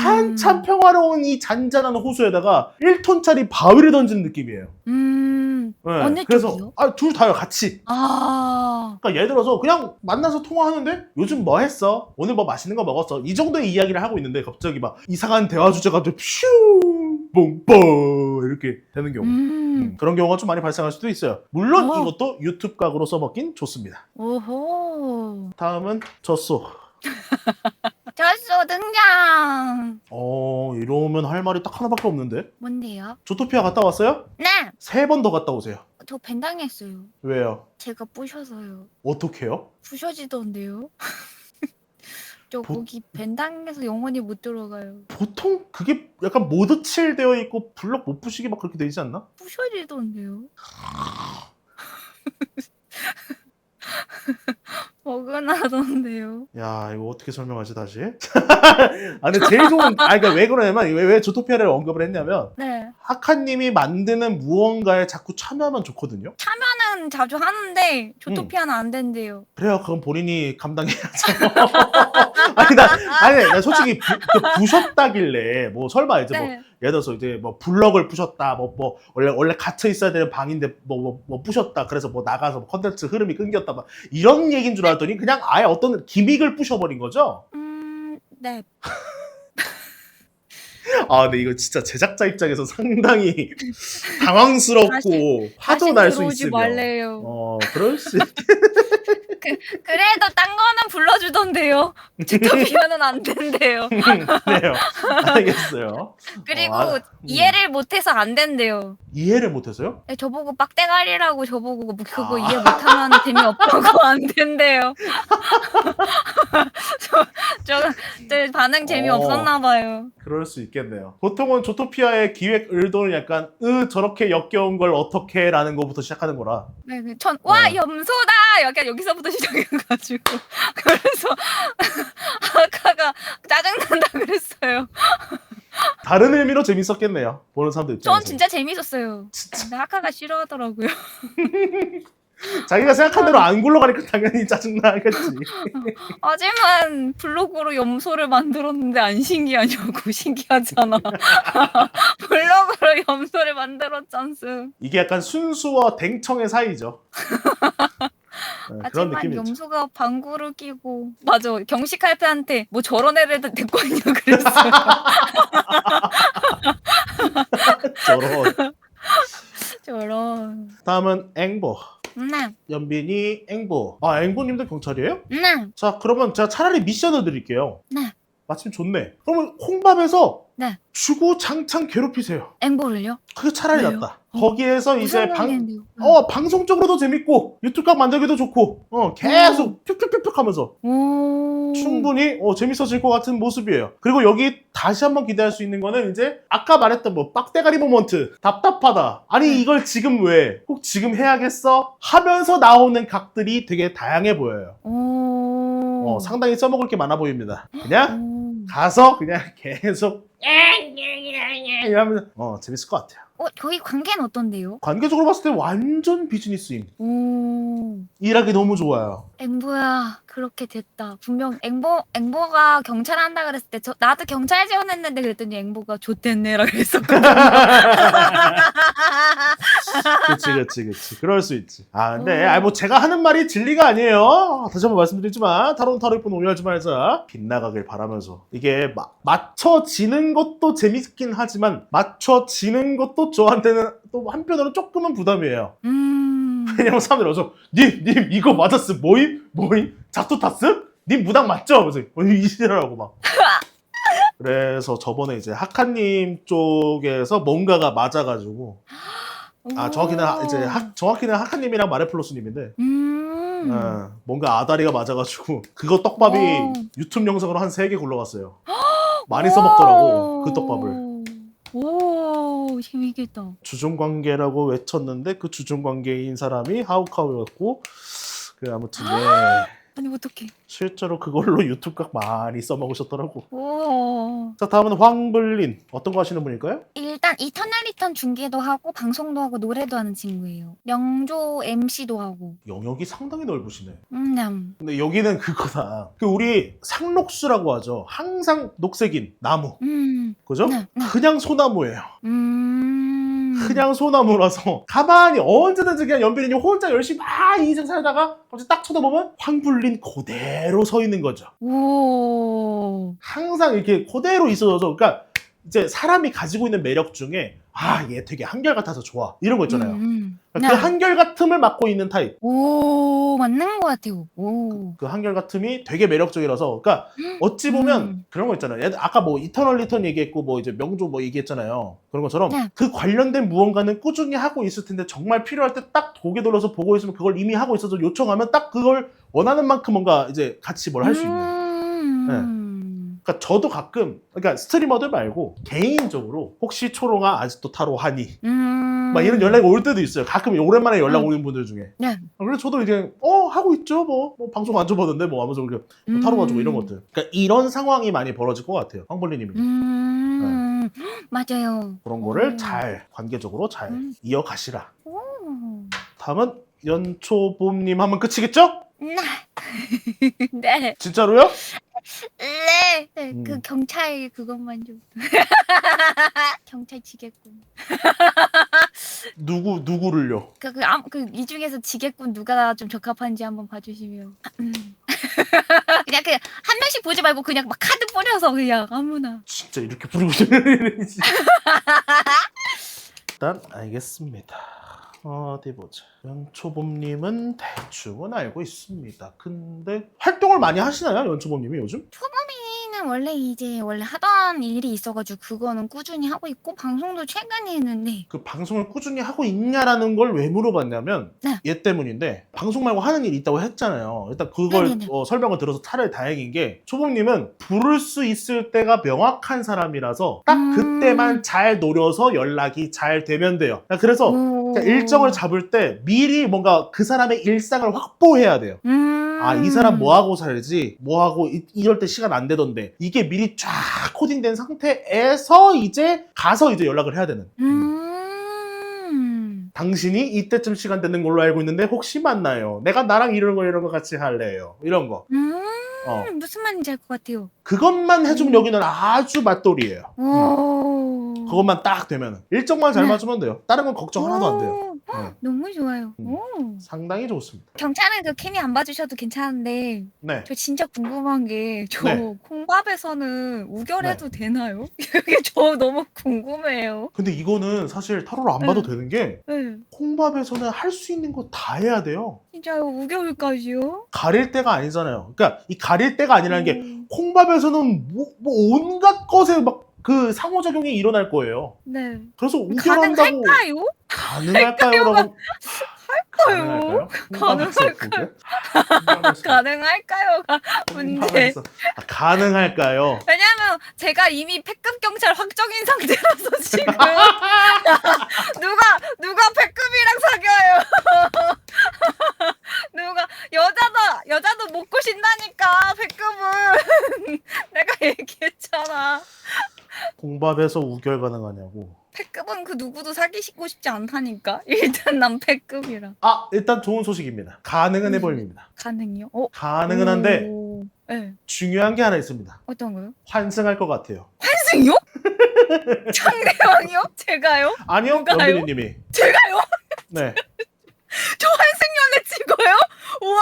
한참 평화로운 이 잔잔한 호수에다가 1톤짜리 바위를 던지는 느낌이에요. 네, 어느 그래서 쪽이요? 둘 다요, 같이. 아. 그러니까 예를 들어서 그냥 만나서 통화하는데 요즘 뭐 했어? 오늘 뭐 맛있는 거 먹었어? 이 정도의 이야기를 하고 있는데 갑자기 막 이상한 대화 주제가 갑자기 퓨 뽕뽕 이렇게 되는 경우. 그런 경우가 좀 많이 발생할 수도 있어요. 물론 이것도 유튜브 각으로 써먹긴 좋습니다. 오호. 다음은 젖소. 젖소 등장. 이러면 할 말이 딱 하나밖에 없는데. 뭔데요? 조토피아 갔다 왔어요? 네. 3번 더 갔다 오세요. 저 벤당했어요. 왜요? 제가 부셔서요. 어떻게요? 부셔지던데요? 저 거기 벤당에서 영원히 못 들어가요. 보통 그게 약간 모드칠 되어 있고 블럭 못 부시게 막 그렇게 되지 않나? 부셔지던데요? 어긋나던데요? 야, 이거 어떻게 설명하지 다시? 근데 제일 좋은, 그러니까 왜 그러냐면 왜 조토피아를 언급을 했냐면 네. 하카님이 만드는 무언가에 자꾸 참여하면 좋거든요. 참여는 자주 하는데 조토피아는 안 된대요. 그래요, 그건 본인이 감당해야죠. 나 솔직히 부셨다길래 뭐 설마 이제 뭐 네. 예를 들어서 이제 뭐 블럭을 부셨다, 뭐 원래 갇혀 있어야 되는 방인데 뭐 부셨다, 그래서 뭐 나가서 뭐 컨텐츠 흐름이 끊겼다, 막 이런 얘기인 줄 알았더니 그냥 아예 어떤 기믹을 부셔버린 거죠. 네. 근데 이거 진짜 제작자 입장에서 상당히 당황스럽고 화도 날 수 들어오지 있으며. 말래요. 그럴 수 그래도 딴 거는 불러주던데요. 조토피아는 안 된대요. 있네요. 알겠어요. 그리고 이해를 못해서 안 된대요. 이해를 못해서요? 네, 저보고 빡대가리라고 저보고 그거 이해 못하면 재미없다고 안 된대요. 저 반응 재미없었나 봐요. 그럴 수 있겠네요. 보통은 조토피아의 기획 의도는 약간 저렇게 역겨운 걸 어떻게 라는 거부터 시작하는 거라. 네, 와 염소다! 약간 여기서부터 시작해가지고 그래서 아까가 짜증난다 그랬어요. 다른 의미로 재밌었겠네요. 보는 사람들 입장에서. 전 진짜 재밌었어요. 근데 아까가 싫어하더라고요. 자기가 생각한 대로 안 굴러가니까 당연히 짜증나겠지. 하지만 블로그로 염소를 만들었는데 안 신기하냐고. 신기하잖아. 블로그로 염소를 만들었잖음. 이게 약간 순수와 댕청의 사이죠. 네, 그런 하지만 느낌이 있죠. 염소가 방구를 끼고 맞아 경식할패한테 뭐 저런 애를 데리고 왔냐 그랬어요. 저런. 저런. 다음은 앵보. 네. 연빈이 앵보. 앵보님도 경찰이에요? 네. 자, 그러면 제가 차라리 미션을 드릴게요. 네. 마침 좋네. 그러면 홍밥에서 네. 주구장창 괴롭히세요. 앵보를요? 그게 차라리 왜요? 낫다. 거기에서 이제 무슨 방송적으로도 재밌고 유튜브 만들기도 좋고 계속 툭툭툭툭 하면서 충분히 재밌어질 것 같은 모습이에요. 그리고 여기 다시 한번 기대할 수 있는 거는 이제 아까 말했던 뭐 빡대가리 모먼트, 답답하다, 아니 이걸 지금 왜 꼭 지금 해야겠어 하면서 나오는 각들이 되게 다양해 보여요. 상당히 써먹을 게 많아 보입니다. 그냥 가서 그냥 계속 이러면서 재밌을 것 같아요. 저희 관계는 어떤데요? 관계적으로 봤을 때 완전 비즈니스임. 일하기 너무 좋아요. 앵보야 그렇게 됐다. 분명 앵보가 경찰 한다 그랬을 때 나도 경찰 지원했는데 그랬더니 앵보가 좋댔네라 그랬었거든요. 그치. 그럴 수 있지. 근데 뭐 제가 하는 말이 진리가 아니에요. 다시 한번 말씀드리지만 타로는 타로 이쁜 오해하지 말자. 빗나가길 바라면서 이게 맞춰지는 것도 재밌긴 하지만 맞춰지는 것도 저한테는 또 한편으로 조금은 부담이에요. 왜냐면 사람들이 와서 님 이거 맞았음. 뭐임? 자토타스? 님 무당 맞죠? 그래서 이시라고 막. 그래서 저번에 이제 하카님 쪽에서 뭔가가 맞아가지고 정확히는 하카님이랑 마레플로스님인데 뭔가 아다리가 맞아가지고 그거 떡밥이 유튜브 영상으로 한 3개 굴러갔어요. 많이 써먹더라고 그 떡밥을. 재밌겠다. 주종관계라고 외쳤는데 그 주종관계인 사람이 하우카우였고 아무튼 아니 어떡해. 실제로 그걸로 유튜브 각 많이 써먹으셨더라고. 오. 자, 다음은 황블린. 어떤 거 하시는 분일까요? 일단 이터널 리턴 중계도 하고 방송도 하고 노래도 하는 친구예요. 명조 MC도 하고. 영역이 상당히 넓으시네. 네. 근데 여기는 그거다. 우리 상록수라고 하죠. 항상 녹색인 나무. 그죠? 네, 네. 그냥 소나무예요. 그냥 소나무라서 가만히 언제든지 그냥 연필이님 혼자 열심히 막 인생 살다가 갑자기 딱 쳐다보면 황불린 그대로 서 있는 거죠. 오. 항상 이렇게 그대로 있어서 그러니까 이제 사람이 가지고 있는 매력 중에 얘 되게 한결같아서 좋아 이런 거 있잖아요. 그 한결같음을 맡고 있는 타입. 오, 맞는 것 같아요. 오. 그 한결같음이 되게 매력적이라서 그러니까 어찌 보면 그런 거 있잖아요. 아까 뭐 이터널 리턴 얘기했고 뭐 이제 명조 뭐 얘기했잖아요. 그런 것처럼 네. 그 관련된 무언가는 꾸준히 하고 있을 텐데 정말 필요할 때 딱 고개 돌려서 보고 있으면 그걸 이미 하고 있어서 요청하면 딱 그걸 원하는 만큼 뭔가 이제 같이 뭘 할 수 있는. 네. 그러니까 저도 가끔 그러니까 스트리머들 말고 개인적으로 혹시 초롱아 아직도 타로 하니? 막 이런 연락이 올 때도 있어요. 가끔 오랜만에 연락 오는 분들 중에. 네. 그래서 저도 이제 하고 있죠. 뭐 방송 안 줘봤는데 뭐 하면서 이렇게 타로 가지고 이런 것들. 그러니까 이런 상황이 많이 벌어질 것 같아요. 황벌리님이. 네. 맞아요. 그런 거를 잘 관계적으로 잘 이어가시라. 오. 다음은 연초봄님 하면 끝이겠죠? 네. 진짜로요? 네. 네. 그 경찰 그것만 좀. 경찰 지겠군. 누구를요? 이 중에서 지겠군 누가 좀 적합한지 한번 봐주시면. 그냥 한 명씩 보지 말고 그냥 막 카드 뿌려서 그냥 아무나. 진짜 이렇게 부르고 싶네. 일단 알겠습니다. 어디 보자. 연초봄님은 대충은 알고 있습니다. 근데 활동을 많이 하시나요? 연초봄님이 요즘? 초범이는 원래 하던 일이 있어가지고 그거는 꾸준히 하고 있고 방송도 최근에 했는데. 그 방송을 꾸준히 하고 있냐라는 걸 왜 물어봤냐면 네. 얘 때문인데 방송 말고 하는 일이 있다고 했잖아요. 일단 그걸 설명을 들어서 차라리 다행인 게 초봉님은 부를 수 있을 때가 명확한 사람이라서 딱 그때만 잘 노려서 연락이 잘 되면 돼요. 그래서 일정을 잡을 때 미리 뭔가 그 사람의 일상을 확보해야 돼요. 이 사람 뭐하고 살지? 뭐하고 이럴 때 시간 안 되던데 이게 미리 쫙 코딩된 상태에서 이제 가서 이제 연락을 해야 되는. 당신이 이때쯤 시간 되는 걸로 알고 있는데 혹시 만나요? 내가 나랑 이런 거 같이 할래요. 이런 거. 무슨 말인지 알 것 같아요. 그것만 해주면 여기는 아주 맛돌이에요. 그것만 딱 되면 일정만 잘 맞추면 돼요. 다른 건 걱정 하나도 안 돼요. 너무 좋아요. 상당히 좋습니다. 경찰은 그 케미 안 봐주셔도 괜찮은데 네. 저 진짜 궁금한 게 저 네. 콩밥에서는 우결해도 되나요? 이게 저 너무 궁금해요. 근데 이거는 사실 타로를 안 봐도 되는 게 네. 콩밥에서는 할 수 있는 거 다 해야 돼요. 진짜요? 우결까지요? 가릴 때가 아니잖아요. 그러니까 이 가릴 때가 아니라는 게 콩밥에서는 뭐 온갖 것에 막 그 상호작용이 일어날 거예요. 네. 그래서 우결한다고 가능할까요? 가능할까요? 가능할까요? 가능할까요? 문제. 가능할까요? 왜냐면 제가 이미 패급 경찰 확정인 상태라서 지금 누가 패급이랑 사귀어요? 누가 여자도 못 꼬신다니까 패급은 내가 얘기했잖아. 공밥에서 우결 가능하냐고. 패급은 그 누구도 사귀고 싶지 않다니까. 일단 난 패급이라. 일단 좋은 소식입니다. 가능은 해보입니다. 가능이요? 가능은 한데 네. 중요한 게 하나 있습니다. 어떤 거요? 환승할 것 같아요. 환승이요? 상대방이요? 제가요? 아니요, 누가요? 연빈이님이. 제가요? 네. 저 환승연애 찍어요? 우와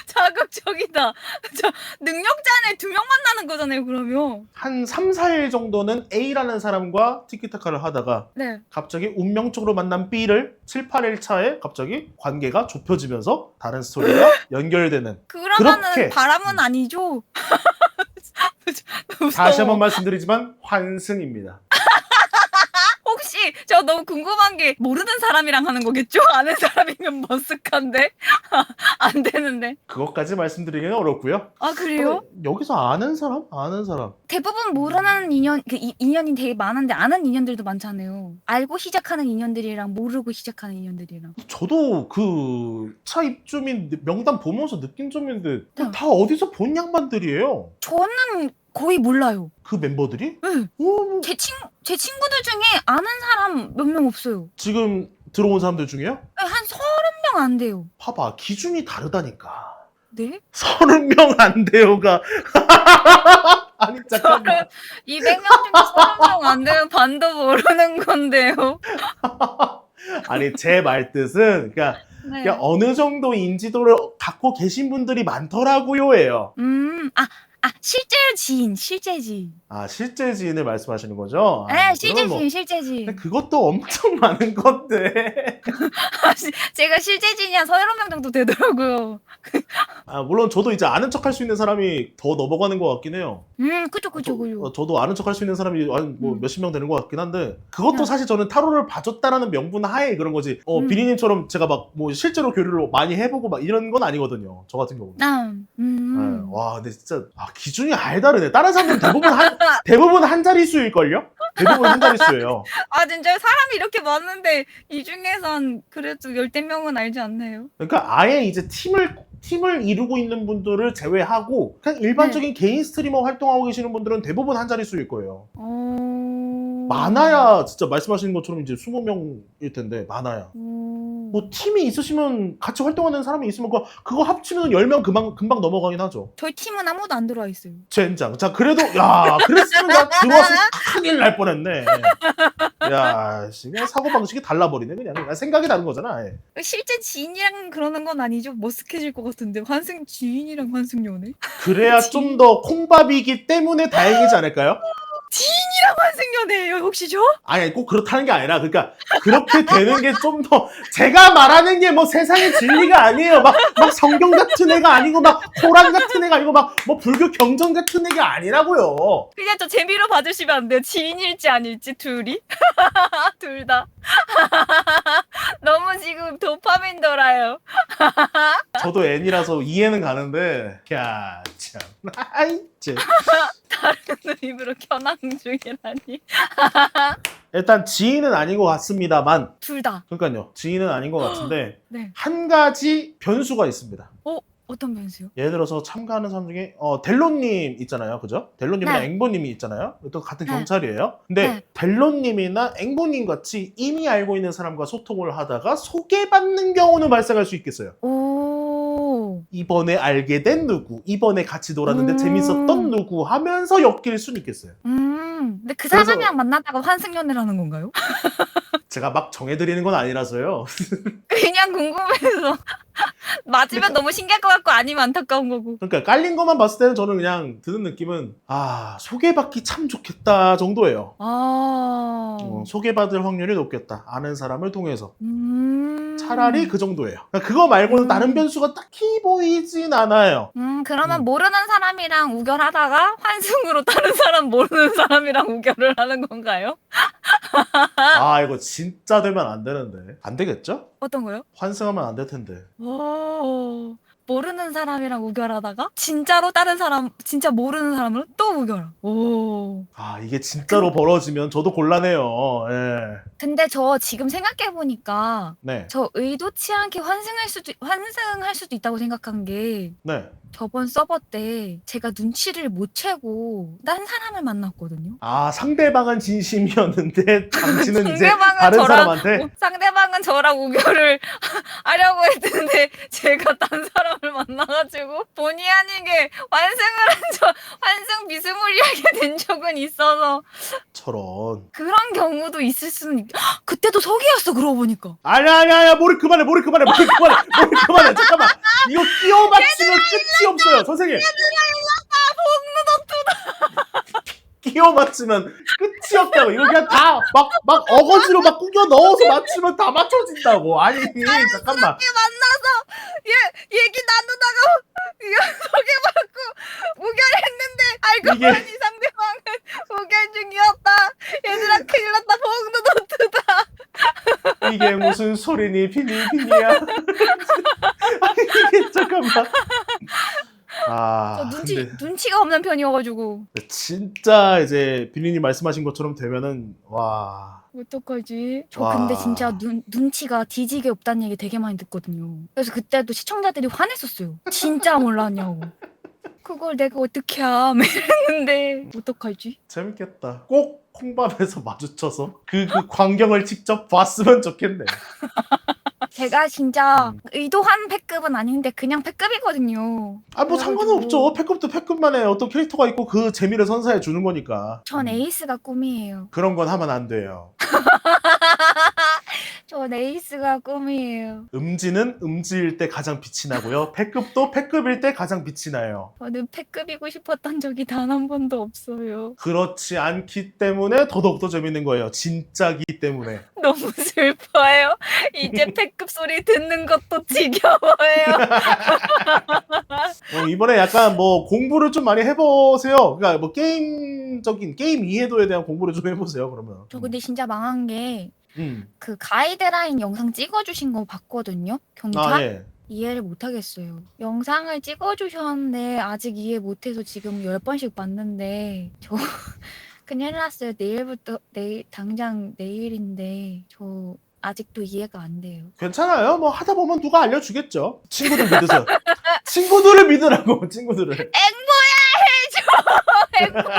자극적이다. 저 능력자네 2명 만나는 거잖아요 그러면. 한 3, 4일 정도는 A라는 사람과 티키타카를 하다가 네. 갑자기 운명적으로 만난 B를 7, 8일 차에 갑자기 관계가 좁혀지면서 다른 스토리가 연결되는. 그러면은 그렇게. 바람은 아니죠? 다시 한번 말씀드리지만 환승입니다. 혹시 저 너무 궁금한 게 모르는 사람이랑 하는 거겠죠? 아는 사람이면 머쓱한데 안 되는데. 그것까지 말씀드리기는 어렵고요. 아 그래요? 여기서 아는 사람? 아는 사람. 대부분 모르는 인연, 인연이 되게 많은데 아는 인연들도 많잖아요. 알고 시작하는 인연들이랑 모르고 시작하는 인연들이랑. 저도 그 차 입주민 명단 보면서 느낀 점인데 네. 다 어디서 본 양반들이에요. 저는 거의 몰라요. 그 멤버들이? 네. 오, 제 친구들 중에 아는 사람 몇 명 없어요. 지금 들어온 사람들 중에요? 한 30명 안 돼요. 봐봐, 기준이 다르다니까. 네? 30명 안 돼요가. 아니, 잠깐만. 200명 중에 30명 안 되면 반도 모르는 건데요. 아니, 제 말 뜻은, 그러니까 네. 그냥 어느 정도 인지도를 갖고 계신 분들이 많더라고요예요. 실제 지인. 아, 실제 지인을 말씀하시는 거죠? 아, 네, 뭐 실제 그러면 뭐- 지인, 실제 지인. 근데 그것도 엄청 많은 건데. 제가 실제 지인이 한 30명 정도 되더라고요. 아, 물론 저도 이제 아는 척 할 수 있는 사람이 더 넘어가는 것 같긴 해요. 그죠. 저도 아는 척 할 수 있는 사람이 뭐 몇십 명 되는 것 같긴 한데, 그것도 네. 사실 저는 타로를 봐줬다라는 명분 하에 그런 거지. 비니님처럼 제가 막 뭐 실제로 교류를 많이 해보고 막 이런 건 아니거든요. 저 같은 경우는. 네. 와, 근데 진짜 기준이 아예 다르네. 다른 사람들은 대부분 한 자릿수일걸요? 대부분 한 자릿수예요. 아, 진짜 사람이 이렇게 많은데 이 중에선 그래도 10명은 알지 않나요? 그러니까 아예 이제 팀을 이루고 있는 분들을 제외하고 그냥 일반적인 개인 스트리머 활동하고 계시는 분들은 대부분 한 자릿수일 거예요. 많아야 진짜 말씀하시는 것처럼 이제 20명일 텐데 많아야. 뭐 팀이 있으시면 같이 활동하는 사람이 있으면 그거 합치면 10명 금방 넘어가긴 하죠. 저희 팀은 아무도 안 들어와 있어요. 젠장. 자, 그래도 그랬으면 나 들어왔으면 큰일 날 뻔했네. 야, 그냥 사고방식이 달라버리네 그냥. 생각이 다른 거잖아. 예. 실제 지인이랑 그러는 건 아니죠? 머쓱해질 것 같은데 지인이랑 환승연애? 그래야 좀 더 콩밥이기 때문에 다행이지 않을까요? 지인이랑 환승연애예요 혹시 저? 아니, 꼭 그렇다는 게 아니라, 그러니까, 그렇게 되는 게 좀 더, 제가 말하는 게 뭐 세상의 진리가 아니에요. 막 성경 같은 애가 아니고, 막 호랑 같은 애가 아니고, 막 뭐 불교 경전 같은 애가 아니라고요. 그냥 저 재미로 봐주시면 안 돼요? 지인일지 아닐지 둘이? 둘 다. 너무 지금 도파민 돌아요. 저도 N이라서 이해는 가는데, 야, 참. 아이, 쟤. 다른 입으로 겨낭 중이라니. 일단 지인은 아닌 것 같습니다만, 둘 다. 그러니까요, 지인은 아닌 것 같은데, 네. 한 가지 변수가 있습니다. 어떤 변수요? 예를 들어서 참가하는 사람 중에 델로님 있잖아요, 그죠? 델로님이랑 네. 앵보님이 있잖아요. 또 같은 네. 경찰이에요. 근데 네. 델로님이나 앵보님 같이 이미 알고 있는 사람과 소통을 하다가 소개받는 경우는 발생할 수 있겠어요. 오. 이번에 알게 된 누구, 이번에 같이 놀았는데 재밌었던 누구 하면서 엮일 수는 있겠어요. 근데 그 그래서- 사람이랑 만나다가 환승연애를 하는 건가요? 제가 막 정해드리는 건 아니라서요. 그냥 궁금해서. 맞으면 너무 신기할 것 같고 아니면 안타까운 거고. 그러니까 깔린 것만 봤을 때는 저는 그냥 드는 느낌은 소개받기 참 좋겠다 정도예요. 소개받을 확률이 높겠다. 아는 사람을 통해서. 차라리 그 정도예요. 그러니까 그거 말고는 다른 변수가 딱히 보이진 않아요. 그러면 모르는 사람이랑 우결하다가 환승으로 다른 사람 모르는 사람이랑 우결을 하는 건가요? 이거 진짜 되면 안 되는데. 안 되겠죠? 어떤 거요? 환승하면 안 될 텐데. 모르는 사람이랑 우결하다가 진짜로 다른 사람, 진짜 모르는 사람으로 또 우결. 이게 진짜로 벌어지면 저도 곤란해요. 예. 근데 저 지금 생각해보니까 네. 저 의도치 않게 환승할 수도 있다고 생각한 게 네. 저번 서버 때 제가 눈치를 못 채고 딴 사람을 만났거든요. 상대방은 진심이었는데 당신은 이제 상대방은 다른 저랑- 사람한테 상대방은 저랑 우결을 하려고 했는데 제가 딴 사람을 만나가지고 본의 아니게 환승 비스무리하게 된 적은 있어서 저런. 그런 경우도 있을 수는 그때도 속이었어 그러고 보니까. 아니야 머리 그만해 잠깐만 이거 끼워 맞추면 끝이 없어요 선생님. 끼워 맞추면 끝이 없다고. 이거 그냥 다 막 어거지로 막 꾸겨 넣어서 맞추면 다 맞춰진다고. 아니 잠깐만. 만나서 얘기 나누다가 소개받고 우결했는데 알고 이게- 보니 상대방은 우결 중이었다. 얘들아 큰일 났다. 봉도 노트 이게 무슨 소리니 비니야. 아니 이게 잠깐만. 저 근데 눈치가 없는 편이어가지고. 진짜 이제 비니님 말씀하신 것처럼 되면은 와. 어떡하지? 저 와. 근데 진짜 눈치가 뒤지게 없다는 얘기 되게 많이 듣거든요. 그래서 그때도 시청자들이 화냈었어요. 진짜 몰랐냐고. 그걸 내가 어떻게 함 이랬는데 어떡하지? 재밌겠다. 꼭 콩밥에서 마주쳐서 그 광경을 직접 봤으면 좋겠네. 제가 진짜 의도한 패급은 아닌데 그냥 패급이거든요. 뭐 상관은 없죠. 패급도 패급만의 어떤 캐릭터가 있고 그 재미를 선사해 주는 거니까. 전 에이스가 꿈이에요. 그런 건 하면 안 돼요. 전 에이스가 꿈이에요. 음지는 음지일 때 가장 빛이 나고요. 패급도 패급일 때 가장 빛이 나요. 저는 패급이고 싶었던 적이 단 한 번도 없어요. 그렇지 않기 때문에 더더욱 더 재밌는 거예요. 진짜기 때문에. 너무 슬퍼요. 이제 패급 소리 듣는 것도 지겨워요. 이번에 약간 뭐 공부를 좀 많이 해보세요. 그러니까 뭐 게임적인 게임 이해도에 대한 공부를 좀 해보세요. 그러면. 저 근데 진짜 망한 게 음. 그 가이드라인 영상 찍어주신 거 봤거든요. 경찰? 예. 이해를 못하겠어요. 영상을 찍어주셨는데 아직 이해 못해서 지금 10번씩 봤는데 저 큰일 났어요. 당장 내일인데 저 아직도 이해가 안 돼요. 괜찮아요. 뭐 하다 보면 누가 알려주겠죠. 친구들 믿으세요. 친구들을 믿으라고. 친구들을. 앵보야 해줘. 앵보야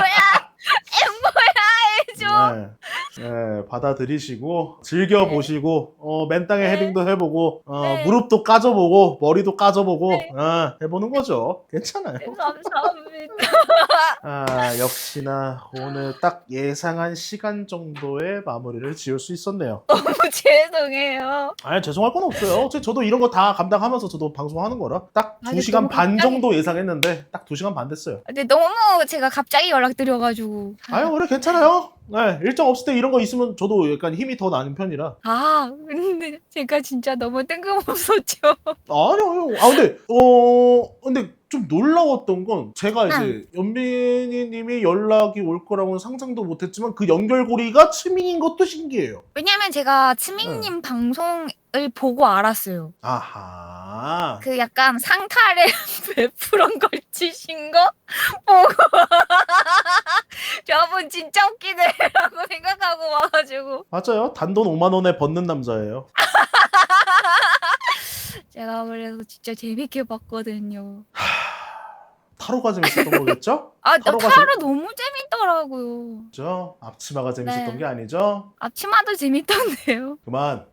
해줘. 네, 받아들이시고 즐겨보시고 맨땅에 네. 헤딩도 해보고 네. 무릎도 까져보고 머리도 까져보고 네. 해보는 거죠. 괜찮아요. 네, 감사합니다. 역시나 오늘 딱 예상한 시간 정도의 마무리를 지을 수 있었네요. 너무 죄송해요. 아니 죄송할 건 없어요. 저도 이런 거 다 감당하면서 저도 방송하는 거라 딱 아니, 2시간 너무 반 갑자기- 정도 예상했는데 딱 2시간 반 됐어요. 근데 너무 제가 갑자기 연락드려가지고. 그래 괜찮아요. 네, 일정 없을 때 이런 거 있으면 저도 약간 힘이 더 나는 편이라. 근데 제가 진짜 너무 뜬금없었죠. 아니요. 근데 좀 놀라웠던 건 제가 이제 연빈이님이 연락이 올 거라고는 상상도 못했지만 그 연결고리가 치밍인 것도 신기해요. 왜냐면 제가 치밍님 방송을 보고 알았어요. 아하. 그 약간 상탈에 100% 걸치신 거 보고 저분 진짜 웃기네라고 생각하고 와가지고 맞아요. 단돈 5만 원에 벗는 남자예요. 제가 그래서 진짜 재밌게 봤거든요. 타로가 재밌었던 거겠죠? 타로가 타로 너무 재밌더라고요. 그죠? 앞치마가 재밌었던 네. 게 아니죠? 앞치마도 재밌던데요. 그만.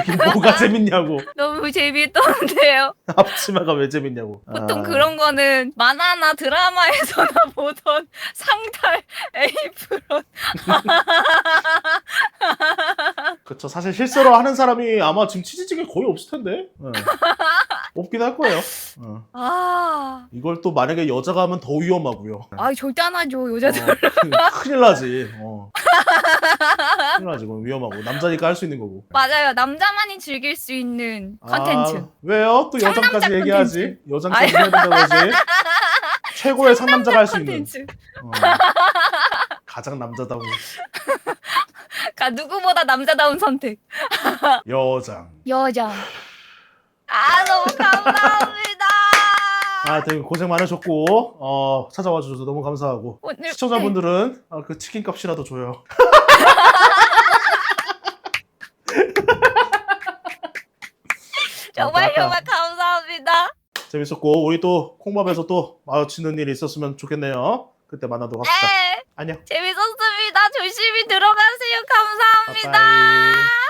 이게 뭐가 재밌냐고. 너무 재밌던데요. 앞치마가 왜 재밌냐고. 보통 그런 거는 만화나 드라마에서나 보던 상탈 에이프론. 그쵸. 사실 실제로 하는 사람이 아마 지금 치즈찌개 거의 없을 텐데. 없긴 할 거예요. 이걸 또 만약에 여자가 하면 더 위험하고요. 절대 안 하죠. 여자들. 큰일 나지. 큰일 나지. 그건 위험하고. 남자니까 할 수 있는 거고. 맞아요. 남자만이 즐길 수 있는 컨텐츠. 왜요? 또 여장까지 상남자 얘기하지? 여장까지 해야 된다고 하지? 최고의 상남자가 할 수 있는. 컨텐츠. 가장 남자다운 누구보다 남자다운 선택. 여장. 여자. 너무 감사합니다. 되게 고생 많으셨고 찾아와 주셔서 너무 감사하고 오늘 시청자분들은 그 치킨 값이라도 줘요. 정말 감사합니다. 재밌었고 우리 또 콩밥에서 또 마주치는 일이 있었으면 좋겠네요. 그때 만나도록 합시다. 네. 안녕. 재밌었습니다. 조심히 들어가세요. 감사합니다. 빠빠이.